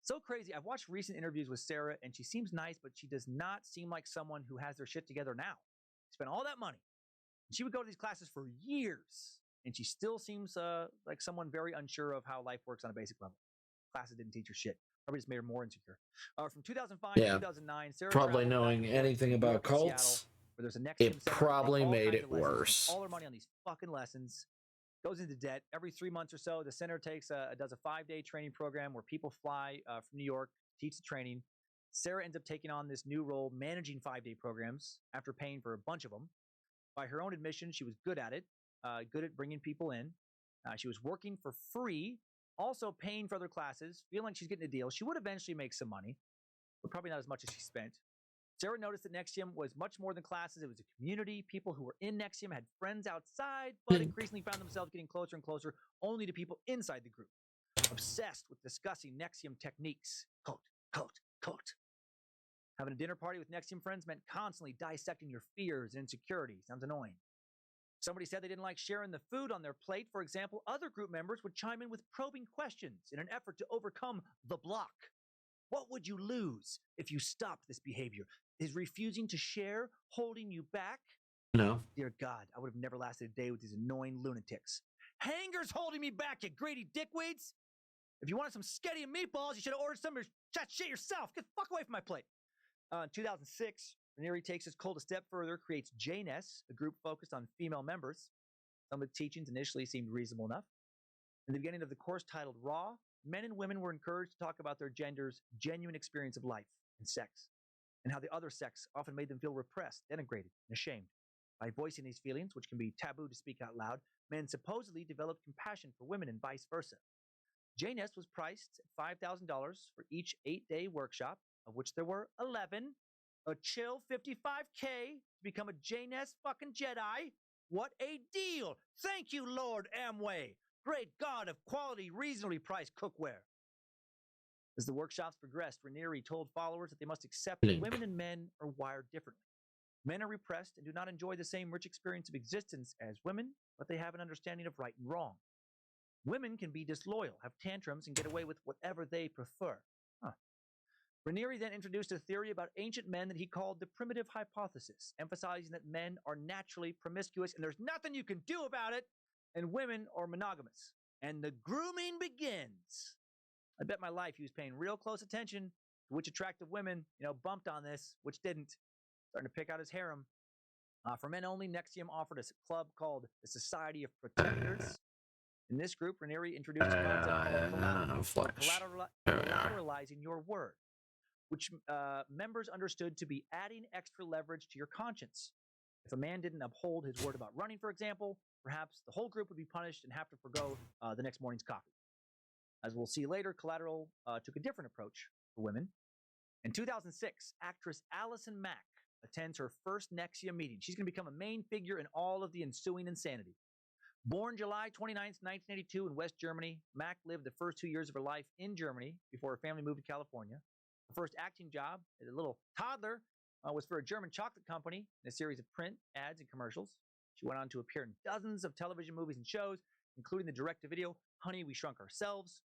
So crazy. I've watched recent interviews with Sarah, and she seems nice, but she does not seem like someone who has their shit together now. Spent all that money. She would go to these classes for years, and she still seems like someone very unsure of how life works on a basic level. Classes didn't teach her shit. Probably just made her more insecure. From 2005 to 2009, Sarah probably traveled knowing back and forth anything to New about York and Seattle, cults, where there's a Nexium it center, probably all made kinds it of lessons, worse. spends all her money on these fucking lessons. Goes into debt. Every 3 months or so, the center does a 5-day training program where people fly from New York, teach the training. Sarah ends up taking on this new role, managing 5-day programs after paying for a bunch of them. By her own admission, she was good at it, good at bringing people in. She was working for free, also paying for other classes, feeling like she's getting a deal. She would eventually make some money, but probably not as much as she spent. Sarah noticed that Nexium was much more than classes. It was a community. People who were in Nexium had friends outside, but increasingly found themselves getting closer and closer only to people inside the group. Obsessed with discussing Nexium techniques. Cult. Having a dinner party with Nexium friends meant constantly dissecting your fears and insecurities. Sounds annoying. Somebody said they didn't like sharing the food on their plate. For example, other group members would chime in with probing questions in an effort to overcome the block. What would you lose if you stopped this behavior? Is refusing to share holding you back? No. Dear God, I would have never lasted a day with these annoying lunatics. Hanger's holding me back, you greedy dickweeds! If you wanted some sketty and meatballs, you should have ordered some of that shit yourself. Get the fuck away from my plate. In 2006, Raniere takes his cult a step further, creates JNS, a group focused on female members. Some of the teachings initially seemed reasonable enough. In the beginning of the course titled Raw, men and women were encouraged to talk about their gender's genuine experience of life and sex, and how the other sex often made them feel repressed, denigrated, and ashamed. By voicing these feelings, which can be taboo to speak out loud, men supposedly developed compassion for women and vice versa. JNS was priced at $5,000 for each 8-day workshop, of which there were 11. A chill $55K to become a JNS fucking Jedi. What a deal! Thank you, Lord Amway. Great God of quality, reasonably priced cookware. As the workshops progressed, Raniere told followers that they must accept that women and men are wired differently. Men are repressed and do not enjoy the same rich experience of existence as women, but they have an understanding of right and wrong. Women can be disloyal, have tantrums, and get away with whatever they prefer. Raniere then introduced a theory about ancient men that he called the primitive hypothesis, emphasizing that men are naturally promiscuous and there's nothing you can do about it, and women are monogamous. And the grooming begins. I bet my life he was paying real close attention to which attractive women, bumped on this, which didn't. Starting to pick out his harem. For men only, NXIVM offered a club called the Society of Protectors. In this group, Raniere introduced a concept called collateralizing your word, which members understood to be adding extra leverage to your conscience. If a man didn't uphold his word about running, for example, perhaps the whole group would be punished and have to forgo the next morning's coffee. As we'll see later, Collateral took a different approach for women. In 2006, actress Allison Mack attends her first NXIVM meeting. She's going to become a main figure in all of the ensuing insanity. Born July 29th, 1982 in West Germany, Mack lived the first 2 years of her life in Germany before her family moved to California. Her first acting job as a little toddler was for a German chocolate company in a series of print, ads, and commercials. She went on to appear in dozens of television movies and shows, including the direct-to-video Honey, We Shrunk Ourselves.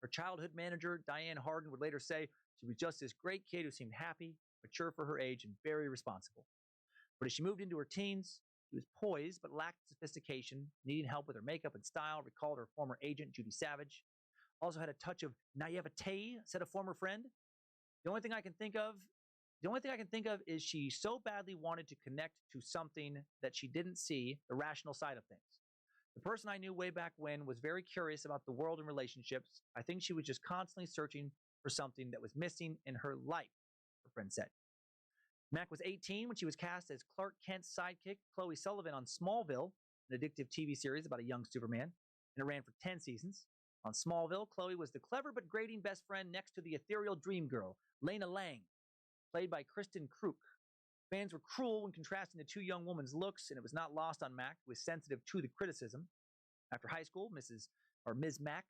Her childhood manager, Diane Harden, would later say she was just this great kid who seemed happy, mature for her age, and very responsible. But as she moved into her teens, she was poised but lacked sophistication, needing help with her makeup and style, recalled her former agent, Judy Savage. Also had a touch of naivete, said a former friend. The only thing I can think of is she so badly wanted to connect to something that she didn't see the rational side of things. The person I knew way back when was very curious about the world and relationships. I think she was just constantly searching for something that was missing in her life, her friend said. Mack was 18 when she was cast as Clark Kent's sidekick, Chloe Sullivan, on Smallville, an addictive TV series about a young Superman, and it ran for 10 seasons. On Smallville, Chloe was the clever but grating best friend next to the ethereal dream girl, Lena Lang, played by Kristen Kruk. Fans were cruel when contrasting the two young women's looks, and it was not lost on Mack, who was sensitive to the criticism. After high school, Ms. Mack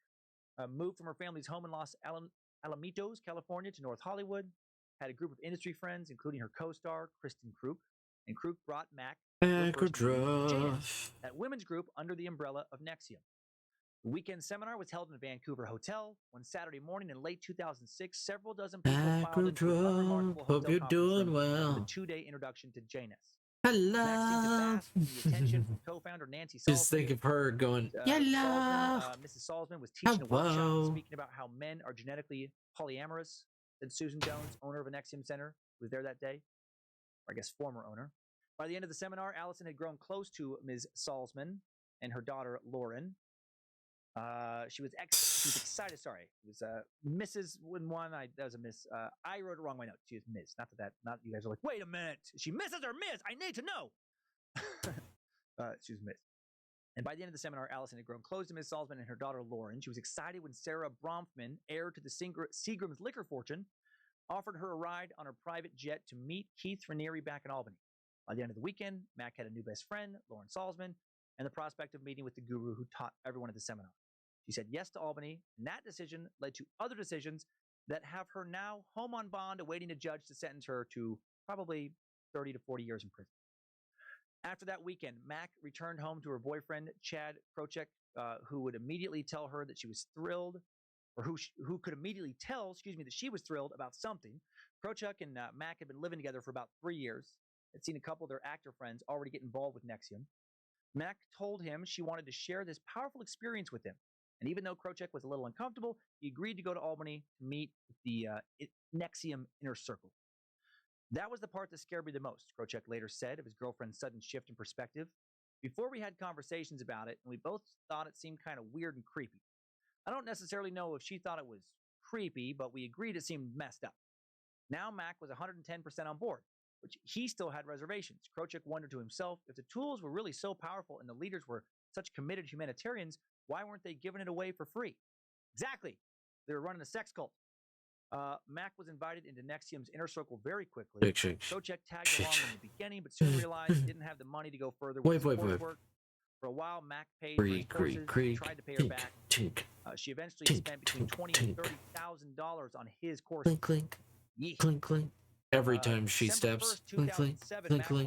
moved from her family's home in Los Alamitos, California, to North Hollywood, had a group of industry friends, including her co-star, Kristen Kruk, and Kruk brought Mack that women's group under the umbrella of NXIVM. The weekend seminar was held in a Vancouver hotel. One Saturday morning in late 2006, several dozen people filed into an unremarkable hotel conference room for the 2-day introduction to JNS. Hello. Mack seemed to bask in the attention from co-founder Nancy Salzman. Just think of her going, hello. Mrs. Salzman was teaching a workshop speaking about how men are genetically polyamorous. Then Susan Jones, owner of an NXIVM center, was there that day, or I guess former owner. By the end of the seminar, Allison had grown close to Ms. Salzman and her daughter Lauren. She was excited. Sorry, it was Mrs. One. That was a miss. I wrote it wrong. My note. She was Ms. Not you guys are like, wait a minute. She Mrs. or Ms. I need to know. She was Ms. And by the end of the seminar, Allison had grown close to Ms. Salzman and her daughter Lauren. She was excited when Sarah Bronfman, heir to the Seagram's liquor fortune, offered her a ride on her private jet to meet Keith Raniere back in Albany. By the end of the weekend, Mack had a new best friend, Lauren Salzman, and the prospect of meeting with the guru who taught everyone at the seminar. She said yes to Albany, and that decision led to other decisions that have her now home on bond, awaiting a judge to sentence her to probably 30 to 40 years in prison. After that weekend, Mack returned home to her boyfriend, Chad Krochek, who would immediately tell her that she was thrilled, or who could immediately tell, that she was thrilled about something. Krochek and Mack had been living together for about 3 years. Had seen a couple of their actor friends already get involved with NXIVM. Mack told him she wanted to share this powerful experience with him. And even though Krochek was a little uncomfortable, he agreed to go to Albany to meet with the NXIVM inner circle. That was the part that scared me the most, Krochek later said of his girlfriend's sudden shift in perspective. Before we had conversations about it, and we both thought it seemed kind of weird and creepy. I don't necessarily know if she thought it was creepy, but we agreed it seemed messed up. Now Mac was 110% on board, which he still had reservations. Krochek wondered to himself, if the tools were really so powerful and the leaders were such committed humanitarians, why weren't they giving it away for free? Exactly. They were running a sex cult. Mac was invited into Nexium's inner circle very quickly. Krochek tagged along in the beginning, but soon realized he didn't have the money to go further with his coursework. For a while, Mac paid for his courses and tried to pay her back. She eventually spent between $20,000 and $30,000 on his courses. Clink, clink, clink, clink. Every time she steps, clink, clink, clink, clink,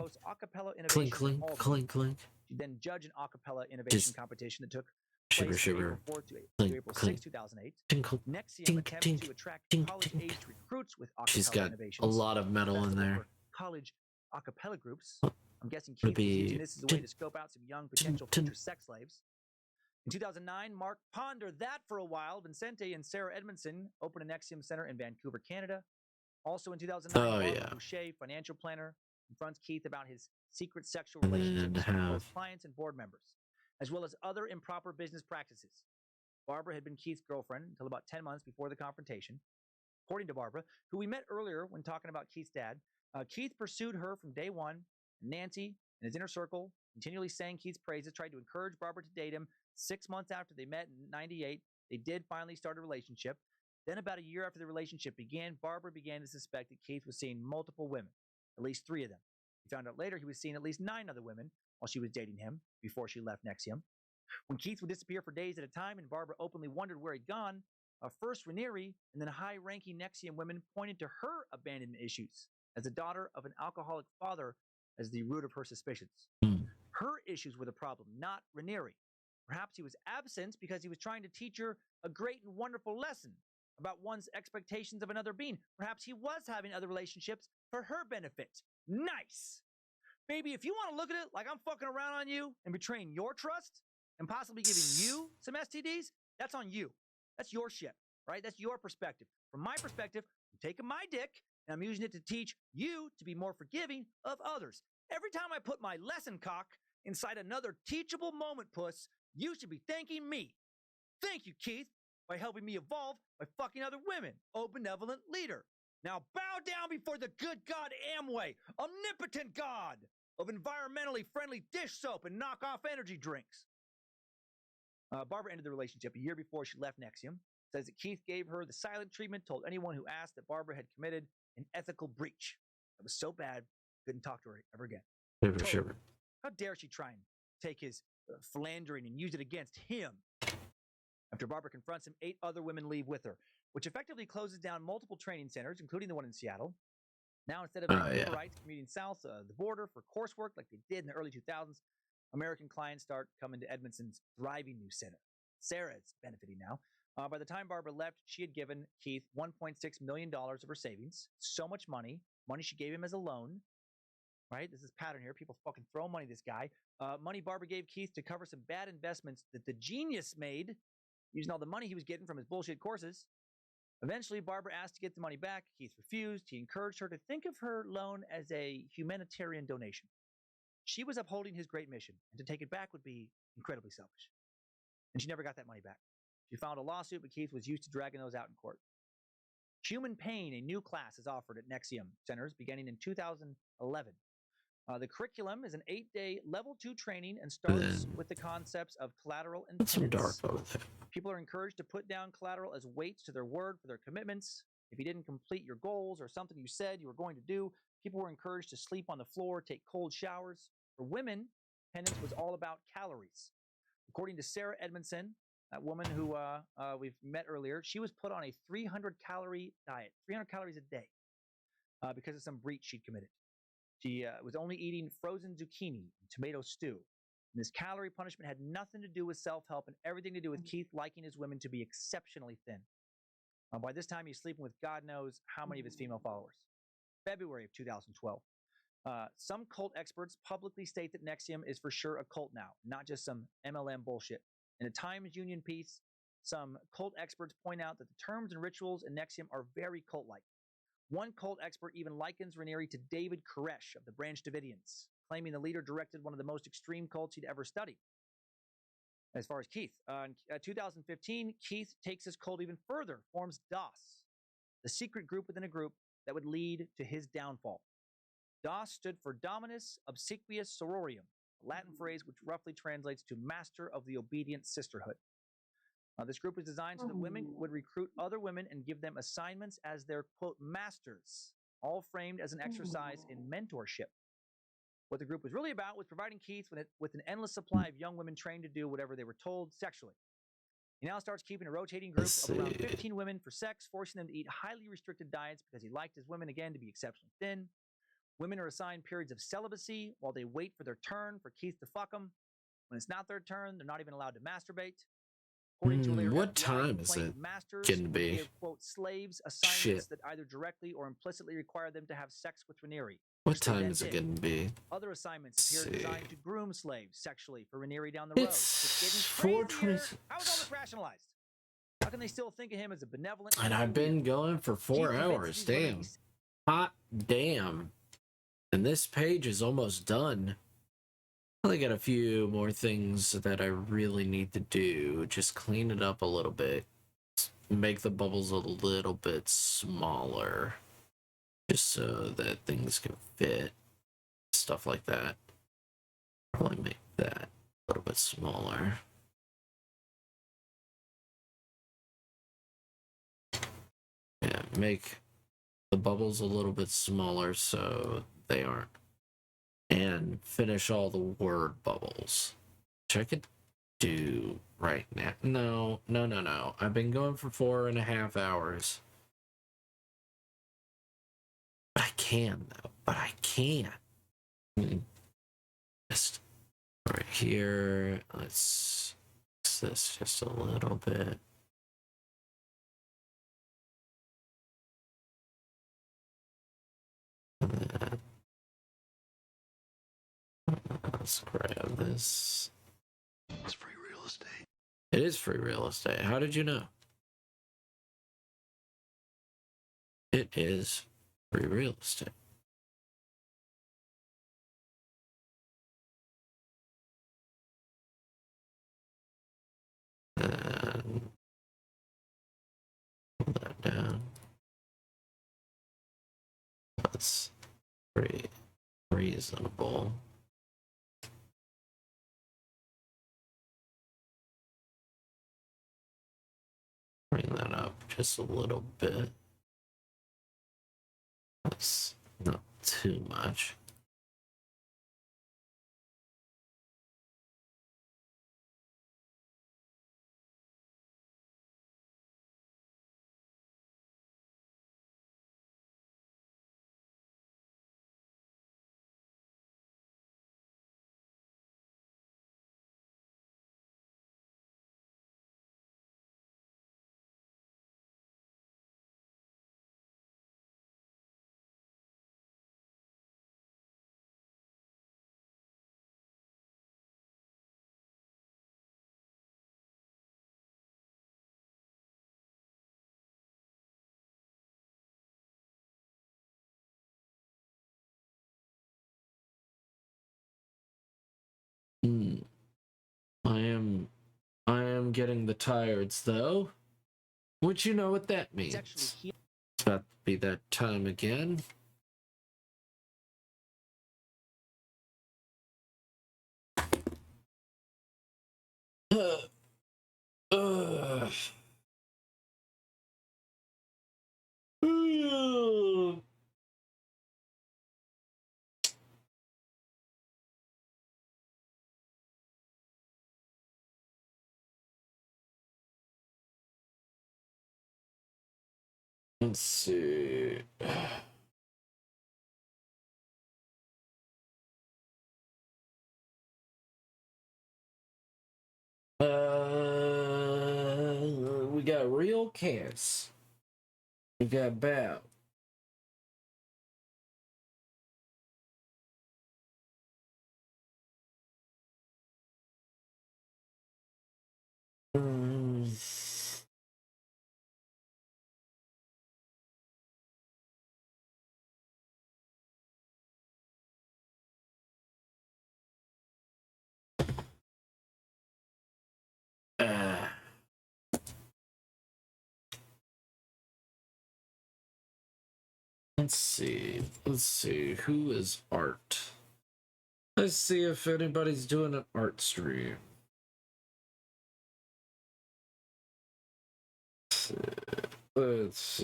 clink, clink, clink, clink. She then judged an acapella innovation competition that took Shiver, place from shiver. April 4th to Clink, April 6, clink. 2008. Tinkle, Nexium tink, attempted tink, to attract tink, college-aged recruits with acapella She's got innovations. a lot of metal in Festival there. for college acapella groups. I'm guessing Would Keith was be using this as a way to scope out some young potential future sex slaves. In 2009, Mark pondered that for a while. Vincente and Sarah Edmondson opened a Nexium Center in Vancouver, Canada. Also in 2009, Barbara Boucher, financial planner, confronts Keith about his secret sexual relationships with both clients and board members, as well as other improper business practices. Barbara had been Keith's girlfriend until about 10 months before the confrontation. According to Barbara, who we met earlier when talking about Keith's dad, Keith pursued her from day one. Nancy and his inner circle continually sang Keith's praises, tried to encourage Barbara to date him. 6 months after they met in 98, they did finally start a relationship. Then about a year after the relationship began, Barbara began to suspect that Keith was seeing multiple women, at least 3 of them. He found out later he was seeing at least 9 other women while she was dating him before she left Nexium. When Keith would disappear for days at a time and Barbara openly wondered where he'd gone, first Raniere and then high-ranking Nexium women pointed to her abandonment issues as the daughter of an alcoholic father as the root of her suspicions. Her issues were the problem, not Raniere. Perhaps he was absent because he was trying to teach her a great and wonderful lesson about one's expectations of another being. Perhaps he was having other relationships for her benefit. Nice! Baby, if you want to look at it like I'm fucking around on you and betraying your trust and possibly giving you some STDs, that's on you. That's your shit, right? That's your perspective. From my perspective, I'm taking my dick and I'm using it to teach you to be more forgiving of others. Every time I put my lesson cock inside another teachable moment, puss, you should be thanking me. Thank you, Keith, by helping me evolve by fucking other women. Oh, benevolent leader. Now bow down before the good God Amway, omnipotent God of environmentally friendly dish soap and knockoff energy drinks. Barbara ended the relationship a year before she left Nexium. Says that Keith gave her the silent treatment, told anyone who asked that Barbara had committed an ethical breach. It was so bad, couldn't talk to her ever again. Shiver. How dare she try and take his philandering and use it against him? After Barbara confronts him, 8 other women leave with her, which effectively closes down multiple training centers, including the one in Seattle. Now, instead of Vancouverite commuting south the border for coursework like they did in the early 2000s, American clients start coming to Edmondson's thriving new center. Sarah is benefiting now. By the time Barbara left, she had given Keith $1.6 million of her savings. So much money she gave him as a loan. Right? This is pattern here. People fucking throw money at this guy. Money Barbara gave Keith to cover some bad investments that the genius made using all the money he was getting from his bullshit courses. Eventually, Barbara asked to get the money back. Keith refused. He encouraged her to think of her loan as a humanitarian donation. She was upholding his great mission, and to take it back would be incredibly selfish. And she never got that money back. She filed a lawsuit, but Keith was used to dragging those out in court. Human Pain, a new class, is offered at Nexium centers beginning in 2011. The curriculum is an 8-day level 2 training and starts with the concepts of collateral and penance. People are encouraged to put down collateral as weights to their word for their commitments. If you didn't complete your goals or something you said you were going to do, people were encouraged to sleep on the floor, take cold showers. For women, penance was all about calories. According to Sarah Edmondson, that woman who we've met earlier, she was put on a 300-calorie diet, 300 calories a day, because of some breach she'd committed. She was only eating frozen zucchini and tomato stew. And this calorie punishment had nothing to do with self-help and everything to do with Keith liking his women to be exceptionally thin. By this time, he's sleeping with God knows how many of his female followers. February of 2012. Some cult experts publicly state that Nexium is for sure a cult now, not just some MLM bullshit. In a Times Union piece, some cult experts point out that the terms and rituals in Nexium are very cult-like. One cult expert even likens Raniere to David Koresh of the Branch Davidians, claiming the leader directed one of the most extreme cults he'd ever studied. As far as Keith, in 2015, Keith takes his cult even further, forms DOS, the secret group within a group that would lead to his downfall. DOS stood for Dominus Obsequious Sororium, a Latin phrase which roughly translates to Master of the Obedient Sisterhood. This group was designed so that women would recruit other women and give them assignments as their, quote, masters, all framed as an exercise in mentorship. What the group was really about was providing Keith with an endless supply of young women trained to do whatever they were told sexually. He now starts keeping a rotating group of around 15 women for sex, forcing them to eat highly restricted diets because he liked his women, again, to be exceptionally thin. Women are assigned periods of celibacy while they wait for their turn for Keith to fuck them. When it's not their turn, they're not even allowed to masturbate. What time is it getting to be? Give, quote, slaves assignments that either directly or implicitly require them to have sex with Raniere. What time is it getting to be? Other assignments appear designed to groom slaves sexually for Raniere down the road. It's 4:20. How is all this rationalized? How can they still think of him as a benevolent? And I've been going for 4 hours. Damn. Hot damn. And this page is almost done. I only got a few more things that I really need to do. Just clean it up a little bit. Make the bubbles a little bit smaller. Just so that things can fit. Stuff like that. Probably make that a little bit smaller. Yeah, make the bubbles a little bit smaller so they aren't. And finish all the word bubbles. Which I could do right now. No. I've been going for 4.5 hours. But I can, though. Just right here. Let's fix this just a little bit. Let's grab this. It's free real estate. It is free real estate. How did you know? It is free real estate. And pull that down. That's pretty reasonable. Bring that up just a little bit. That's not too much. I am getting the tireds though. Which you know what that means. It's about to be that time again. Let's see. We got Real Cass. We got Bow. Let's see. Let's see. Who is art? Let's see if anybody's doing an art stream. Let's see. Let's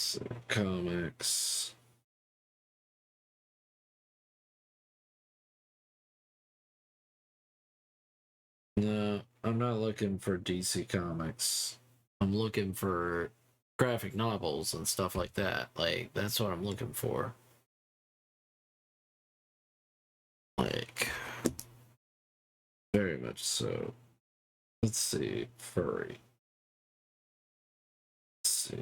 see. Comics. No, I'm not looking for DC Comics. I'm looking for graphic novels and stuff like that. Like, that's what I'm looking for. Like, very much so. Let's see. Furry. Let's see.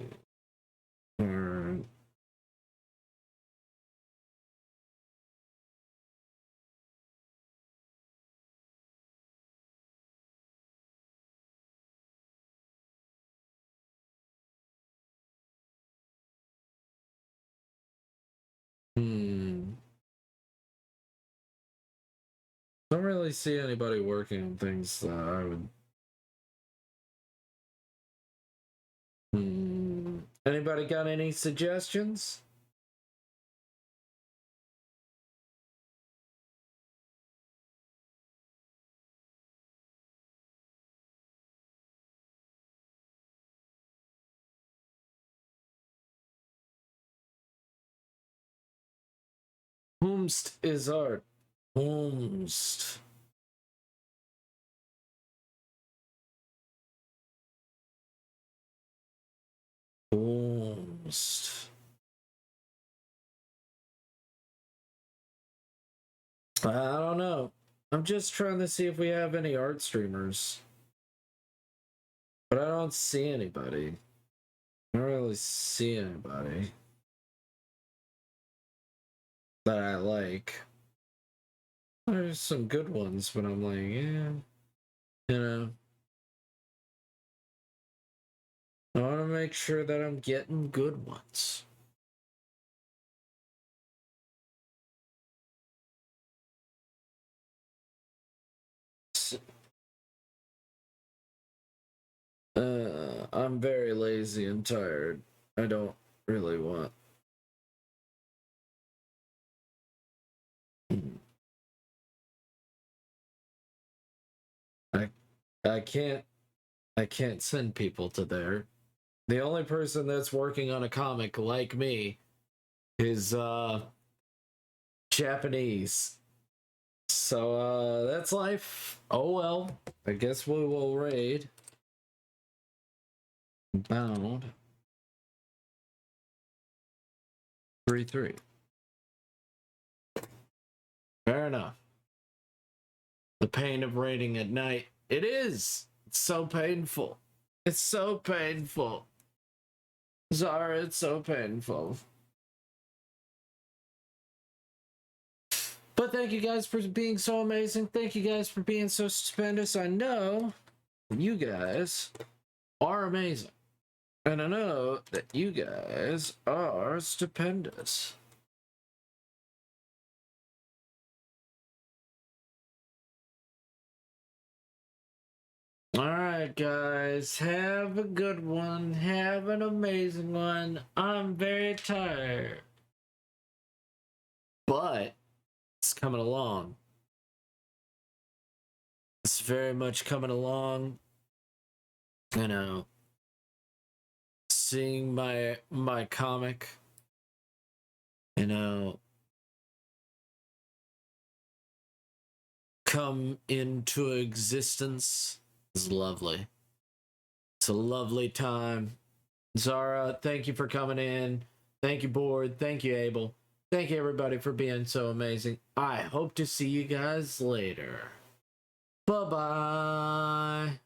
Don't really see anybody working on things that I would. Anybody got any suggestions? Whomst is art. Whomst. Whomst. I don't know. I'm just trying to see if we have any art streamers. But I don't see anybody. I don't really see anybody that I like. There's some good ones, but I'm like, yeah, you know. I want to make sure that I'm getting good ones. I'm very lazy and tired. I don't really want. I can't send people to there. The only person that's working on a comic like me is Japanese. So that's life. Oh well. I guess we will raid. Bound. 3-3. Fair enough. The pain of raiding at night. It is. It's so painful. It's so painful. Zara, it's so painful. But thank you guys for being so amazing. Thank you guys for being so stupendous. I know you guys are amazing. And I know that you guys are stupendous. Alright, guys. Have a good one. Have an amazing one. I'm very tired. But it's coming along. It's very much coming along. You know, seeing my comic, you know, come into existence is lovely. It's a lovely time. Zara, thank you for coming in. Thank you, Board. Thank you, Abel. Thank you, everybody, for being so amazing. I hope to see you guys later. Bye-bye.